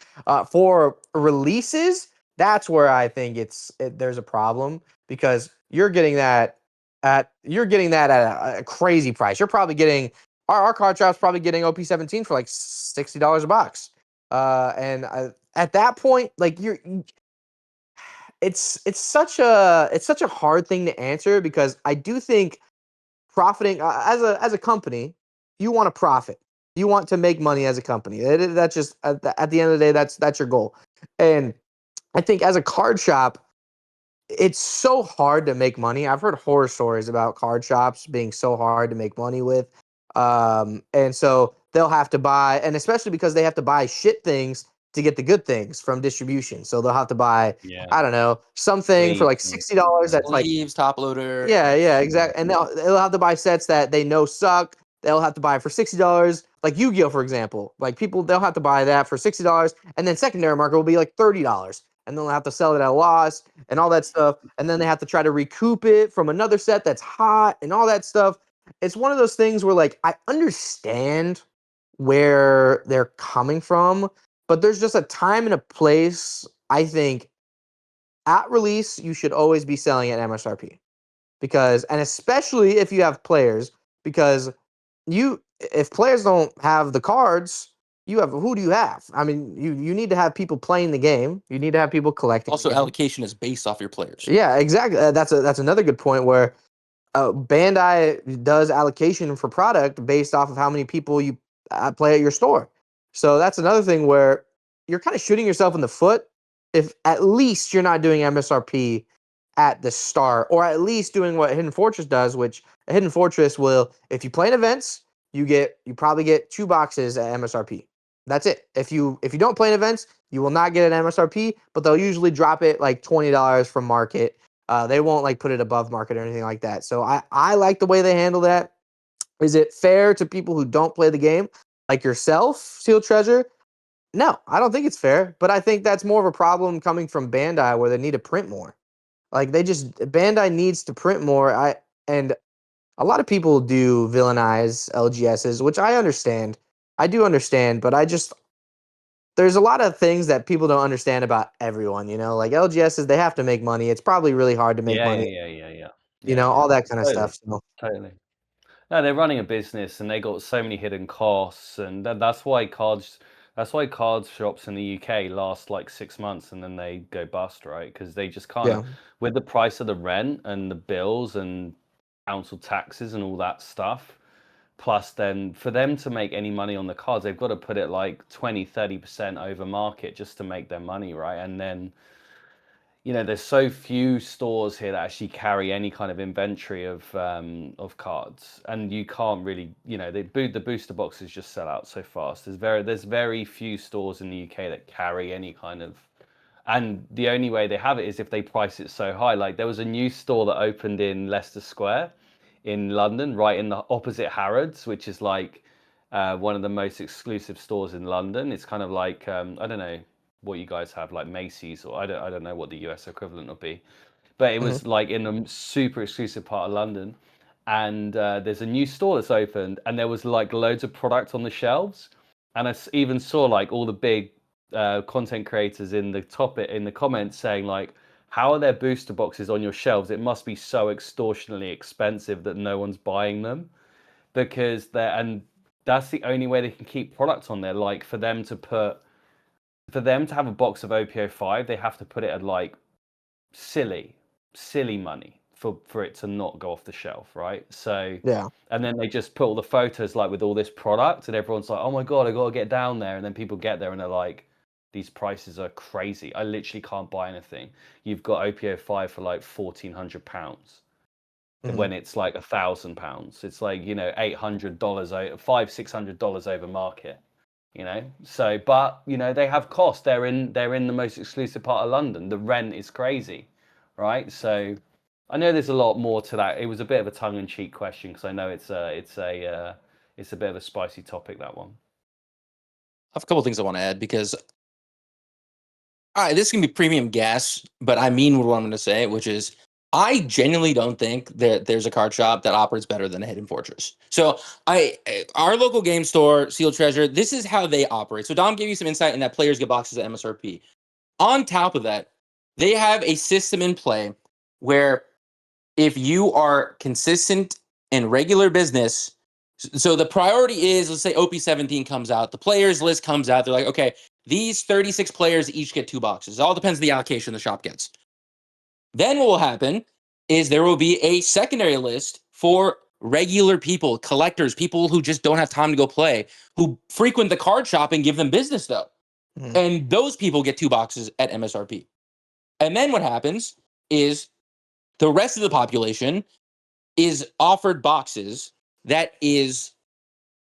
For releases, that's where I think there's a problem because you're getting that at a crazy price. You're probably getting our card shop's probably getting OP17 for like $60 a box. At that point, like it's such a hard thing to answer because I do think profiting as a company, you want to profit. You want to make money as a company. That's just at the end of the day, that's your goal. And I think as a card shop, it's so hard to make money. I've heard horror stories about card shops being so hard to make money with. And so they'll have to buy, and especially because they have to buy shit things to get the good things from distribution. So they'll have to buy, Yeah. I don't know, something for like $60 that's like Sleeves, top loader. yeah, exactly. And they'll have to buy sets that they know suck. They'll have to buy for $60, like Yu-Gi-Oh, for example. Like people, they'll have to buy that for $60, and then secondary market will be like $30, and then they'll have to sell it at a loss and all that stuff. And then they have to try to recoup it from another set that's hot and all that stuff. It's one of those things where like I understand where they're coming from, but there's just a time and a place. I think at release you should always be selling at MSRP because and especially if you have players because if players don't have the cards who do you have? I mean you need to have people playing the game, you need to have people collecting Also, the game. allocation is based off your players. Yeah, exactly. That's another good point where Bandai does allocation for product based off of how many people you play at your store. So that's another thing where you're kind of shooting yourself in the foot if at least you're not doing MSRP at the start, or at least doing what Hidden Fortress does, which a Hidden Fortress will, if you play in events, you probably get 2 boxes at MSRP. That's it. If you don't play in events, you will not get an MSRP, but they'll usually drop it like $20 from market. They won't like put it above market or anything like that. So I like the way they handle that. Is it fair to people who don't play the game, like yourself, Seal Treasure? No, I don't think it's fair. But I think that's more of a problem coming from Bandai, where they need to print more. Like Bandai needs to print more. And a lot of people do villainize LGSs, which I understand. I do understand, but there's a lot of things that people don't understand about everyone, like LGSs, they have to make money. It's probably really hard to make money, all that kind of Totally. stuff. So Totally. No, they're running a business and they got so many hidden costs, and that's why card shops in the UK last like 6 months and then they go bust, right? Because they just can't, yeah, with the price of the rent and the bills and council taxes and all that stuff. Plus, then for them to make any money on the cards, they've got to put it like 20-30% over market just to make their money, right? And then there's so few stores here that actually carry any kind of inventory of cards, and you can't really, the booster boxes just sell out so fast. There's very few stores in the UK that carry any kind of, and the only way they have it is if they price it so high. Like there was a new store that opened in Leicester Square in London, right in the opposite Harrods, which is like one of the most exclusive stores in London. It's kind of like I don't know what you guys have, like Macy's, or I don't know what the US equivalent would be, but it was like in a super exclusive part of London. And there's a new store that's opened, and there was like loads of product on the shelves, and I even saw like all the big content creators in the comments saying like, how are there booster boxes on your shelves? It must be so extortionately expensive that no one's buying them, because that's the only way they can keep products on there. Like for them to have a box of OPO5, they have to put it at like silly money for it to not go off the shelf, right? So yeah, and then they just put all the photos like with all this product, and everyone's like, oh my god, I gotta get down there. And then people get there and they're like, these prices are crazy. I literally can't buy anything. You've got OPO5 for like £1,400 when it's like £1,000. It's like $800, $600 over market. So but they have cost. They're in the most exclusive part of London. The rent is crazy, right? So I know there's a lot more to that. It was a bit of a tongue-in-cheek question because I know it's a bit of a spicy topic, that one. I have a couple things I want to add because, all right, this can be premium gas, but I mean what I'm going to say, which is I genuinely don't think that there's a card shop that operates better than a Hidden Fortress. So our local game store, Seal Treasure, this is how they operate. So Dom gave you some insight in that players get boxes at MSRP. On top of that, they have a system in play where if you are consistent in regular business, so the priority is, let's say OP17 comes out, the players list comes out, they're like, okay, these 36 players each get 2 boxes. It all depends on the allocation the shop gets. Then what will happen is there will be a secondary list for regular people, collectors, people who just don't have time to go play, who frequent the card shop and give them business though. Mhm. And those people get 2 boxes at MSRP. And then what happens is the rest of the population is offered boxes that is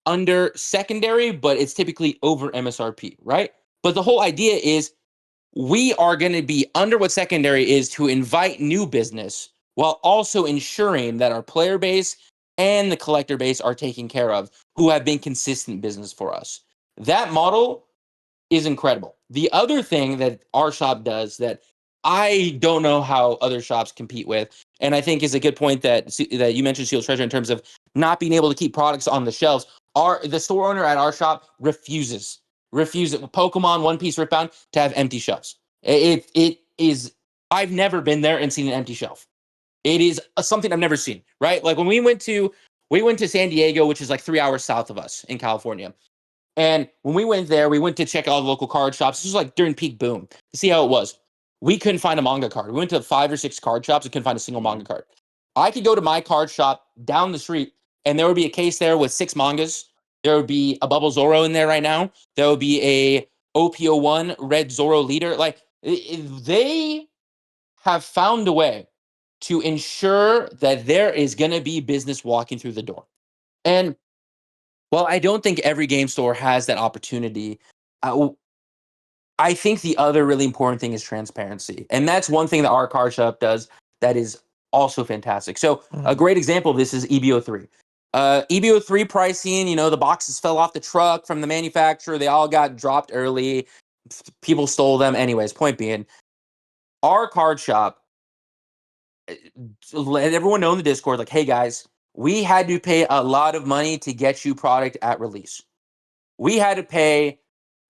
under secondary, but it's typically over MSRP, right? But the whole idea is we are going to be under what secondary is to invite new business while also ensuring that our player base and the collector base are taken care of, who have been consistent business for us. That model is incredible. The other thing that our shop does that I don't know how other shops compete with, and I think is a good point that you mentioned, Seal Treasure, in terms of not being able to keep products on the shelves. The store owner at our shop refuses Pokemon One Piece Ripbound to have empty shelves. It is. I've never been there and seen an empty shelf. It is something I've never seen. Right, like when we went to San Diego, which is like 3 hours south of us in California. And when we went there, we went to check all the local card shops. This was like during peak boom to see how it was. We couldn't find a manga card. We went to 5 or 6 card shops and couldn't find a single manga card. I could go to my card shop down the street and there would be a case there with 6 mangas. There would be a Bubble Zoro in there right now. There would be a OPO1 Red Zoro leader. Like they have found a way to ensure that there is going to be business walking through the door. And well, I don't think every game store has that opportunity. I think the other really important thing is transparency. And that's one thing that our card shop does that is also fantastic. So a great example of this is EBO3. EBO3 pricing, the boxes fell off the truck from the manufacturer. They all got dropped early. People stole them. Anyways, point being, our card shop let everyone know in the Discord, like, hey guys, we had to pay a lot of money to get you product at release. We had to pay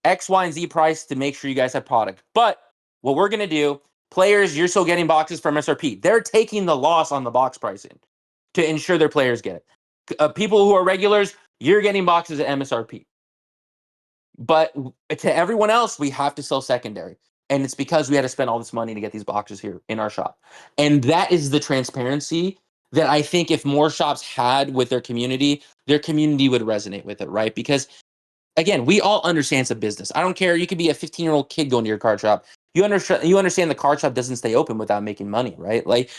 X, Y, and Z price to make sure you guys have product. But what we're going to do, players, you're still getting boxes from SRP. They're taking the loss on the box pricing to ensure their players get it. People who are regulars, you're getting boxes at MSRP. But to everyone else, we have to sell secondary. And it's because we had to spend all this money to get these boxes here in our shop. And that is the transparency that I think if more shops had with their community would resonate with it, right? Because again, we all understand it's a business. I don't care. You could be a 15-year-old kid going to your card shop. You understand the card shop doesn't stay open without making money, right? Like,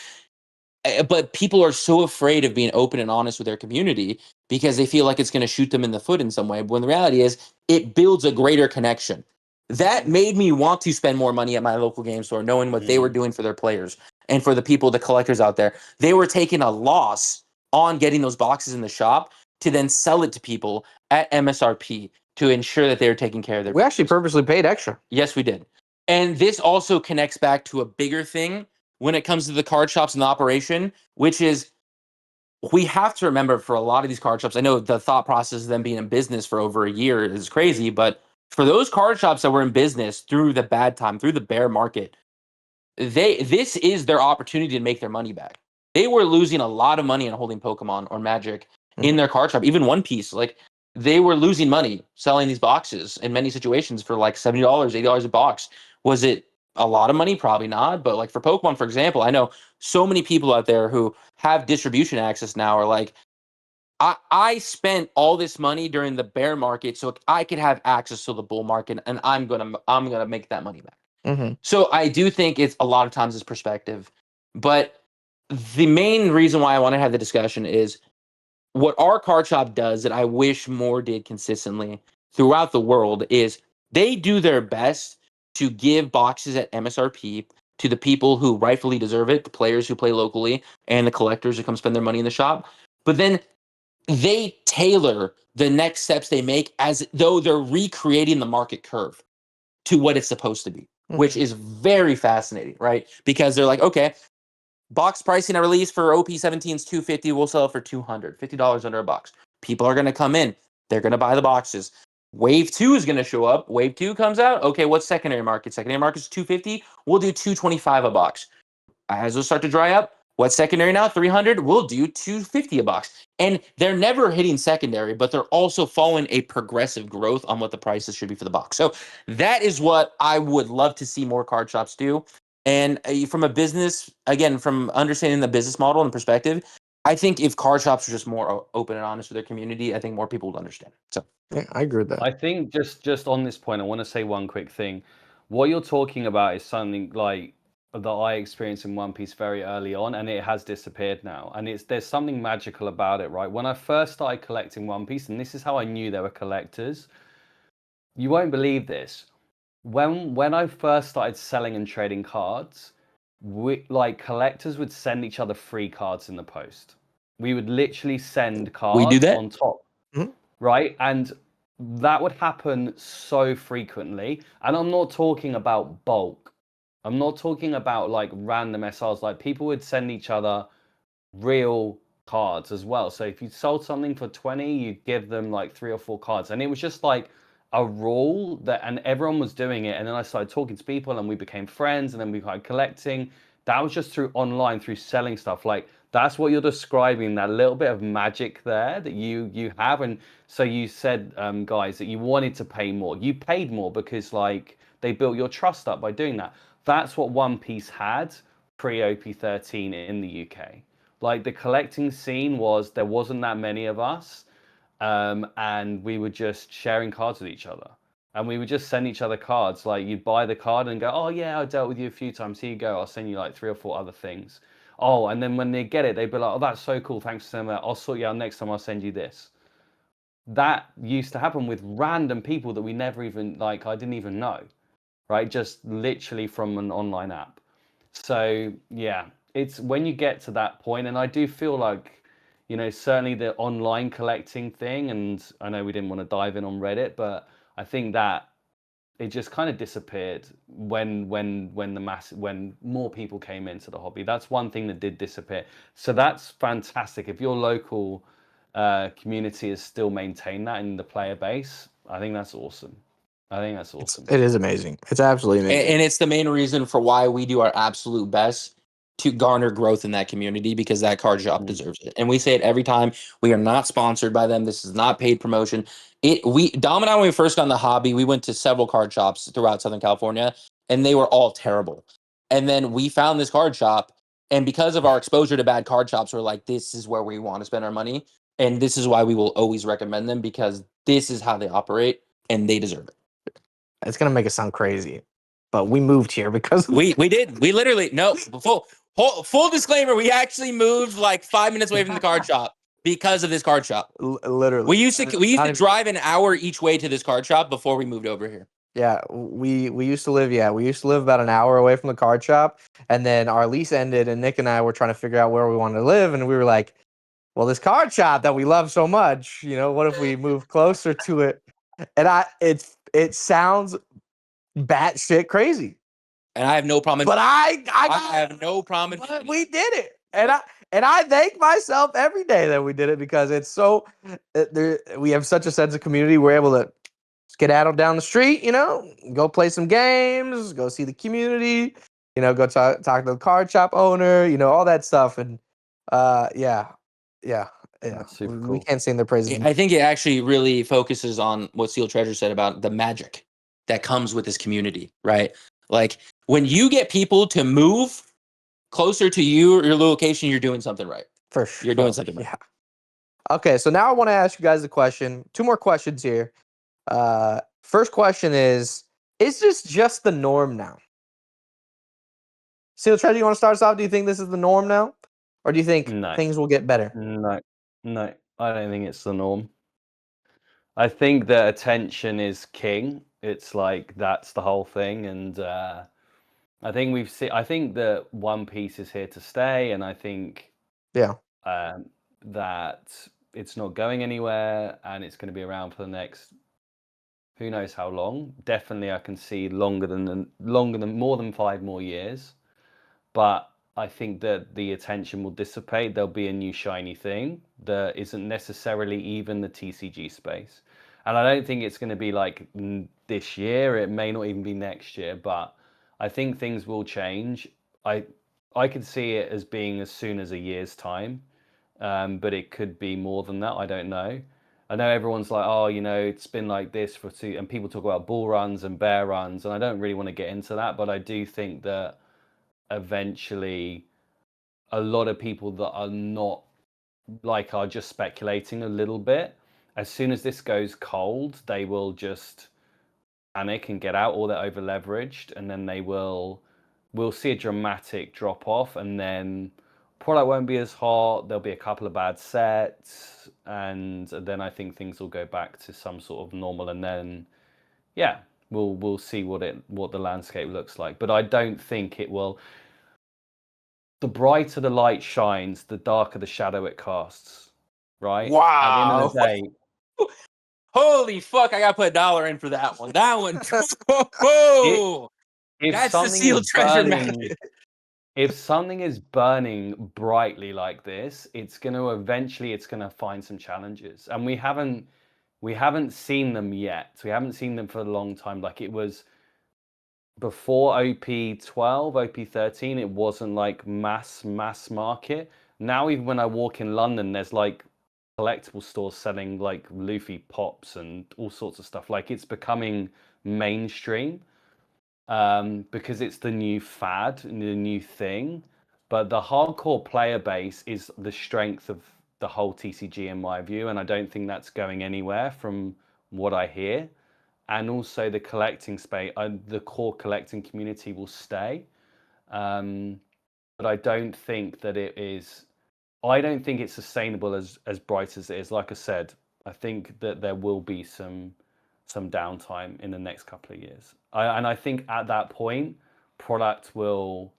but people are so afraid of being open and honest with their community because they feel like it's going to shoot them in the foot in some way. When the reality is, it builds a greater connection. That made me want to spend more money at my local game store, knowing what they were doing for their players and for the people, the collectors out there. They were taking a loss on getting those boxes in the shop to then sell it to people at MSRP to ensure that they were taking care of their. We actually purposely paid extra. Yes, we did. And this also connects back to a bigger thing when it comes to the card shops and the operation, which is we have to remember for a lot of these card shops, I know the thought process of them being in business for over a year is crazy, but for those card shops that were in business through the bad time, through the bear market, this is their opportunity to make their money back. They were losing a lot of money on holding Pokemon or Magic in their card shop, even One Piece. Like they were losing money selling these boxes in many situations for like $70, $80 a box. Was it a lot of money? Probably not. But like for Pokemon, for example, I know so many people out there who have distribution access now are like, I spent all this money during the bear market so I could have access to the bull market, and I'm gonna make that money back. So I do think it's a lot of times it's perspective, but the main reason why I want to have the discussion is what our card shop does that I wish more did consistently throughout the world is they do their best to give boxes at MSRP to the people who rightfully deserve it, the players who play locally and the collectors who come spend their money in the shop. But then they tailor the next steps they make as though they're recreating the market curve to what it's supposed to be, which is very fascinating, right? Because they're like, okay, Box pricing at release for OP17 is $250. We'll sell it for $200, $50 under a box. People are going to come in. They're going to buy the boxes. Wave 2 is going to show up. Wave 2 comes out. Okay, what's secondary market? Secondary market is $250. We'll do $225 a box. As those start to dry up, what's secondary now? $300. We'll do $250 a box. And they're never hitting secondary, but they're also following a progressive growth on what the prices should be for the box. So that is what I would love to see more card shops do. And from a business, again, from understanding the business model and perspective, I think if card shops are just more open and honest with their community, I think more people would understand. So Yeah, I agree with that. I think just on this point, I want to say one quick thing. What you're talking about is something like that I experienced in One Piece very early on, and it has disappeared now. And there's something magical about it, right? When I first started collecting One Piece, and this is how I knew there were collectors. You won't believe this. When I first started selling and trading cards, collectors would send each other free cards in the post. We would literally send we do cards that. on top, Mhm. right? And that would happen so frequently. And I'm not talking about bulk. I'm not talking about like random SRs. Like people would send each other real cards as well. So if you sold something for 20, you'd give them like 3 or 4 cards. And it was just like a rule that, and everyone was doing it. And then I started talking to people and we became friends and then we started collecting. That was just through online, through selling stuff. Like that's what you're describing, that little bit of magic there that you have. And so you said, guys, that you wanted to pay more. You paid more because like they built your trust up by doing that. That's what One Piece had pre-OP13 in the UK. Like the collecting scene was, there wasn't that many of us, and we were just sharing cards with each other. And we would just send each other cards. Like you'd buy the card and go, oh yeah, I dealt with you a few times. Here you go. I'll send you like 3 or 4 other things. Oh, and then when they get it, they'd be like, oh, that's so cool. Thanks for sending that. I'll sort you out next time. I'll send you this. That used to happen with random people that we never even, like, I didn't even know, right? Just literally from an online app. So yeah, it's when you get to that point, and I do feel like, you know, certainly the online collecting thing, and I know we didn't want to dive in on Reddit, but I think that it just kind of disappeared when more people came into the hobby. That's one thing that did disappear. So that's fantastic. If your local community has still maintained that in the player base, I think that's awesome. I think that's awesome. It is amazing. It's absolutely amazing. And it's the main reason for why we do our absolute best to garner growth in that community, because that card shop deserves it. And we say it every time. We are not sponsored by them. This is not paid promotion. Dom and I, when we first got in the hobby, we went to several card shops throughout Southern California, and they were all terrible. And then we found this card shop, and because of our exposure to bad card shops, we're like, this is where we want to spend our money. And this is why we will always recommend them, because this is how they operate and they deserve it. It's gonna make it sound crazy, but we moved here because we did. We literally full disclaimer. We actually moved like 5 minutes away from the card shop because of this card shop. Literally, We used to drive an hour each way to this card shop before we moved over here. Yeah, we used to live. Yeah, we used to live about an hour away from the card shop, and then our lease ended, and Nick and I were trying to figure out where we wanted to live, and we were like, "Well, this card shop that we love so much, you know, what if we move closer to it?" And it sounds batshit crazy, And I have no problem. but I have no problem. But we did it, and I thank myself every day that we did it, because it's so we have such a sense of community. We're able to skedaddle down the street, you know, go play some games, go see the community, you know, go talk to the card shop owner, you know, all that stuff. And yeah. That's super We cool. can't sing their praises. I think it actually really focuses on what Steel Treasure said about the magic that comes with this community, right? Like when you get people to move closer to you or your location, you're doing something right. For sure. You're doing something right. Yeah. Okay, so now I want to ask you guys a question. 2 more questions here. First question is this just the norm now? Steel Treasure, you want to start us off? Do you think this is the norm now? Or do you think things will get better? No, I don't think it's the norm. I think that attention is king. It's like that's the whole thing, and I think that One Piece is here to stay, and I think that it's not going anywhere, and it's going to be around for the next who knows how long. Definitely, I can see longer than more than 5 more years. But I think that the attention will dissipate. There'll be a new shiny thing that isn't necessarily even the TCG space. And I don't think it's going to be like this year. It may not even be next year, but I think things will change. I could see it as being as soon as a year's time, but it could be more than that. I don't know. I know everyone's like, oh, it's been like this for two, and people talk about bull runs and bear runs, and I don't really want to get into that, but I do think that eventually a lot of people that are not are just speculating a little bit. As soon as this goes cold, they will just panic and get out, or they're over leveraged, and then we'll see a dramatic drop off, and then product won't be as hot. There'll be a couple of bad sets, and then I think things will go back to some sort of normal, and then yeah, we'll see what the landscape looks like. But I don't think it will. The brighter the light shines, the darker the shadow it casts. Right? At the end of Wow. the day, Holy fuck! I gotta put $1 in for that one. That one. Oh, if that's the something sealed is treasure burning, method. if something is burning brightly like this, it's gonna find some challenges, and we haven't seen them yet. We haven't seen them for a long time. Like it was before OP12, OP13, it wasn't like mass market. Now even when I walk in London, there's like collectible stores selling like Luffy pops and all sorts of stuff. Like it's becoming mainstream because it's the new fad and the new thing. But the hardcore player base is the strength of the whole TCG in my view, and I don't think that's going anywhere from what I hear. And also the collecting space, the core collecting community will stay. But I don't think that it is. I don't think it's sustainable as bright as it is. Like I said, I think that there will be some downtime in the next couple of years. And I think at that point, product will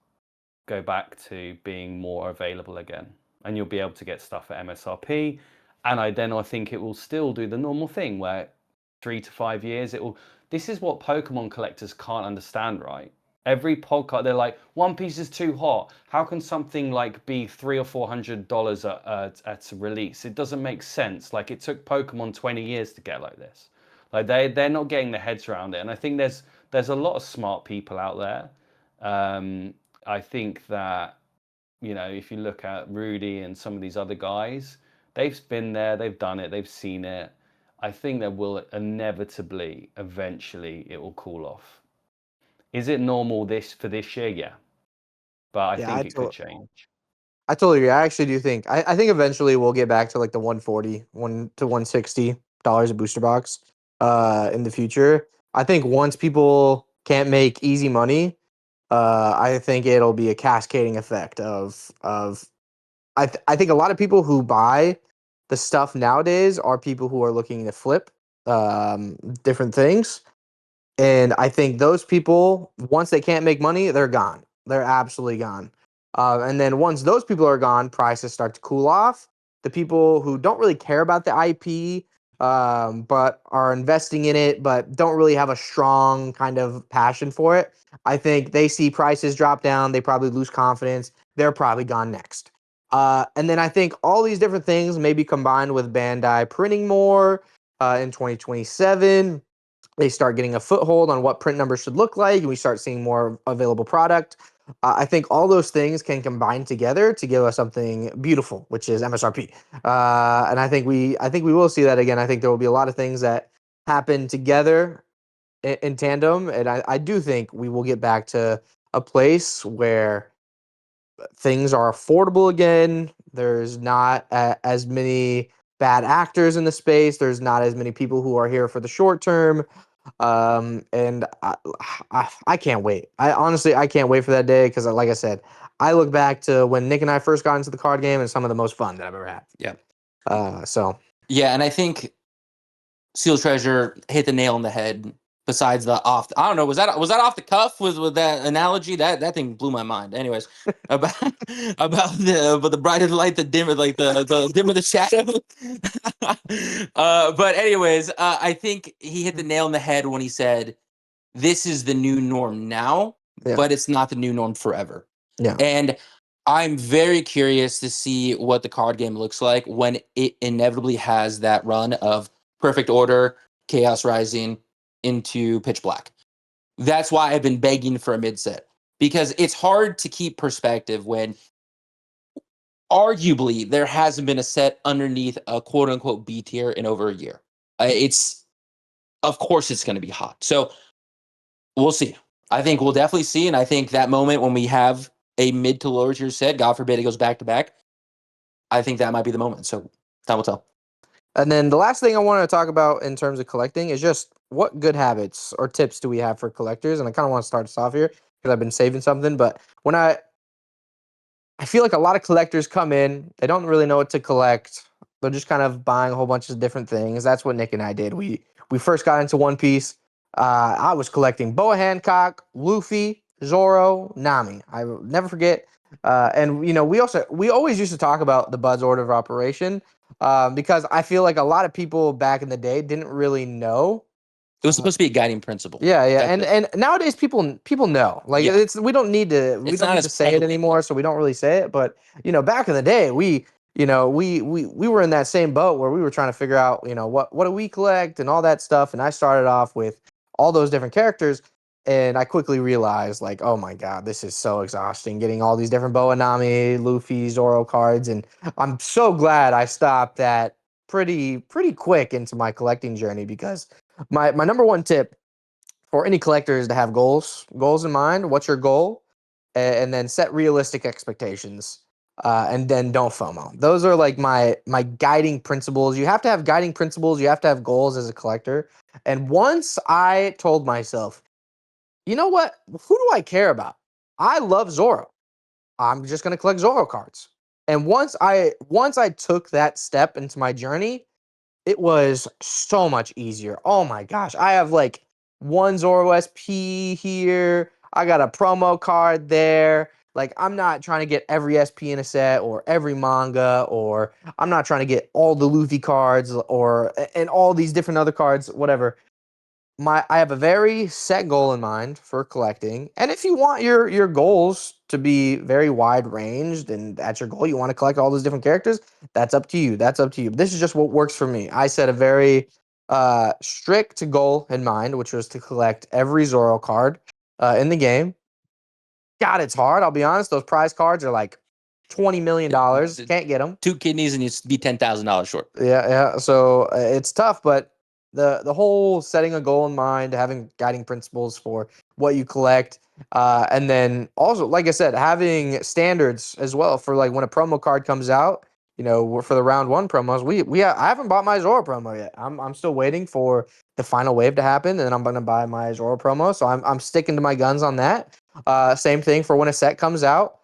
go back to being more available again, and you'll be able to get stuff at MSRP. And I think it will still do the normal thing where 3 to 5 years it will. This is what Pokemon collectors can't understand, right? Every podcast, they're like, One Piece is too hot. How can something like be $300 or $400 at release? It doesn't make sense. Like it took Pokemon 20 years to get like this. Like they're not getting their heads around it. And I think there's a lot of smart people out there. I think that if you look at Rudy and some of these other guys, they've been there, they've done it, they've seen it. I think there will inevitably, eventually, it will cool off. Is it normal for this year? Yeah, but I think it could change. I totally agree. I actually do think I think eventually we'll get back to like the 140, to $160 a booster box in the future. I think once people can't make easy money, I think it'll be a cascading effect of I think a lot of people who buy the stuff nowadays are people who are looking to flip different things. And I think those people, once they can't make money, they're gone. They're absolutely gone. And then once those people are gone, prices start to cool off. The people who don't really care about the IP, but are investing in it, but don't really have a strong kind of passion for it, I think they see prices drop down. They probably lose confidence. They're probably gone next. And then I think all these different things maybe combined with Bandai printing more in 2027, they start getting a foothold on what print numbers should look like, and we start seeing more available product. I think all those things can combine together to give us something beautiful, which is MSRP. And I think we will see that again. I think there will be a lot of things that happen together in tandem, and I do think we will get back to a place where things are affordable again. There's not as many bad actors in the space. There's not as many people who are here for the short term. And I can't wait. I can't wait for that day because, like I said, I look back to when Nick and I first got into the card game and some of the most fun that I've ever had. Yeah. Yeah, and I think Seal Treasure hit the nail on the head. Besides I don't know, was that off the cuff with that analogy? That thing blew my mind. Anyways, about the brighter the light, the dimmer, like the dimmer the shadow. But anyways, I think he hit the nail on the head when he said, "This is the new norm now, Yeah. but it's not the new norm forever." Yeah. And I'm very curious to see what the card game looks like when it inevitably has that run of Perfect Order, Chaos Rising into Pitch Black. That's why I've been begging for a mid set, because it's hard to keep perspective when arguably there hasn't been a set underneath a quote unquote B tier in over a year. It's of course it's going to be hot. So we'll see. I think we'll definitely see, and I think that moment when we have a mid to lower tier set, God forbid it goes back to back, I think that might be the moment. So time will tell. And then the last thing I want to talk about in terms of collecting is just what good habits or tips do we have for collectors? And I kind of want to start us off here because I've been saving something. But when I feel like a lot of collectors come in, they don't really know what to collect. They're just kind of buying a whole bunch of different things. That's what Nick and I did. We first got into One Piece. I was collecting Boa Hancock, Luffy, Zoro, Nami. I will never forget. And you know, we always used to talk about the Bud's order of operation because I feel like a lot of people back in the day didn't really know. It was supposed to be a guiding principle. Yeah, yeah, That's and it. nowadays people know. Like Yeah. it's we It's don't not need as to say it prevalent. anymore, so we don't really say it. But you know, back in the day, we were in that same boat where we were trying to figure out what do we collect and all that stuff. And I started off with all those different characters, and I quickly realized like, oh my god, this is so exhausting getting all these different Boa Nami, Luffy, Zoro cards, and I'm so glad I stopped that pretty quick into my collecting journey because my number one tip for any collector is to have goals in mind. What's your goal? And then set realistic expectations. And then don't FOMO. Those are like my guiding principles. You have to have guiding principles. You have to have goals as a collector. And once I told myself, you know what? Who do I care about? I love Zoro. I'm just gonna collect Zoro cards. And once I took that step into my journey, it was so much easier. Oh my gosh. I have like one Zoro SP here. I got a promo card there. Like I'm not trying to get every SP in a set or every manga, or I'm not trying to get all the Luffy cards or and all these different other cards, whatever. I have a very set goal in mind for collecting. And if you want your goals to be very wide ranged and that's your goal, you want to collect all those different characters, that's up to you. That's up to you. This is just what works for me. I set a very strict goal in mind, which was to collect every Zoro card in the game. God, it's hard. I'll be honest. Those prize cards are like $20 million. Can't get them. 2 kidneys and you'd be $10,000 short. Yeah, yeah. So it's tough, but the whole setting a goal in mind, having guiding principles for what you collect, and then also, like I said, having standards as well for like when a promo card comes out. For the round one promos, I haven't bought my Zoro promo yet. I'm still waiting for the final wave to happen, and then I'm gonna buy my Zoro promo. So I'm sticking to my guns on that. Same thing for when a set comes out.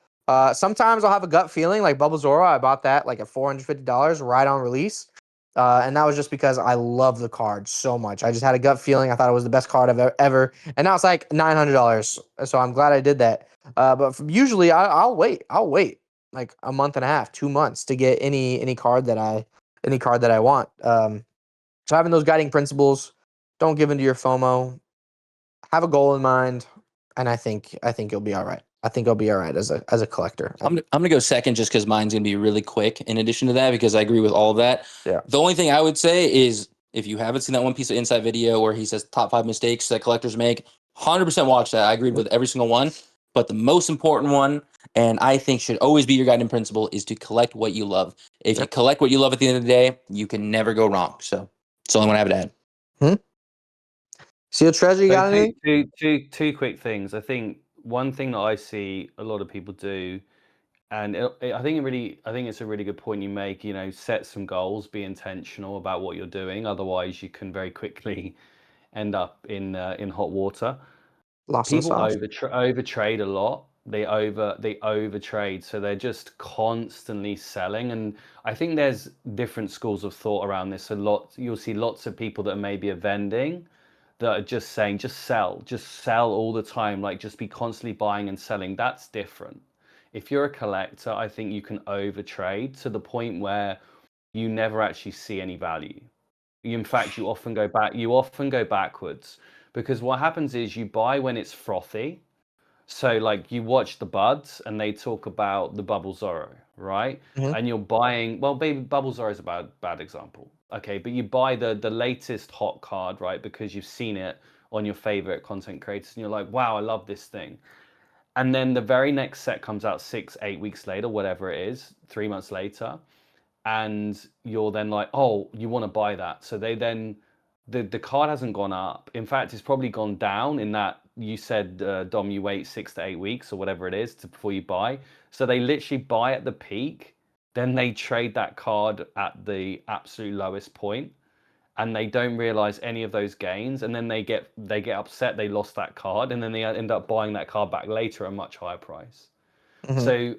Sometimes I'll have a gut feeling like Bubble Zoro. I bought that like at $450 right on release. And that was just because I love the card so much. I just had a gut feeling. I thought it was the best card I've ever. And now it's like $900. So I'm glad I did that. But usually I'll wait. I'll wait like a month and a half, 2 months to get any card that I want. So having those guiding principles, don't give into your FOMO. Have a goal in mind, and I think you'll be all right. I think I'll be all right as a collector. I'm gonna go second just because mine's gonna be really quick. In addition to that, because I agree with all of that. Yeah. The only thing I would say is if you haven't seen that One Piece of Insight video where he says top 5 mistakes that collectors make, 100% watch that. I agreed with every single one. But the most important one, and I think should always be your guiding principle, is to collect what you love. If you Yep. collect what you love at the end of the day, you can never go wrong. So that's all I'm gonna have to add. See a treasure you So got anything? two quick things. I think one thing that I see a lot of people do, and I think it's a really good point you make. Set some goals, be intentional about what you're doing. Otherwise, you can very quickly end up in hot water. Lost in the People sauce. overtrade a lot. They overtrade, so they're just constantly selling. And I think there's different schools of thought around this. You'll see lots of people that maybe are vending that are just saying, just sell all the time, like just be constantly buying and selling. That's different. If you're a collector, I think you can overtrade to the point where you never actually see any value. In fact, you often go backwards, because what happens is you buy when it's frothy, So like you watch the buds and they talk about the Bubble Zorro, right? Mhm. And you're buying, well, maybe Bubble Zorro is a bad example. Okay, but you buy the latest hot card, right? Because you've seen it on your favorite content creators and you're like, wow, I love this thing. And then the very next set comes out 6, 8 weeks later, whatever it is, 3 months later, and you're then like, oh, you want to buy that. So they then the card hasn't gone up. In fact, it's probably gone down in that you said, Dom, you wait 6 to 8 weeks or whatever it is before you buy. So they literally buy at the peak, then they trade that card at the absolute lowest point, and they don't realize any of those gains, and then they get upset they lost that card, and then they end up buying that card back later at a much higher price. Mhm. So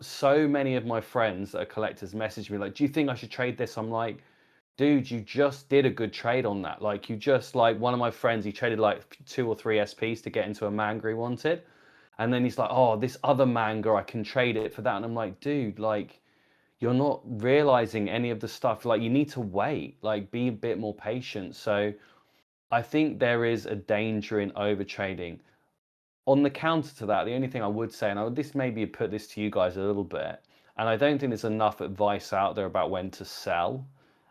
so many of my friends that are collectors message me like, do you think I should trade this? I'm like, dude, you just did a good trade on that. Like, you just, like, one of my friends, he traded like 2 or 3 SPs to get into a manga he wanted, and then he's like, oh, this other manga, I can trade it for that. And I'm like, dude, like, you're not realizing any of the stuff. Like, you need to wait, like, be a bit more patient. So I think there is a danger in over trading. On the counter to that, the only thing I would say, and I would this maybe put this to you guys a little bit, and I don't think there's enough advice out there about when to sell.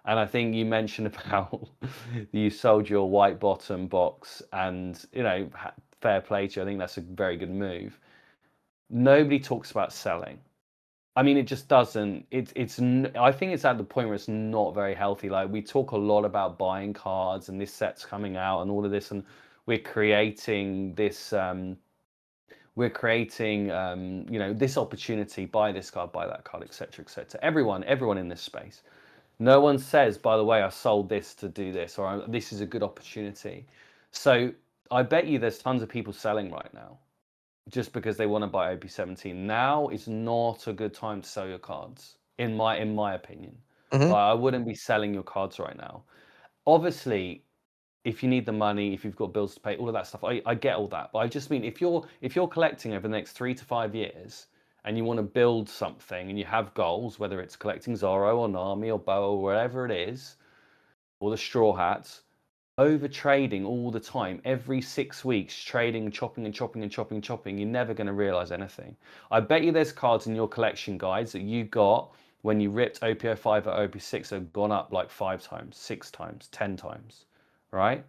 And I think you mentioned about you sold your white bottom box, and fair play to you. I think that's a very good move. Nobody talks about selling. I mean, it just doesn't. I think it's at the point where it's not very healthy. Like, we talk a lot about buying cards and this set's coming out and all of this, and we're creating this. This opportunity, buy this card, buy that card, etc., etc. Everyone in this space. No one says, by the way, I sold this to do this, or this is a good opportunity. So I bet you there's tons of people selling right now just because they want to buy OP17. Now is not a good time to sell your cards, in my opinion. Mhm. Like, I wouldn't be selling your cards right now. Obviously, if you need the money, if you've got bills to pay, all of that stuff, I get all that. But I just mean, if you're collecting over the next 3 to 5 years and you want to build something and you have goals, whether it's collecting Zorro or Nami or Boa or whatever it is, or the Straw Hats, over trading all the time, every 6 weeks, trading, chopping and chopping and chopping and chopping, you're never going to realize anything. I bet you there's cards in your collection guides that you got when you ripped OP05 or OP6 have gone up like 5 times, 6 times, 10 times, right?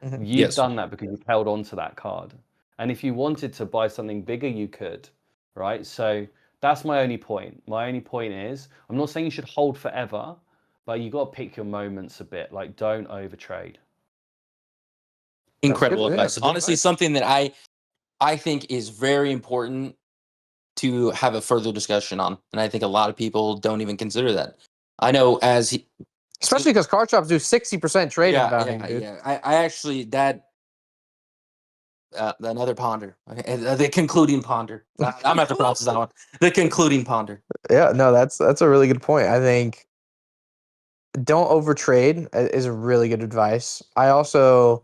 Mhm. You've Yes. done that because you've held on to that card. And if you wanted to buy something bigger, you could, right? So that's my only point. My only point is, I'm not saying you should hold forever, but you got to pick your moments a bit. Like, don't overtrade. That's Incredible good. Yeah, advice. that's good Honestly, advice. something that I think is very important to have a further discussion on, and I think a lot of people don't even consider that. I know Especially because card shops do 60% trading yeah, value, yeah, dude. yeah. I actually that another ponder, the concluding ponder. I'm gonna have to process that one. The concluding ponder. Yeah, no, that's a really good point. I think don't overtrade is a really good advice. I also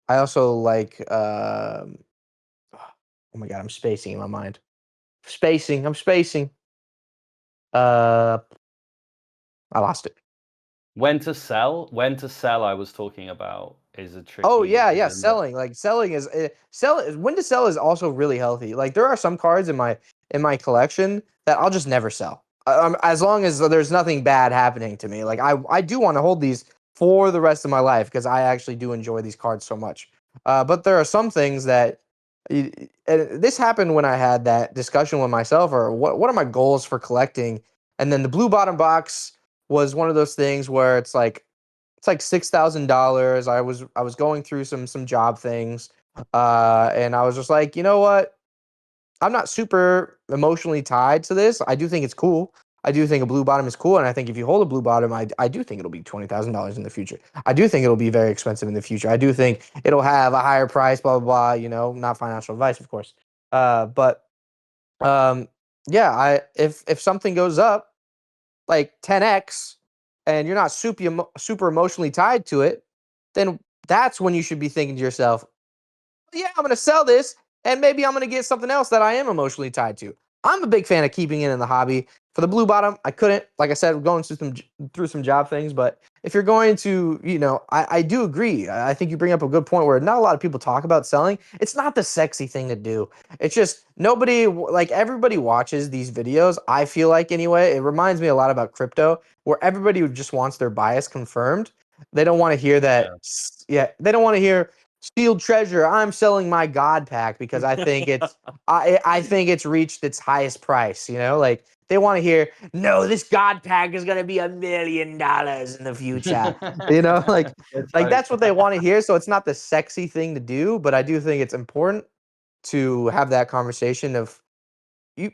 like oh my god, I'm spacing in my mind. I'm spacing. Uh I lost it. When to sell? When to sell, I was talking about, is a Oh tricky. yeah, Is yeah, a little, selling. Like selling is when to sell is also really healthy. Like there are some cards in my collection that I'll just never sell. As long as there's nothing bad happening to me. Like I do want to hold these for the rest of my life because I actually do enjoy these cards so much. But there are some things that and this happened when I had that discussion with myself or what are my goals for collecting? And then the blue bottom box was one of those things where it's like $6,000. I was going through some job things, and I was just like, you know what? I'm not super emotionally tied to this. I do think it's cool. I do think a blue bottom is cool, and I think if you hold a blue bottom, I do think it'll be $20,000 in the future. I do think it'll be very expensive in the future. I do think it'll have a higher price. Blah blah blah. Not financial advice, of course. But um, yeah, if something goes up like 10x and you're not super emotionally tied to it, then that's when you should be thinking to yourself, yeah, I'm going to sell this and maybe I'm going to get something else that I am emotionally tied to. I'm a big fan of keeping it in the hobby. For the blue bottom, I couldn't. Like I said, going through some job things, but if you're going to, I do agree. I think you bring up a good point where not a lot of people talk about selling. It's not the sexy thing to do. It's just like everybody watches these videos. I feel like anyway, it reminds me a lot about crypto where everybody just wants their bias confirmed. They don't want to hear that. Yeah, they don't want to hear sealed treasure. I'm selling my God pack because I think I think it's reached its highest price. Like they want to hear, no, this God pack is gonna be $1 million in the future. Like that's what they want to hear. So it's not the sexy thing to do, but I do think it's important to have that conversation of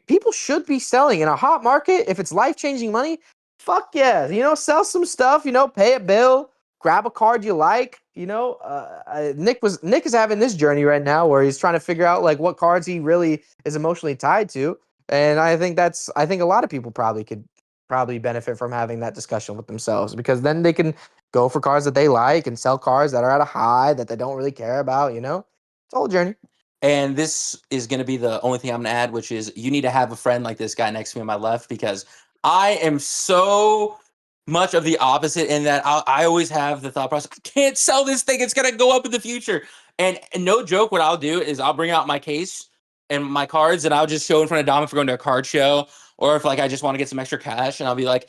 people should be selling in a hot market. If it's life-changing money, fuck yeah, sell some stuff, pay a bill, grab a card you like. Nick is having this journey right now where he's trying to figure out like what cards he really is emotionally tied to. And I think a lot of people could benefit from having that discussion with themselves, because then they can go for cards that they like and sell cards that are at a high that they don't really care about. It's a whole journey. And this is going to be the only thing I'm going to add, which is you need to have a friend like this guy next to me on my left, because I am so much of the opposite in that I always have the thought process, I can't sell this thing. It's going to go up in the future. And no joke, what I'll do is I'll bring out my case and my cards and I'll just show in front of Dom if we're going to a card show, or if like I just want to get some extra cash, and I'll be like,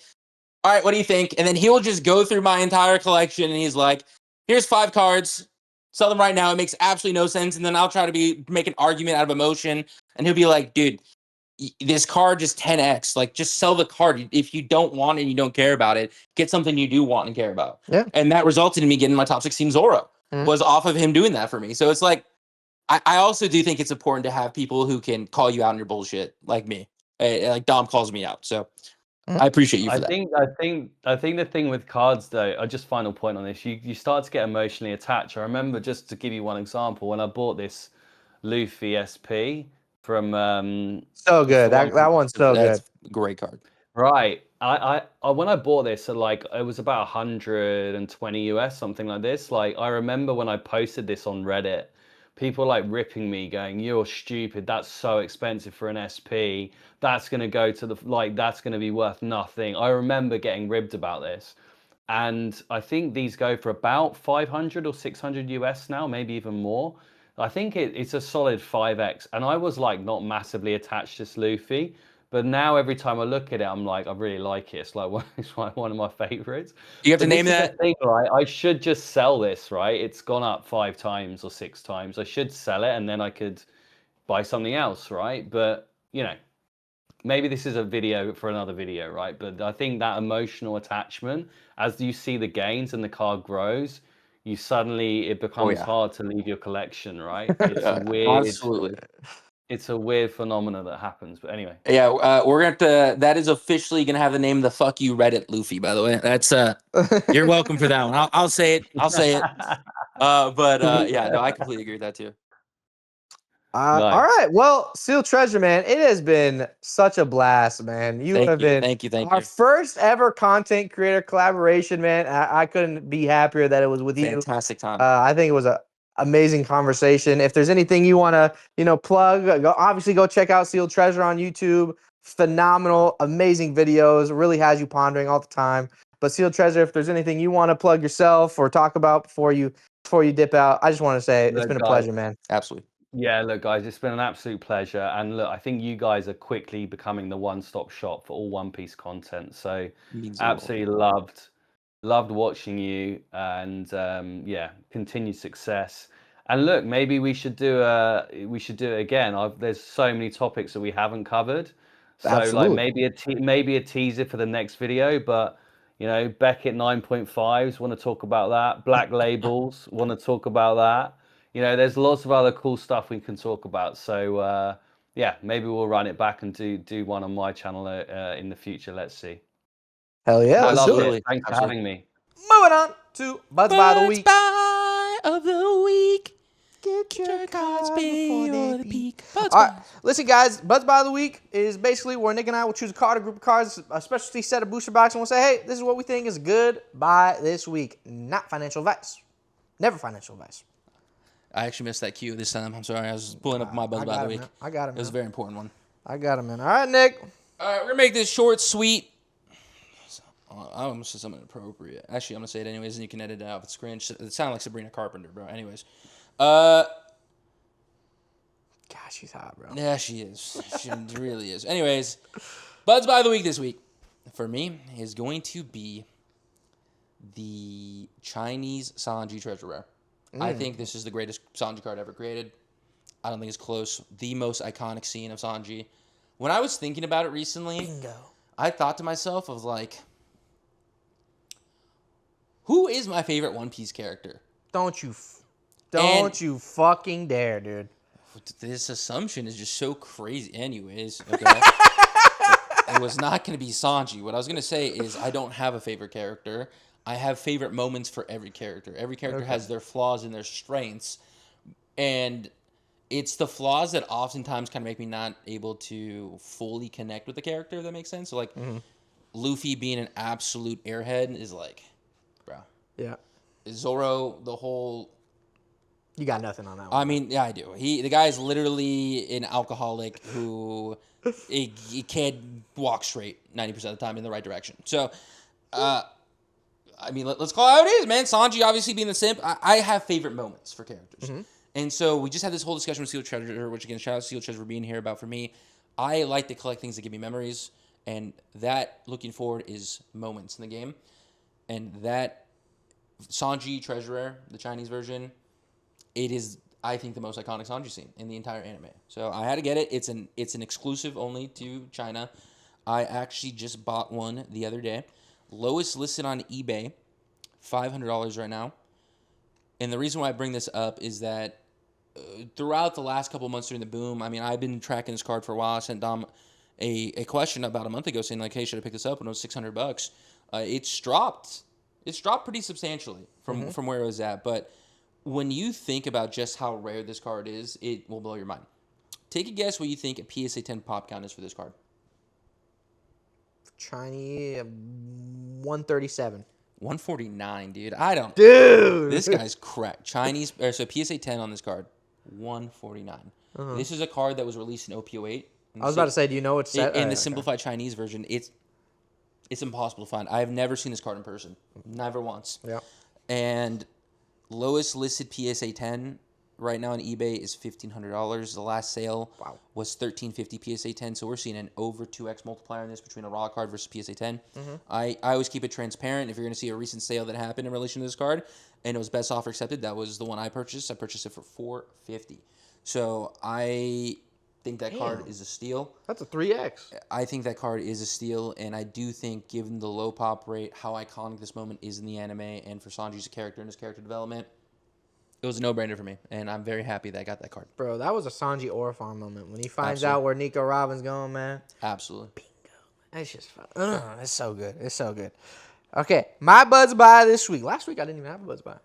all right, what do you think? And then he'll just go through my entire collection and he's like, here's 5 cards. Sell them right now. It makes absolutely no sense. And then I'll try to make an argument out of emotion. And he'll be like, dude, this card just 10x. Like, just sell the card. If you don't want it and you don't care about it, get something you do want and care about. Yeah. And that resulted in me getting my top 16 Zora. Was off of him doing that for me. So it's like, I also do think it's important to have people who can call you out on your bullshit, like me. Like Dom calls me out. So I appreciate you for that. I think the thing with cards, though, just final point on this, you start to get emotionally attached. I remember, just to give you one example, when I bought this Luffy SP from so good. That one's so good. That's a great card. Right. I when I bought this, like it was about 120 US, something like this. Like I remember when I posted this on Reddit, people like ripping me, going, "You're stupid. That's so expensive for an SP. That's gonna go to that's gonna be worth nothing." I remember getting ribbed about this, and I think these go for about 500 or 600 US now, maybe even more. I think it's a solid 5x, and I was like not massively attached to this Luffy. But now every time I look at it, I'm like, I really like it. It's like one of my favorites. You have to name that. Thing, right? I should just sell this, right? It's gone up 5 times or 6 times. I should sell it, and then I could buy something else, right? But maybe this is a video for another video, right? But I think that emotional attachment, as you see the gains and the card grows, it becomes hard to leave your collection, right? It's weird. Absolutely. It's a weird phenomena that happens, but anyway. Yeah, we're gonna have to. That is officially gonna have the name "The Fuck You Reddit Luffy." By the way, that's you're welcome for that one. I'll say it. I'll say it. Yeah, no, I completely agree with that too. Nice. All right, well, Sealed Treasure, man, it has been such a blast, man. Thank you. Our first ever content creator collaboration, man. I couldn't be happier that it was with you. Fantastic time. I think it was a amazing conversation. If there's anything you want to, plug, obviously go check out Sealed Treasure on YouTube. Phenomenal, amazing videos. Really has you pondering all the time. But Sealed Treasure, if there's anything you want to plug yourself or talk about before you dip out, I just want to say it's been a pleasure, man. Absolutely. Yeah, look, guys, it's been an absolute pleasure. And look, I think you guys are quickly becoming the one-stop shop for all One Piece content. So absolutely loved watching you, and continued success. And look, maybe we should do it again. There's so many topics that we haven't covered. So like maybe a teaser for the next video, but Beckett 9.5s want to talk about that. Black Labels want to talk about that. There's lots of other cool stuff we can talk about. So maybe we'll run it back and do one on my channel in the future. Let's see. Hell yeah, I love it. Thanks for having me. Moving on to Buds by the Week. Buy of the Week. Get your cards before they peak. All right, listen, guys. Buds by the Week is basically where Nick and I will choose a card, a group of cards, a specialty set of booster box, and we'll say, hey, this is what we think is good buy this week. Not financial advice. Never financial advice. I actually missed that cue this time. I'm sorry. I was pulling up my Buds by the Week. I got it, man. It was a very important one. I got it, man. All right, Nick. All right, we're going to make this short, sweet. I almost said something inappropriate. Actually, I'm gonna say it anyways, and you can edit it out if it's cringe. It sounded like Sabrina Carpenter, bro. Anyways, God, she's hot, bro. yeah, she is. She really is. Anyways, Buds by the week this week for me is going to be the Chinese Sanji Treasure Rare. I think this is the greatest Sanji card ever created. I don't think it's close. The most iconic scene of Sanji. When I was thinking about it recently, Bingo. I thought to myself, I was like, who is my favorite One Piece character? Don't you fucking dare, dude. This assumption is just so crazy. Anyways, okay. It was not going to be Sanji. What I was going to say is I don't have a favorite character. I have favorite moments for every character. Every character has their flaws and their strengths. And it's the flaws that oftentimes kind of make me not able to fully connect with the character, if that makes sense. So, like, Luffy being an absolute airhead is like, bro. Yeah. Zoro, the whole... You got nothing on that one. I mean, yeah, I do. The guy is literally an alcoholic who he can't walk straight 90% of the time in the right direction. So, I mean, let's call it how it is, man. Sanji obviously being the simp. I have favorite moments for characters. And so we just had this whole discussion with Seal Treasure, which again, shout out to Seal Treasure for being here about for me. I like to collect things that give me memories, and that, looking forward, is moments in the game. And that Sanji Treasurer, the Chinese version, it is, I think, the most iconic Sanji scene in the entire anime. So I had to get it. It's an exclusive only to China. I actually just bought one the other day. Lowest listed on eBay, $500 right now. And the reason why I bring this up is that throughout the last couple months during the boom, I mean, I've been tracking this card for a while. I sent Dom a question about a month ago saying, like, hey, should I pick this up when it was $600? It's dropped. It's dropped pretty substantially from where it was at. But when you think about just how rare this card is, it will blow your mind. Take a guess what you think a PSA 10 pop count is for this card. Chinese 137. 149, dude. I don't. Dude, This guy's correct. Chinese, so PSA 10 on this card, 149. This is a card that was released in OP08. I was about to say, do you know what's set? In the simplified Chinese version, it's impossible to find. I have never seen this card in person. Never once. Yeah. And lowest listed PSA 10 right now on eBay is $1,500. The last sale was $1,350 PSA 10. So we're seeing an over 2x multiplier in this between a raw card versus PSA 10. I always keep it transparent. If you're going to see a recent sale that happened in relation to this card and it was best offer accepted, that was the one I purchased. I purchased it for $450. So I think that card is a steal. That's a 3x. I think that card is a steal, and I do think, given the low pop rate, how iconic this moment is in the anime, and for Sanji's character and his character development, it was a no-brainer for me, and I'm very happy that I got that card. Bro, that was a Sanji Orifon moment. When he finds out where Nico Robin's going, man. Absolutely. Bingo. That's just fun. It's so good. It's so good. Okay, my Buds Buy this week. Last week, I didn't even have a Buds Buy.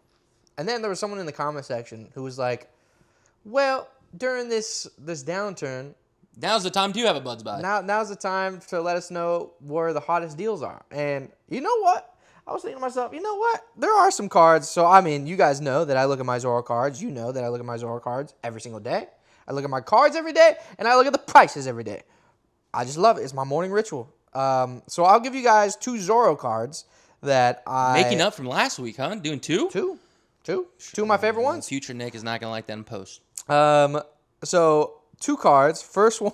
And then there was someone in the comment section who was like, well, during this downturn, Now's the time to have a Buds Buy. now's the time to let us know where the hottest deals are. And you know what? I was thinking to myself, you know what? There are some cards. So, I mean, you guys know that I look at my Zoro cards. You know that I look at my Zoro cards every single day. I look at my cards every day, and I look at the prices every day. I just love it. It's my morning ritual. So I'll give you guys 2 Zoro cards that I... Making up from last week, huh? Doing 2? Two of my favorite ones. Future Nick is not going to like that in post. So 2 cards. First one...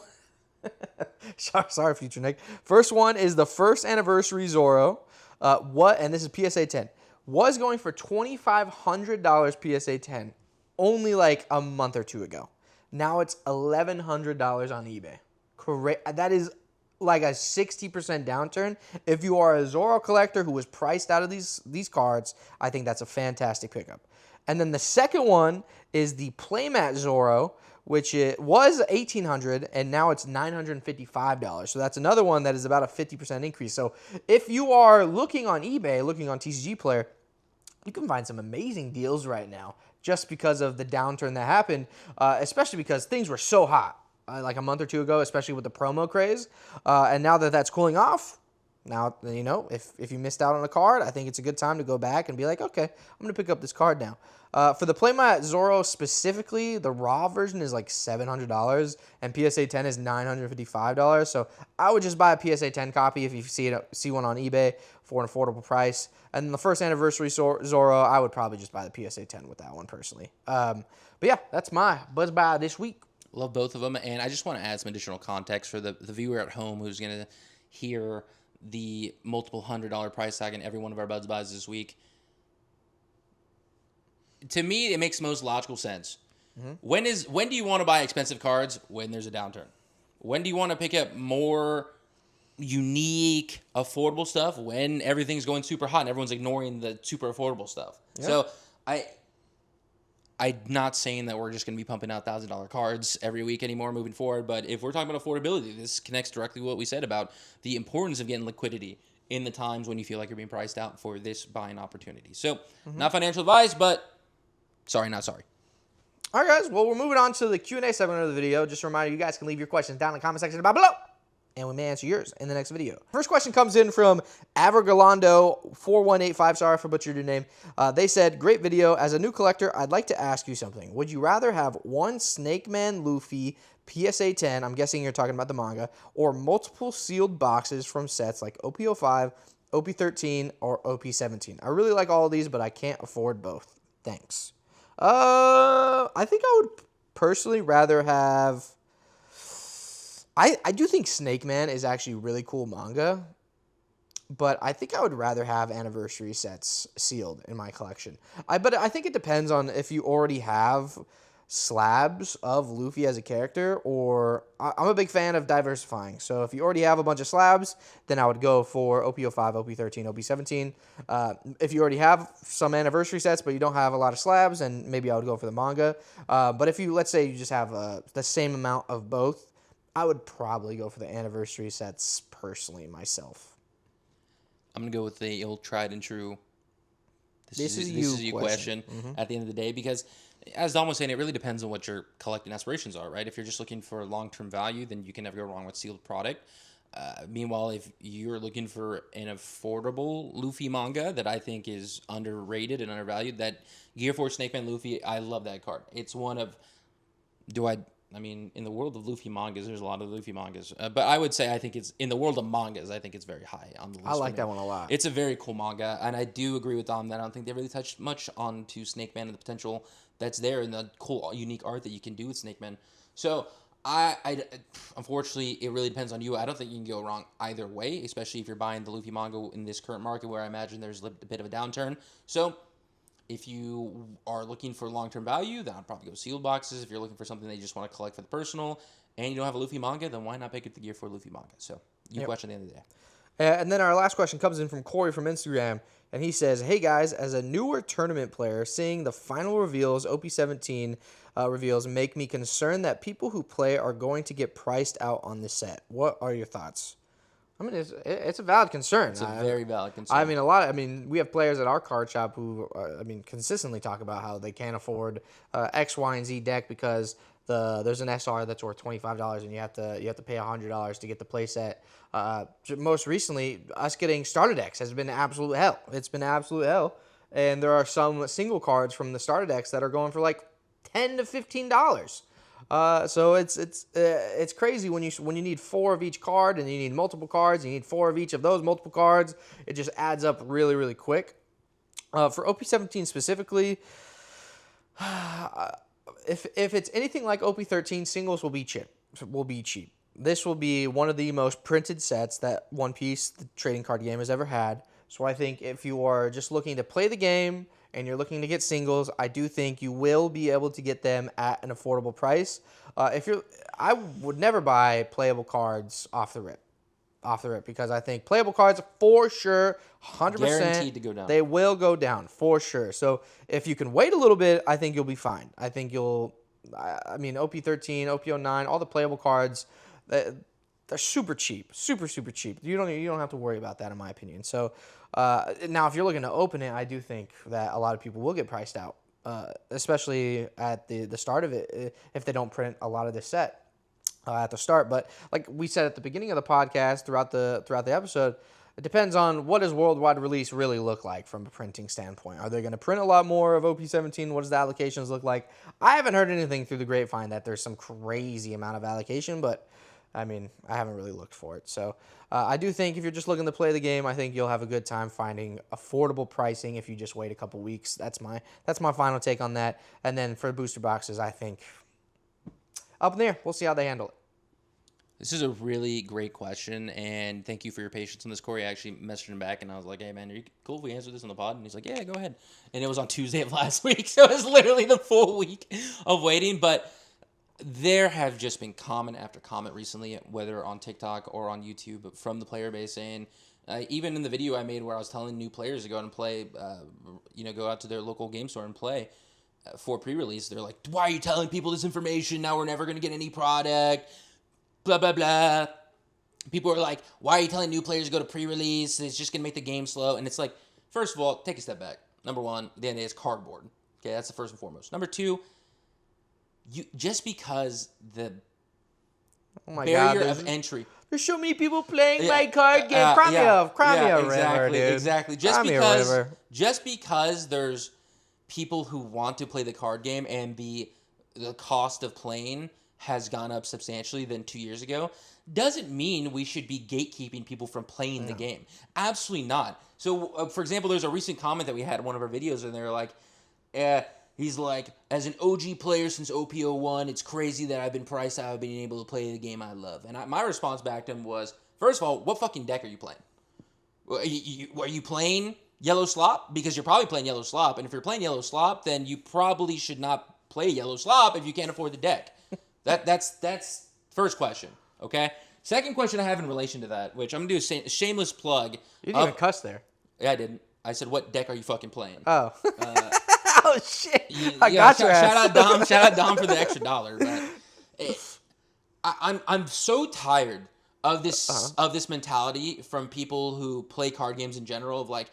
Sorry, Future Nick. First one is the first anniversary Zoro. And this is PSA 10. Was going for $2,500 PSA 10 only like a month or 2 ago. Now it's $1,100 on eBay. Correct. That is like a 60% downturn. If you are a Zoro collector who was priced out of these cards, I think that's a fantastic pickup. And then the second one is the Playmat Zoro, which it was $1,800 and now it's $955. So that's another one that is about a 50% increase. So if you are looking on eBay, looking on TCG Player, you can find some amazing deals right now just because of the downturn that happened, especially because things were so hot like a month or 2 ago, especially with the promo craze. And now that that's cooling off, Now, if you missed out on a card, I think it's a good time to go back and be like, okay, I'm going to pick up this card now. For the Playmat Zoro specifically, the raw version is like $700, and PSA 10 is $955. So I would just buy a PSA 10 copy if you see one on eBay for an affordable price. And then the first anniversary Zoro, I would probably just buy the PSA 10 with that one personally. But yeah, that's my Buzz Buy this week. Love both of them, and I just want to add some additional context for the viewer at home who's going to hear the multiple $100 price tag in every one of our Buzz Buys this week. To me, it makes most logical sense. Mm-hmm. When do you want to buy expensive cards? When there's a downturn. When do you want to pick up more unique, affordable stuff? When everything's going super hot and everyone's ignoring the super affordable stuff. Yep. So I'm not saying that we're just going to be pumping out $1,000 cards every week anymore moving forward, but if we're talking about affordability, this connects directly with what we said about the importance of getting liquidity in the times when you feel like you're being priced out for this buying opportunity. So, not financial advice, but sorry, not sorry. All right, guys. Well, we're moving on to the Q&A segment of the video. Just a reminder, you guys can leave your questions down in the comment section down below, and we may answer yours in the next video. First question comes in from Avergalando4185. Sorry if I butchered your name. They said, great video. As a new collector, I'd like to ask you something. Would you rather have one Snake Man Luffy PSA 10, I'm guessing you're talking about the manga, or multiple sealed boxes from sets like OP05, OP13, or OP17? I really like all of these, but I can't afford both. Thanks. I think I would personally rather have... I do think Snake Man is actually really cool manga, but I think I would rather have anniversary sets sealed in my collection. But I think it depends on if you already have slabs of Luffy as a character, or I'm a big fan of diversifying. So if you already have a bunch of slabs, then I would go for OP05, OP13, OP17. If you already have some anniversary sets, but you don't have a lot of slabs, then maybe I would go for the manga. But if let's say you just have the same amount of both, I would probably go for the anniversary sets personally myself. I'm going to go with the old tried and true. This is you question at the end of the day, because as Dom was saying, it really depends on what your collecting aspirations are, right? If you're just looking for long-term value, then you can never go wrong with sealed product. Meanwhile, if you're looking for an affordable Luffy manga that I think is underrated and undervalued, that Gear Force Snake Man Luffy, I love that card. It's one of... in the world of Luffy mangas, there's a lot of Luffy mangas. But I would say I think it's, in the world of mangas, I think it's very high on the list. I like that one a lot. It's a very cool manga, and I do agree with Dom that I don't think they really touched much onto Snake Man and the potential that's there and the cool, unique art that you can do with Snake Man. So, I unfortunately, it really depends on you. I don't think you can go wrong either way, especially if you're buying the Luffy manga in this current market where I imagine there's a bit of a downturn. So, if you are looking for long-term value, then I'd probably go sealed boxes. If you're looking for something that you just want to collect for the personal and you don't have a Luffy manga, then why not pick up the Gear for Luffy manga? So, question at the end of the day. And then our last question comes in from Corey from Instagram, and he says, hey guys, as a newer tournament player, seeing the final reveals, OP17 reveals, make me concerned that people who play are going to get priced out on the set. What are your thoughts? I mean, it's a valid concern. It's a very valid concern. We have players at our card shop who, consistently talk about how they can't afford X, Y, and Z deck because there's an SR that's worth $25 and you have to pay $100 to get the playset. Most recently, us getting starter decks has been absolute hell. It's been absolute hell, and there are some single cards from the starter decks that are going for like $10 to $15. So it's crazy when you need 4 of each card and you need multiple cards. You need 4 of each of those multiple cards. It just adds up really, really quick. For OP17 specifically, if it's anything like OP13, singles will be cheap. This will be one of the most printed sets that One Piece, the trading card game, has ever had. So I think if you are just looking to play the game and you're looking to get singles, I do think you will be able to get them at an affordable price. I would never buy playable cards off the rip, because I think playable cards for sure, 100%, guaranteed to go down. They will go down for sure. So if you can wait a little bit, I think you'll be fine. I think OP13, OP09, all the playable cards, they're super cheap, super cheap. You don't have to worry about that, in my opinion. So now, if you're looking to open it, I do think that a lot of people will get priced out, especially at the start of it, if they don't print a lot of this set at the start. But like we said at the beginning of the podcast, throughout the episode, It depends on what does worldwide release really look like from a printing standpoint. Are they going to print a lot more of OP17? What does the allocations look like? I haven't heard anything through the grapevine that there's some crazy amount of allocation, but I mean, I haven't really looked for it. So I do think if you're just looking to play the game, I think you'll have a good time finding affordable pricing if you just wait a couple weeks. That's my final take on that. And then for booster boxes, I think up in there, we'll see how they handle it. This is a really great question, and thank you for your patience on this, Corey. I actually messaged him back, and I was like, hey, man, are you cool if we answer this on the pod? And he's like, yeah, go ahead. And it was on Tuesday of last week, so it was literally the full week of waiting. But there have just been comment after comment recently, whether on TikTok or on YouTube, from the player base saying, even in the video I made where I was telling new players to go out and play, go out to their local game store and play for pre-release, they're like, why are you telling people this information? Now we're never going to get any product. Blah, blah, blah. People are like, why are you telling new players to go to pre-release? It's just going to make the game slow. And it's like, first of all, take a step back. Number one, at the end of the day, it's cardboard. Okay, that's the first and foremost. Number two, just because the barrier of entry. There's so many people playing my card game. Cry me a river, dude. Exactly. Just because there's people who want to play the card game and the cost of playing has gone up substantially than 2 years ago, doesn't mean we should be gatekeeping people from playing the game. Absolutely not. So, for example, there's a recent comment that we had in one of our videos, and they're like, he's like, as an OG player since OP01, it's crazy that I've been priced out of being able to play the game I love. And my response back to him was, first of all, what fucking deck are you playing? Are you playing Yellow Slop? Because you're probably playing Yellow Slop, and if you're playing Yellow Slop, then you probably should not play Yellow Slop if you can't afford the deck. That's first question, okay? Second question I have in relation to that, which I'm going to do a shameless plug. You didn't even cuss there. Yeah, I didn't. I said, what deck are you fucking playing? Oh. Oh, shit. I got your ass. Shout out Dom for the extra $1. But I'm so tired of this mentality from people who play card games in general of like,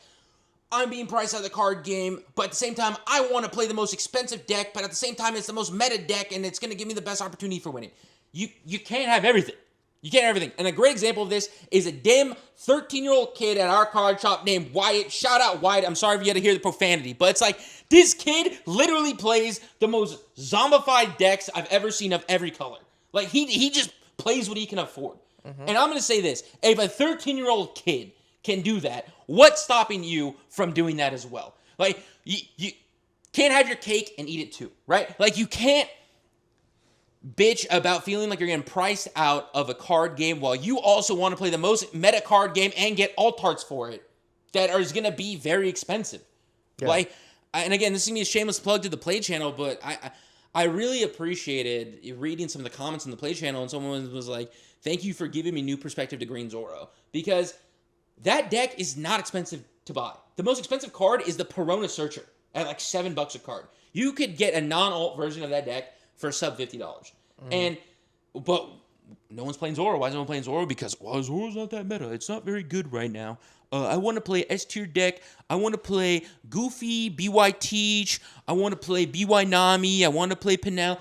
I'm being priced out of the card game, but at the same time, I want to play the most expensive deck, but at the same time, it's the most meta deck, and it's going to give me the best opportunity for winning. You can't have everything. You can't have everything. And a great example of this is a damn 13-year-old kid at our card shop named Wyatt. Shout out Wyatt. I'm sorry if you had to hear the profanity, but it's like, this kid literally plays the most zombified decks I've ever seen of every color. Like, he just plays what he can afford. Mm-hmm. And I'm going to say this. If a 13-year-old kid can do that, what's stopping you from doing that as well? Like, you can't have your cake and eat it too, right? Like, you can't bitch about feeling like you're getting priced out of a card game while you also want to play the most meta card game and get alt arts for it that is going to be very expensive. Yeah. Like, and again, this is going to be a shameless plug to the Play channel, but I really appreciated reading some of the comments on the Play channel, and someone was like, thank you for giving me new perspective to Green Zoro, because that deck is not expensive to buy. The most expensive card is the Perona Searcher at like $7 a card. You could get a non-alt version of that deck for sub $50. But no one's playing Zoro. Why is no one playing Zoro? Because, well, Zoro's not that meta. It's not very good right now. I want to play S-tier deck. I want to play Goofy, BY Teach. I want to play BY Nami. I want to play Pinel.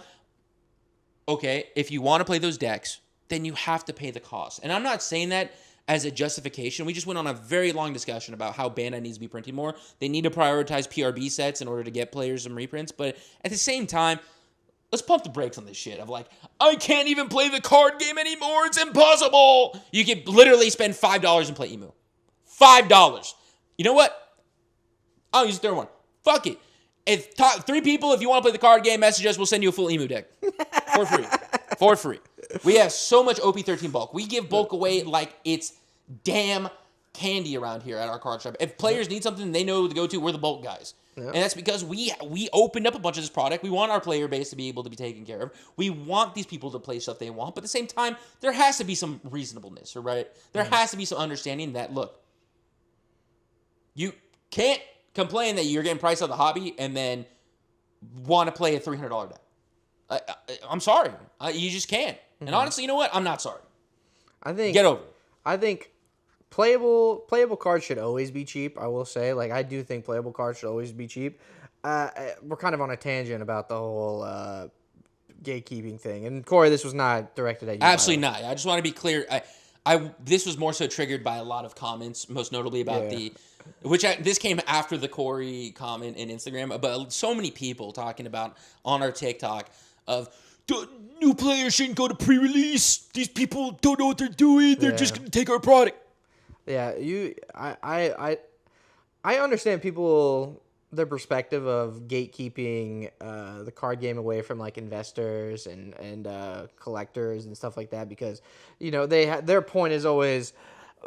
Okay, if you want to play those decks, then you have to pay the cost. And I'm not saying that as a justification. We just went on a very long discussion about how Bandai needs to be printing more. They need to prioritize PRB sets in order to get players some reprints. But at the same time, let's pump the brakes on this shit of like, I can't even play the card game anymore. It's impossible. You can literally spend $5 and play Emu. $5. You know what? I'll use the third one. Fuck it. If three people, if you want to play the card game, message us. We'll send you a full Emu deck for free. For free. We have so much OP13 bulk. We give bulk away like it's damn candy around here at our card shop. If players need something they know who to go to, we're the bulk guys. Yep. And that's because we opened up a bunch of this product. We want our player base to be able to be taken care of. We want these people to play stuff they want. But at the same time, there has to be some reasonableness, right? There has to be some understanding that, look, you can't complain that you're getting priced out of the hobby and then want to play a $300 deck. I'm sorry. You just can't. And honestly, you know what? I'm not sorry. Get over it. I think playable cards should always be cheap, I will say. Like, I do think playable cards should always be cheap. We're kind of on a tangent about the whole gatekeeping thing. And, Corey, this was not directed at you. Absolutely not. I just want to be clear. This was more so triggered by a lot of comments, most notably about Yeah. this came after the Corey comment in Instagram, but so many people talking about on our TikTok of the new players shouldn't go to pre-release. These people don't know what they're doing. They're just Yeah. gonna take our product. Yeah, I understand people their perspective of gatekeeping the card game away from like investors and collectors and stuff like that because their point is always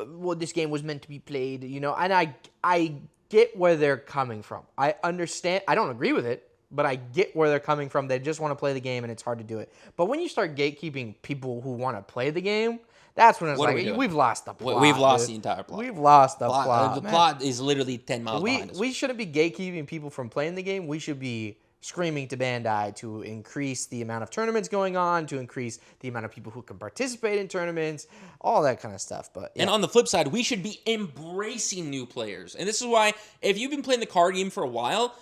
well, this game was meant to be played, and I get where they're coming from. I understand. I don't agree with it, but I get where they're coming from. They just want to play the game and it's hard to do it. But when you start gatekeeping people who want to play the game, that's when it's What are like we doing? we've lost the plot. We've lost dude. the entire plot. We've lost the plot. The man. plot is literally 10 miles behind us. We shouldn't be gatekeeping people from playing the game. We should be screaming to Bandai to increase the amount of tournaments going on, to increase the amount of people who can participate in tournaments, all that kind of stuff. But yeah. And on the flip side, we should be embracing new players. And this is why, if you've been playing the card game for a while,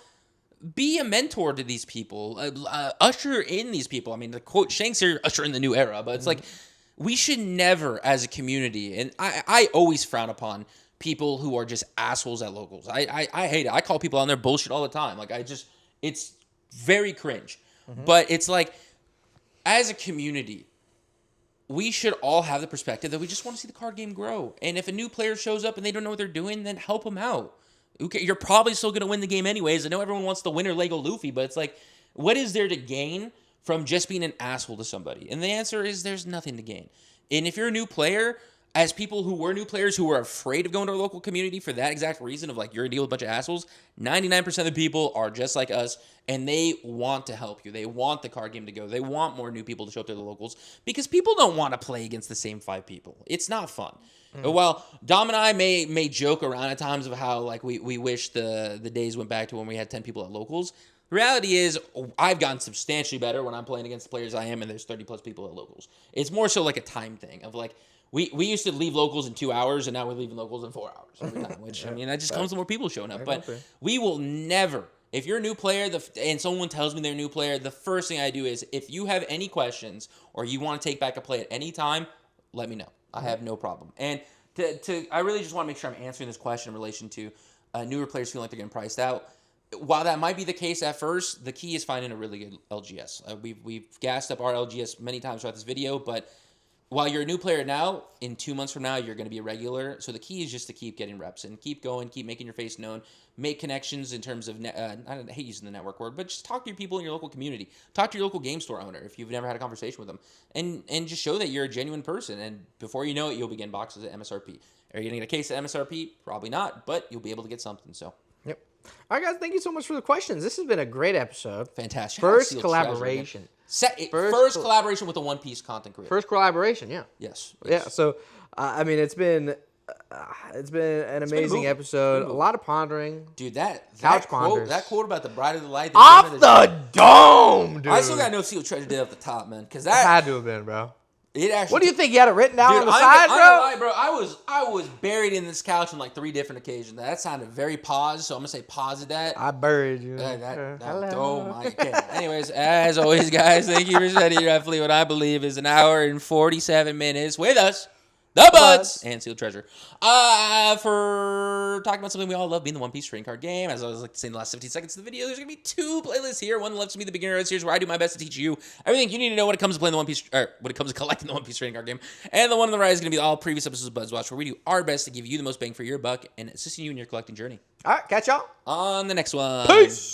be a mentor to these people. Usher in these people. I mean, the quote Shanks here, usher in the new era. But it's like, we should never, as a community, and I always frown upon people who are just assholes at locals. I hate it. I call people on their bullshit all the time. Like, it's very cringe. But it's like, as a community, we should all have the perspective that we just want to see the card game grow. And if a new player shows up and they don't know what they're doing, then help them out. Okay, you're probably still going to win the game anyways. I know everyone wants the winner Lego Luffy, but it's like, what is there to gain from just being an asshole to somebody? And the answer is there's nothing to gain. And if you're a new player, as people who were new players who were afraid of going to our local community for that exact reason of like, you're going to deal with a bunch of assholes, 99% of the people are just like us, and they want to help you. They want the card game to go. They want more new people to show up to the locals because people don't want to play against the same 5 people. It's not fun. While Dom and I may joke around at times of how like we wish the days went back to when we had 10 people at locals, the reality is I've gotten substantially better when I'm playing against the players I am and there's 30 plus people at locals. It's more so like a time thing of like, we used to leave locals in 2 hours and now we're leaving locals in 4 hours every time, which I mean, that just comes with more people showing up. But we will never, if you're a new player and someone tells me they're a new player, the first thing I do is if you have any questions or you want to take back a play at any time, let me know. I have no problem. And I really just want to make sure I'm answering this question in relation to newer players feeling like they're getting priced out. While that might be the case at first, the key is finding a really good LGS. We've gassed up our LGS many times throughout this video, but while you're a new player now, in 2 months from now, you're going to be a regular. So the key is just to keep getting reps and keep going, keep making your face known, make connections in terms of, I hate using the network word, but just talk to your people in your local community. Talk to your local game store owner if you've never had a conversation with them. And just show that you're a genuine person. And before you know it, you'll be getting boxes at MSRP. Are you going to get a case at MSRP? Probably not, but you'll be able to get something. So. Yep. All right, guys, thank you so much for the questions. This has been a great episode. Fantastic. First collaboration. First collaboration with a One Piece content creator. First collaboration, yeah. Yes. Yeah, so, I mean, it's been an amazing episode. A lot of pondering. Dude, that quote about the Bride of the Light. Off the dome, dude. I still got no Seal Treasure did off the top, man. Because that had to have been, bro. It actually. What do you think? You had it written down on the side, I'm bro? gonna lie, bro. I was buried in this couch on like 3 different occasions. That sounded very paused, so I'm gonna say pause at that. I buried you. Oh my god. Anyways, as always, guys, thank you for spending roughly what I believe is an hour and 47 minutes with us. The Buds and Sealed Treasure. For talking about something we all love, being the One Piece trading card game. As I was like to say in the last 15 seconds of the video, there's going to be 2 playlists here. One loves to be the beginner series where I do my best to teach you everything you need to know when it comes to playing the One Piece, or when it comes to collecting the One Piece trading card game. And the one on the right is going to be all previous episodes of Buds Watch, where we do our best to give you the most bang for your buck and assisting you in your collecting journey. All right, catch y'all on the next one. Peace.